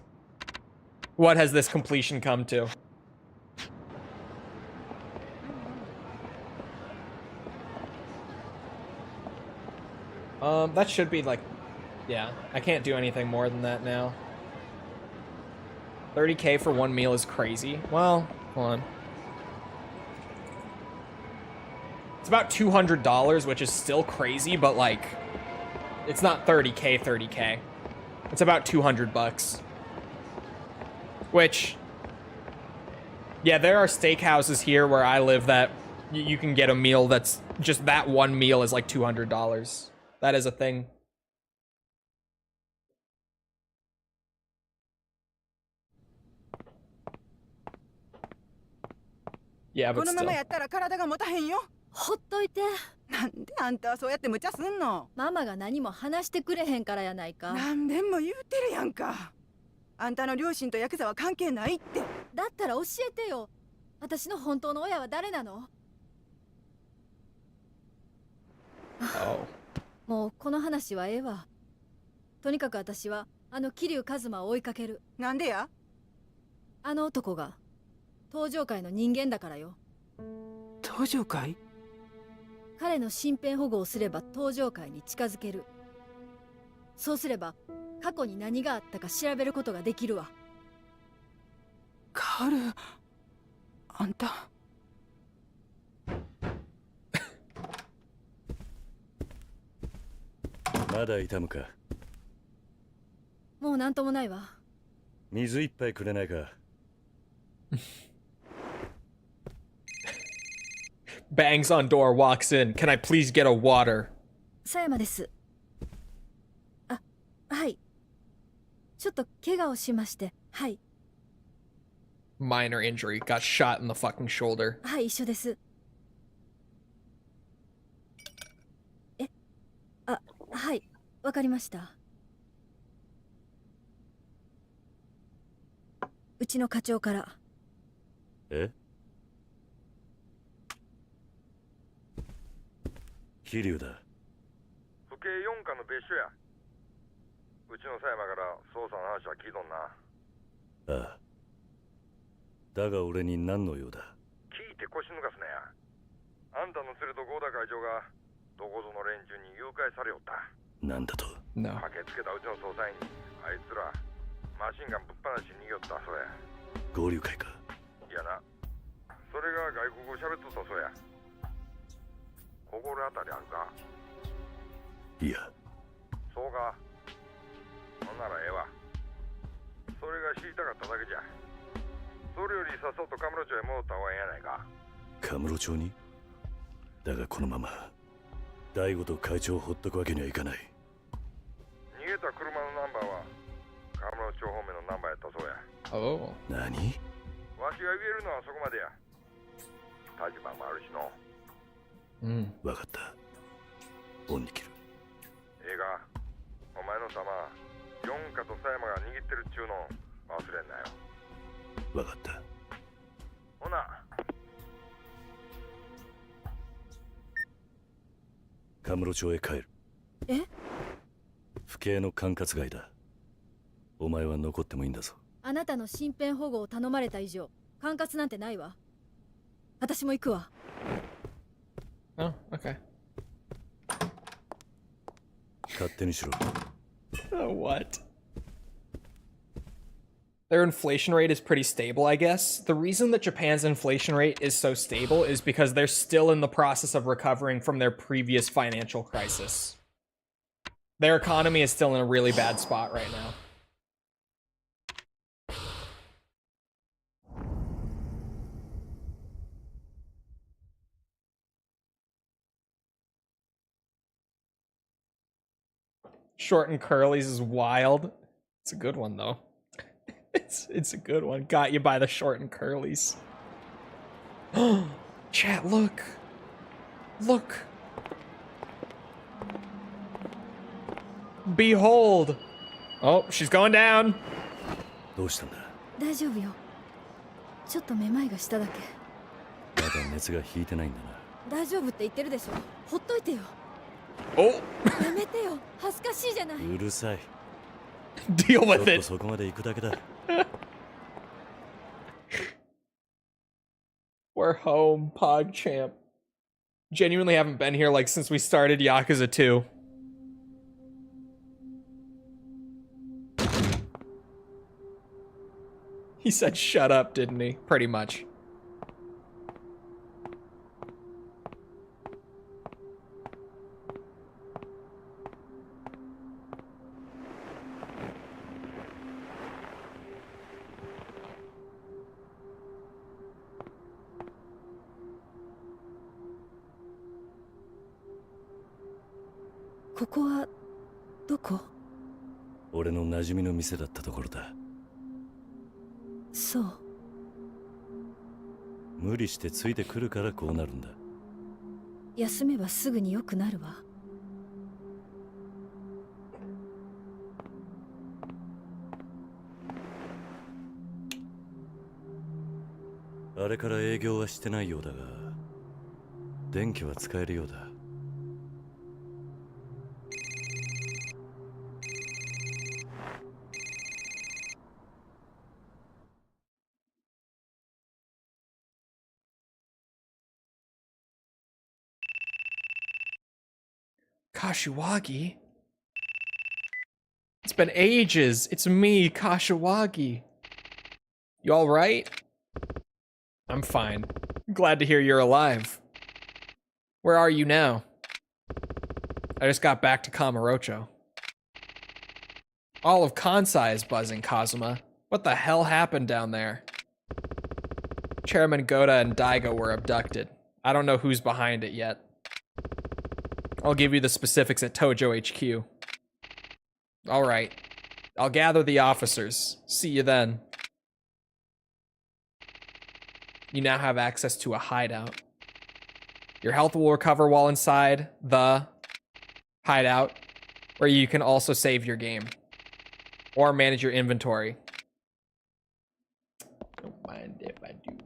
What has this completion come to? That should be like, yeah, I can't do anything more than that now. 30k for one meal is crazy. Well, hold on. It's about $200, which is still crazy, but like, it's not 30k. It's about 200 bucks. Which, yeah, there are steakhouses here where I live that you can get a meal that's just that one meal is like $200. That is a thing. Yeah, but still. ほっといて。なんであんたはそうやって無茶すんの？ママが何も話してくれへんからやないか。何遍も言うてるやんか。あんたの両親とヤクザは関係ないって。だったら教えてよ。私の本当の親は誰なの？もうこの話はええわ。とにかく私はあの桐生一馬を追いかける。なんでや？あの男が登場界の人間だからよ。登場界？彼の身辺保護をすれば登場界に近づける。そうすれば過去に何があったか調べることができるわ。カール、あんた。まだ痛むか？もうなんともないわ。水一杯くれないか？Bangs on door, walks in. Can I please get a water? 佐山です。あ、はい。ちょっと怪我をしまして、はい。Minor injury. Got shot in the fucking shoulder. はい、一緒です。あ、はい、わかりました。うちの課長から。え？桐生だ。府警4課の別所や。うちの狭山から捜査の話は聞いとんな。ああ。だが俺に何の用だ？聞いて腰抜かすなや。あんたの連れと合田会長がどこぞの連中に誘拐されよった。なんだと？ No. 駆けつけたうちの捜査員にあいつらマシンガンぶっ放しに逃げよったそうや。合流会か？いやな。それが外国語喋っとったそうや。心当たりあるか？いや。そうか。ほんならええわ。それが知りたかっただけじゃ。それよりさっさとカムロ町へ戻った方がええやないか。カムロ町に？だがこのまま大悟と会長をほっとくわけにはいかない。逃げた車のナンバーはカムロ町方面のナンバーやったそうや。Oh. 何？わしが言えるのはそこまでや。立場もあるしの。わかった。オンに切る。ええが、お前の玉、四課と佐山が握ってるっちゅうの忘れんなよ。わかった。ほな。カムロ町へ帰る。え？府警の管轄外だ。お前は残ってもいいんだぞ。あなたの身辺保護を頼まれた以上、管轄なんてないわ。私も行くわ。Oh, okay. 勝手にしろ。What? Their inflation rate is pretty stable, I guess. The reason that Japan's inflation rate is so stable is because they're still in the process of recovering from their previous financial crisis. Their economy is still in a really bad spot right now. Short and curlies is wild. It's a good one though. It's a good one. Got you by the short and curlies. Chat, look. Look. Behold. Oh, she's going down. どうしたんだ。大丈夫よ。ちょっとめまいがしただけ。まだ熱が引いてないんだな。大丈夫って言ってるでしょ。ほっといてよ。お。やめてよ。恥ずかしいじゃない。うるさい。Deal with it. そこまで行くだけだ。We're home, PogChamp. Genuinely haven't been here like since we started Yakuza 2. He said shut up, didn't he? Pretty much. Doko? 俺の馴染みの店だったところだ。そう。無理してついてくるからこうなるんだ。休めばすぐに良くなるわ。あれから営業はしてないようだが、電気は使えるようだ。Kashiwagi? It's been ages. It's me, Kashiwagi. You alright? I'm fine. Glad to hear you're alive. Where are you now? I just got back to Kamurocho. All of Kansai is buzzing, Kazuma. What the hell happened down there? Chairman Goda and Daigo were abducted. I don't know who's behind it yet. I'll give you the specifics at Tojo HQ. Alright. I'll gather the officers. See you then. You now have access to a hideout. Your health will recover while inside the hideout, where you can also save your game. Or manage your inventory. Don't mind if I do.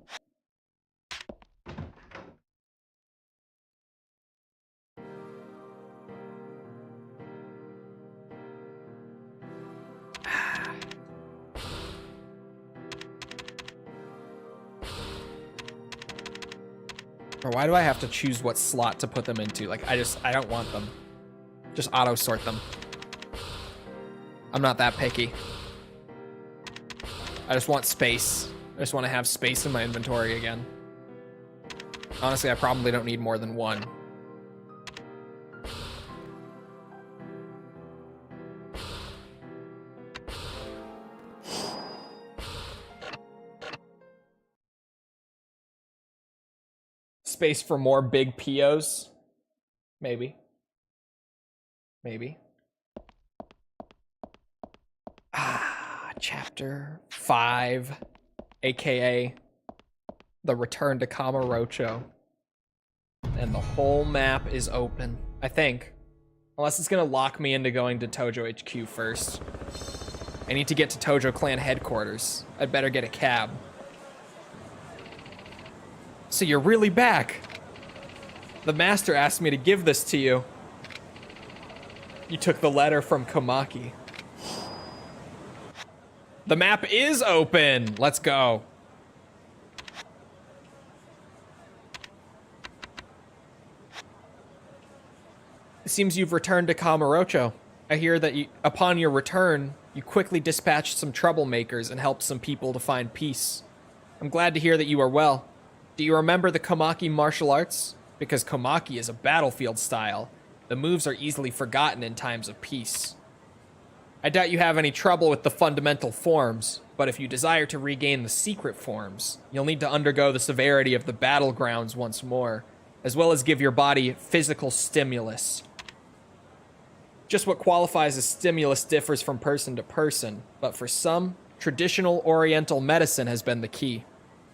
Or why do I have to choose what slot to put them into? Like, I don't want them. Just auto sort them. I'm not that picky. I just want space. I just want to have space in my inventory again. Honestly, I probably don't need more than one. Space for more big POs? Maybe. Maybe. Chapter 5, aka the return to Kamurocho. And the whole map is open, I think. Unless it's gonna lock me into going to Tojo HQ first. I need to get to Tojo Clan headquarters. I'd better get a cab. So you're really back. The master asked me to give this to you. You took the letter from Komaki. The map is open. Let's go. It seems you've returned to Kamurocho. I hear that upon your return, you quickly dispatched some troublemakers and helped some people to find peace. I'm glad to hear that you are well. Do you remember the Komaki martial arts? Because Komaki is a battlefield style. The moves are easily forgotten in times of peace. I doubt you have any trouble with the fundamental forms, but if you desire to regain the secret forms, you'll need to undergo the severity of the battlegrounds once more, as well as give your body physical stimulus. Just what qualifies as stimulus differs from person to person, but for some, traditional oriental medicine has been the key.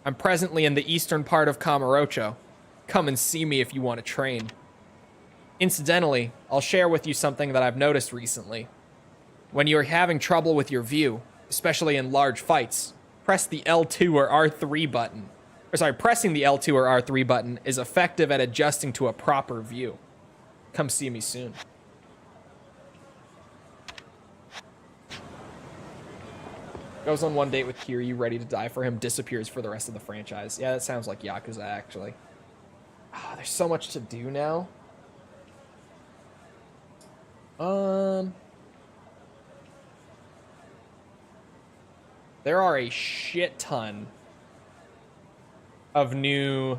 I'm presently in the eastern part of Kamurocho. Come and see me if you want to train. Incidentally, I'll share with you something that I've noticed recently. When you are having trouble with your view, especially in large fights, press the L2 or R3 button. Pressing the L2 or R3 button is effective at adjusting to a proper view. Come see me soon. Goes on one date with Kiryu, ready to die for him, disappears for the rest of the franchise. Yeah, that sounds like Yakuza, actually. Oh, there's so much to do now. There are a shit ton of new,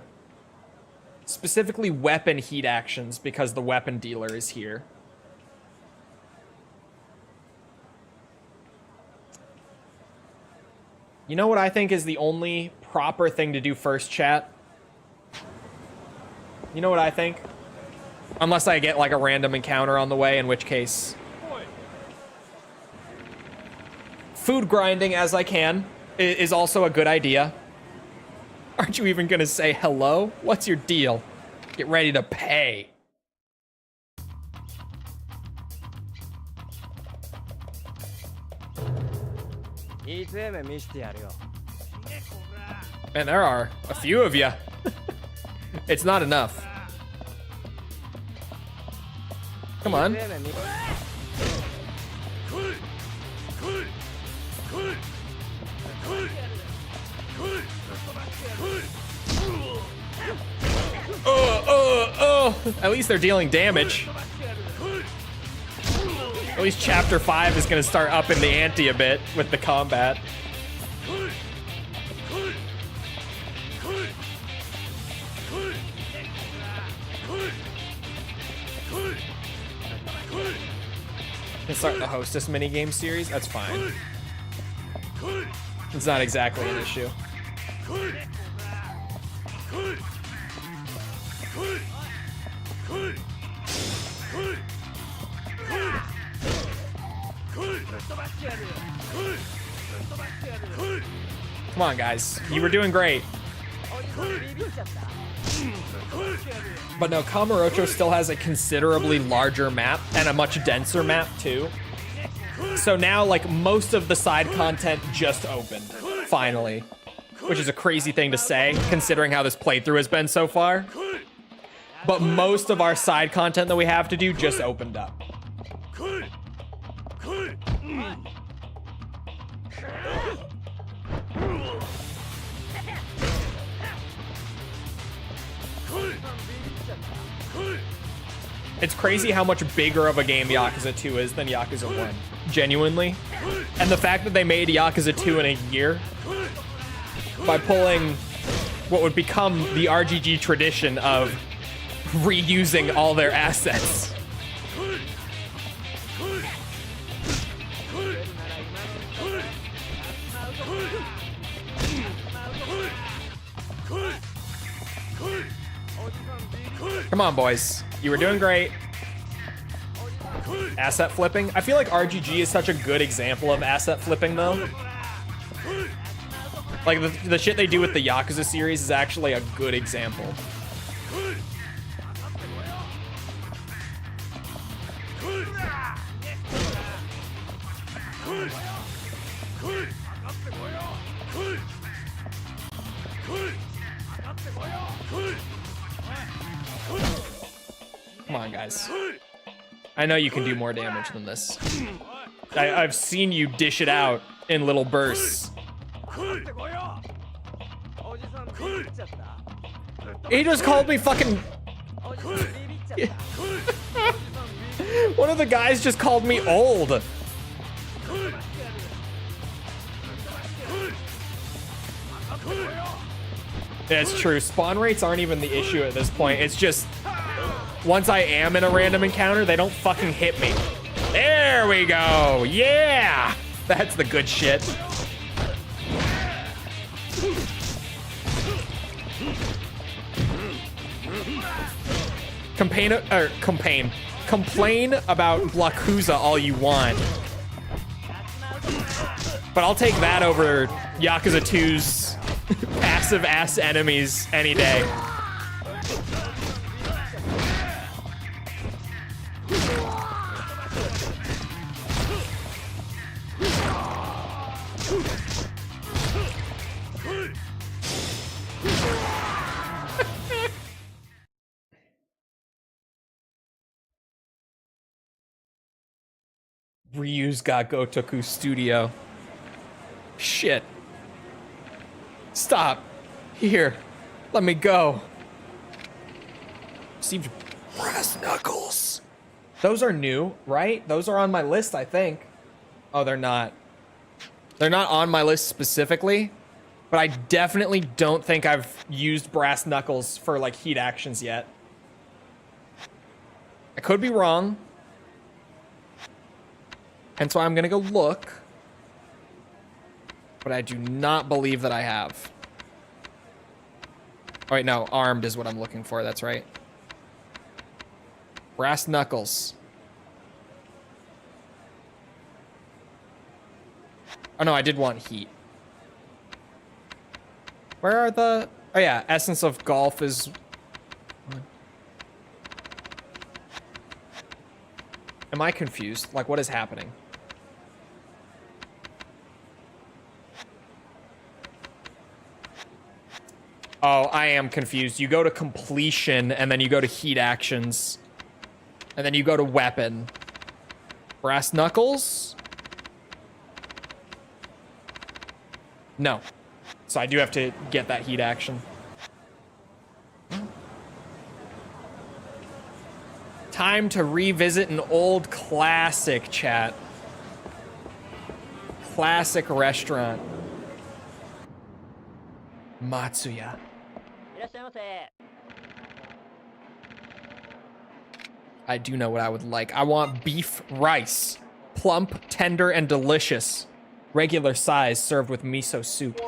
specifically weapon heat actions because the weapon dealer is here. You know what I think is the only proper thing to do first, chat? You know what I think? Unless I get like a random encounter on the way, in which case... food grinding as I can is also a good idea. Aren't you even gonna say hello? What's your deal? Get ready to pay. Man, there are a few of you. It's not enough. Come on. At least they're dealing damage. At least Chapter 5 is going to start upping the ante a bit with the combat. Can start the Hostess minigame series? That's fine. It's not exactly an issue. Come on, guys. You were doing great. But no, Kamurocho still has a considerably larger map and a much denser map too. So now, like, most of the side content just opened, finally. Which is a crazy thing to say, considering how this playthrough has been so far. But most of our side content that we have to do just opened up. It's crazy how much bigger of a game Yakuza 2 is than Yakuza 1. Genuinely. And the fact that they made Yakuza 2 in a year by pulling what would become the RGG tradition of reusing all their assets. Come on, boys. You were doing great. Asset flipping. I feel like RGG is such a good example of asset flipping, though. Like, the shit they do with the Yakuza series is actually a good example. Come on, guys. I know you can do more damage than this. I've seen you dish it out in little bursts. He just called me fucking... One of the guys just called me old. Yeah, it's true. Spawn rates aren't even the issue at this point. It's just, once I am in a random encounter, they don't fucking hit me. There we go. Yeah! That's the good shit. Complain about Yakuza all you want. But I'll take that over Yakuza 2's passive ass enemies any day. Ryu's got Gotoku Studio. Shit. Stop. Here. Let me go. Received brass knuckles. Those are new, right? Those are on my list, I think. Oh, they're not. They're not on my list specifically, but I definitely don't think I've used brass knuckles for like heat actions yet. I could be wrong. And so I'm gonna go look. But I do not believe that I have. Oh wait, no, armed is what I'm looking for, that's right. Brass knuckles. Oh no, I did want heat. Where are the... Oh yeah, Essence of Golf is... Am I confused? Like, what is happening? Oh, I am confused. You go to completion, and then you go to heat actions. And then you go to weapon. Brass knuckles? No. So I do have to get that heat action. Time to revisit an old classic, chat. Classic restaurant. Matsuya. I do know what I would like. I want beef rice. Plump, tender, and delicious. Regular size, served with miso soup.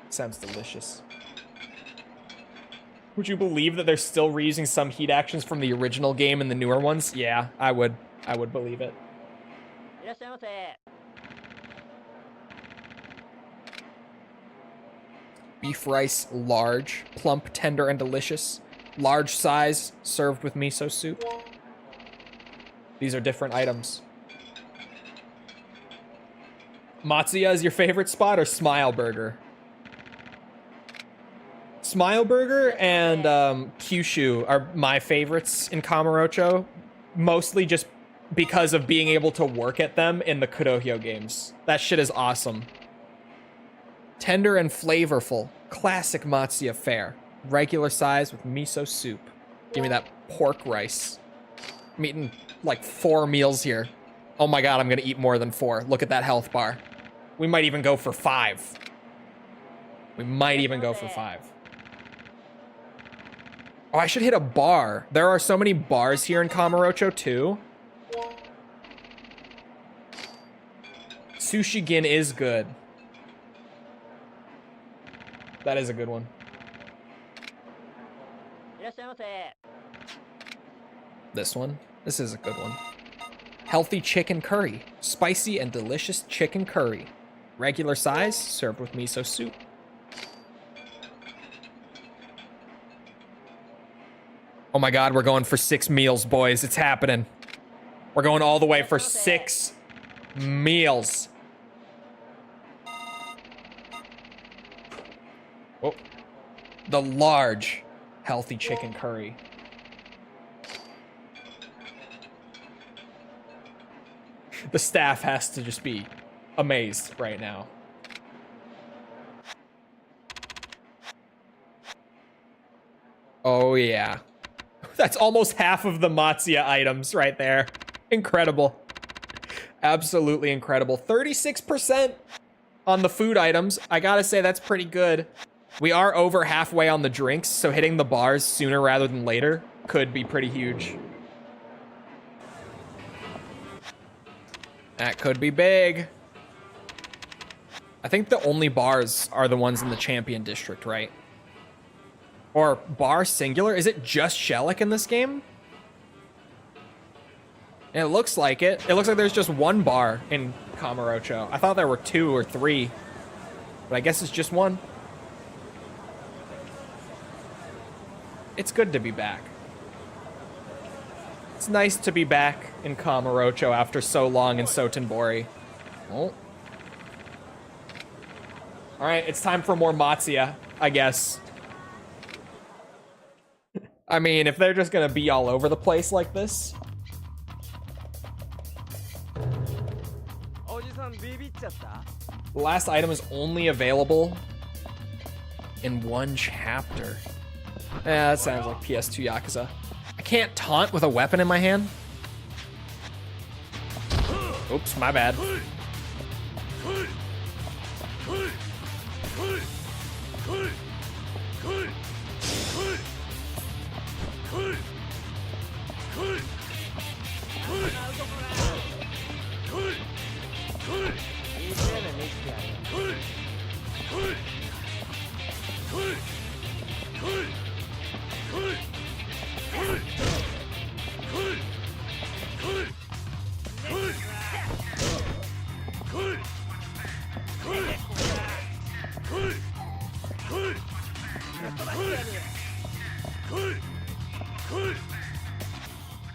Sounds delicious. Would you believe that they're still reusing some heat actions from the original game in the newer ones? Yeah, I would. I would believe it. Beef rice, large, plump, tender, and delicious. Large size, served with miso soup. These are different items. Matsuya is your favorite spot or Smile Burger? Smile Burger and Kyushu are my favorites in Kamurocho, mostly just because of being able to work at them in the Kurohyo games. That shit is awesome. Tender and flavorful, classic Matsuya fare. Regular size with miso soup. Give me that pork rice. I'm eating like 4 meals here. Oh my god, I'm gonna eat more than 4. Look at that health bar. We might even go for 5. We might even go for 5. Oh, I should hit a bar. There are so many bars here in Kamurocho too. Sushi Gin is good. That is a good one. This one? This is a good one. Healthy chicken curry. Spicy and delicious chicken curry. Regular size, served with miso soup. Oh my god, we're going for 6 meals, boys. It's happening. We're going all the way for 6 meals. Oh. The large, healthy chicken curry. The staff has to just be amazed right now. Oh, yeah. That's almost half of the Matsuya items right there. Incredible. Absolutely incredible. 36% on the food items. I gotta say, that's pretty good. We are over halfway on the drinks, so hitting the bars sooner rather than later could be pretty huge. That could be big. I think the only bars are the ones in the champion district, right? Or bar singular? Is it just Shelik in this game? It looks like it. It looks like there's just one bar in Kamurocho. I thought there were 2 or 3, but I guess it's just one. It's good to be back. It's nice to be back in Kamurocho after so long in Sotenbori. Oh. Alright, it's time for more Matsuya, I guess. I mean, if they're just gonna be all over the place like this. The last item is only available in one chapter. Yeah, that sounds like PS2 Yakuza. I can't taunt with a weapon in my hand. Oops, my bad.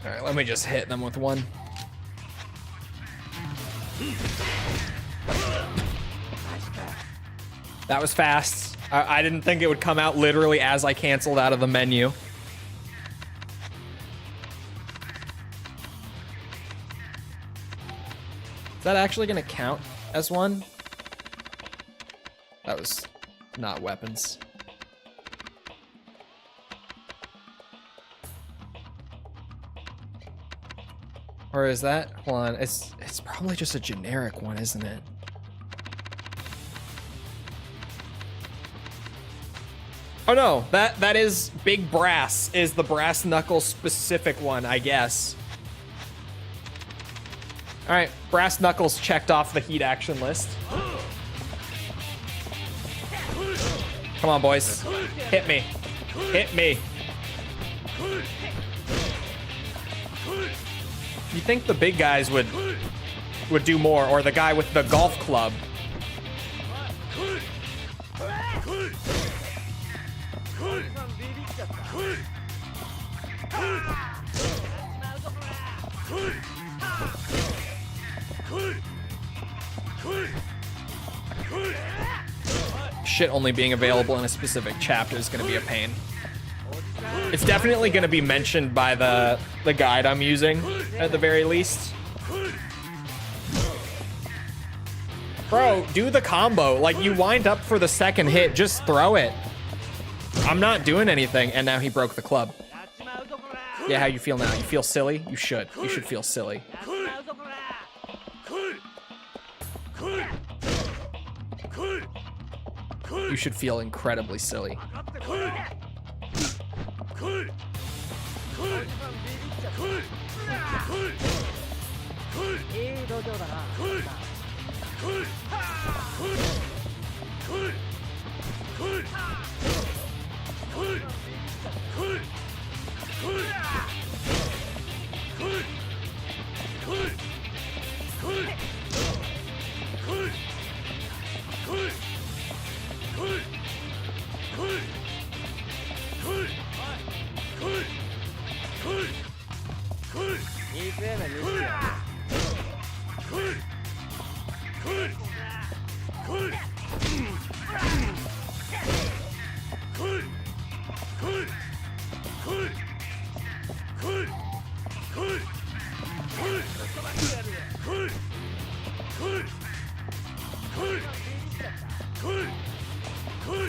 Alright, let me just hit them with one. That was fast. I didn't think it would come out literally as I canceled out of the menu. Is that actually going to count as one? That was not weapons. Or is that? Hold on. It's probably just a generic one, isn't it? Oh no, that is Big Brass, is the brass knuckle specific one, I guess. All right, brass knuckles checked off the heat action list. Come on, boys. Hit me. Hit me. You think the big guys would do more, or the guy with the golf club? Shit only being available in a specific chapter is going to be a pain. It's definitely going to be mentioned by the guide I'm using, at the very least. Bro, do the combo. Like, you wind up for the second hit, just throw it. I'm not doing anything, and now he broke the club. Yeah, how you feel now? You feel silly? You should. You should feel silly. You should feel incredibly silly.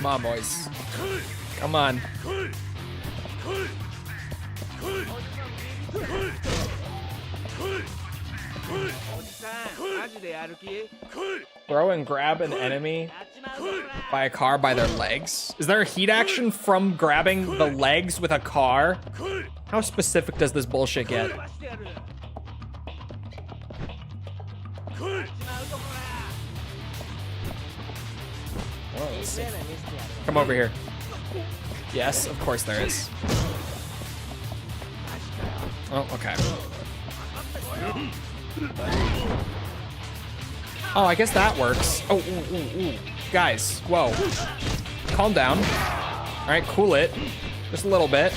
Come on, boys. Come on. Throw and grab an enemy by a car by their legs? Is there a heat action from grabbing the legs with a car? How specific does this bullshit get? Well, let's see. Come over here. Yes, of course there is. Oh, okay. Oh, I guess that works. Oh, ooh, ooh, ooh. Guys, whoa. Calm down. All right, cool it. Just a little bit.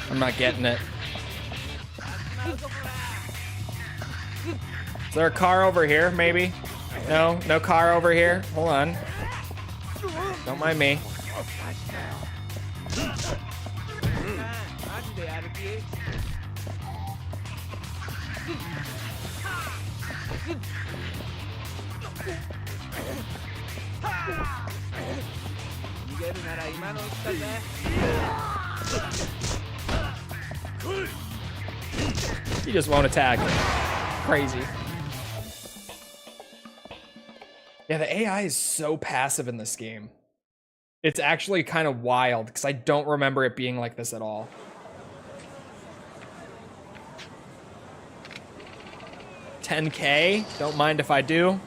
I'm not getting it. Is there a car over here, maybe? No, no car over here. Hold on. Don't mind me. He just won't attack. Crazy. Yeah, the AI is so passive in this game. It's actually kind of wild because I don't remember it being like this at all. $10K? Don't mind if I do.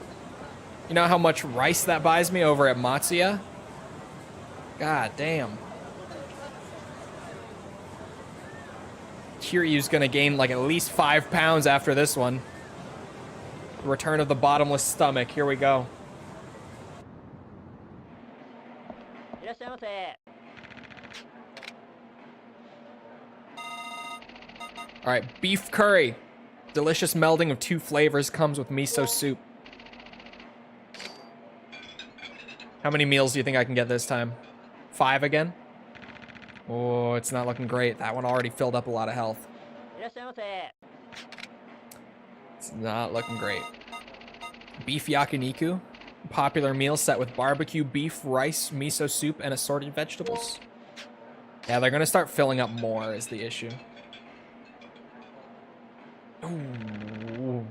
You know how much rice that buys me over at Matsuya? God damn. Kiryu's gonna gain like at least 5 pounds after this one. The return of the bottomless stomach. Here we go. Alright, beef curry. Delicious melding of 2 flavors comes with miso soup. How many meals do you think I can get this time? 5 again? Oh, it's not looking great. That one already filled up a lot of health. It's not looking great. Beef yakiniku. Popular meal set with barbecue beef, rice, miso soup, and assorted vegetables. Yeah, they're gonna start filling up more is the issue. Ooh.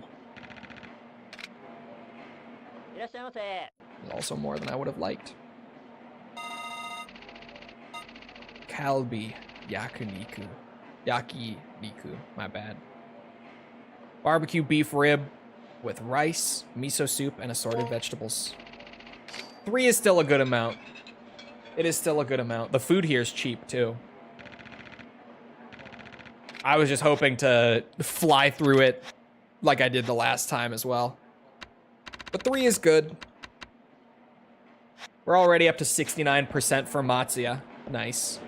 Also more than I would have liked. Kalbi yakiniku. Yakiniku, my bad. Barbecue beef rib with rice, miso soup, and assorted vegetables. 3 is still a good amount. It is still a good amount. The food here is cheap too. I was just hoping to fly through it like I did the last time as well. But 3 is good. We're already up to 69% for Matsuya. Nice.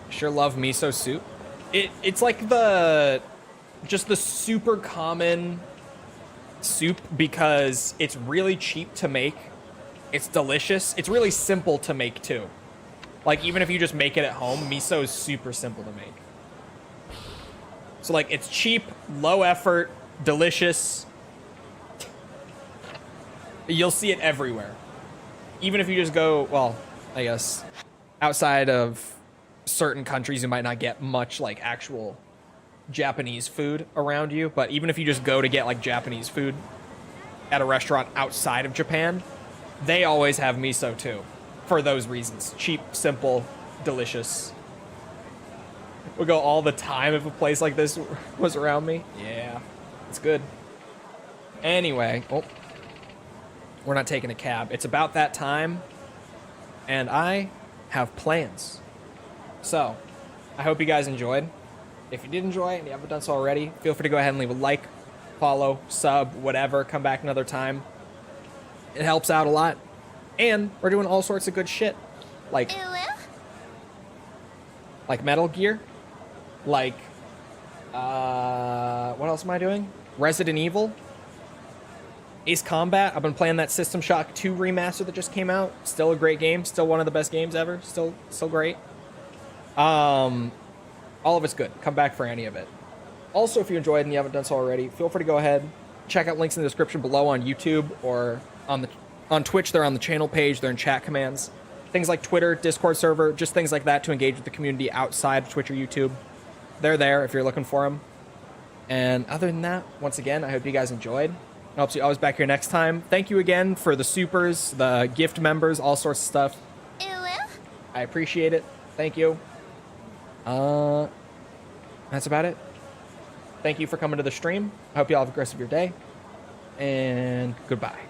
Sure love miso soup. It's like just the super common soup because it's really cheap to make. It's delicious. It's really simple to make too. Like even if you just make it at home, miso is super simple to make. So like it's cheap, low effort, delicious. You'll see it everywhere. Even if you just go, well, I guess outside of certain countries you might not get much like actual Japanese food around you, but even if you just go to get like Japanese food at a restaurant outside of Japan, they always have miso too for those reasons. Cheap, simple, delicious. Would go all the time if a place like this was around me. Yeah, it's good. Anyway, oh, we're not taking a cab. It's about that time and I have plans. So, I hope you guys enjoyed. If you did enjoy and you haven't done so already, feel free to go ahead and leave a like, follow, sub, whatever. Come back another time. It helps out a lot. And we're doing all sorts of good shit. Like like Metal Gear, like what else am I doing? Resident Evil, Ace Combat. I've been playing that System Shock 2 remaster that just came out. Still a great game. Still one of the best games ever. Still great. All of it's good. Come back for any of it. Also, if you enjoyed and you haven't done so already, feel free to go ahead, check out links in the description below on YouTube or on Twitch. They're on the channel page. They're in chat commands. Things like Twitter, Discord server, just things like that to engage with the community outside of Twitch or YouTube. They're there if you're looking for them. And other than that, once again, I hope you guys enjoyed. I hope to see you always back here next time. Thank you again for the supers, the gift members, all sorts of stuff. I appreciate it. Thank you. That's about it. Thank you for coming to the stream. I hope you all have a great rest of your day. And goodbye.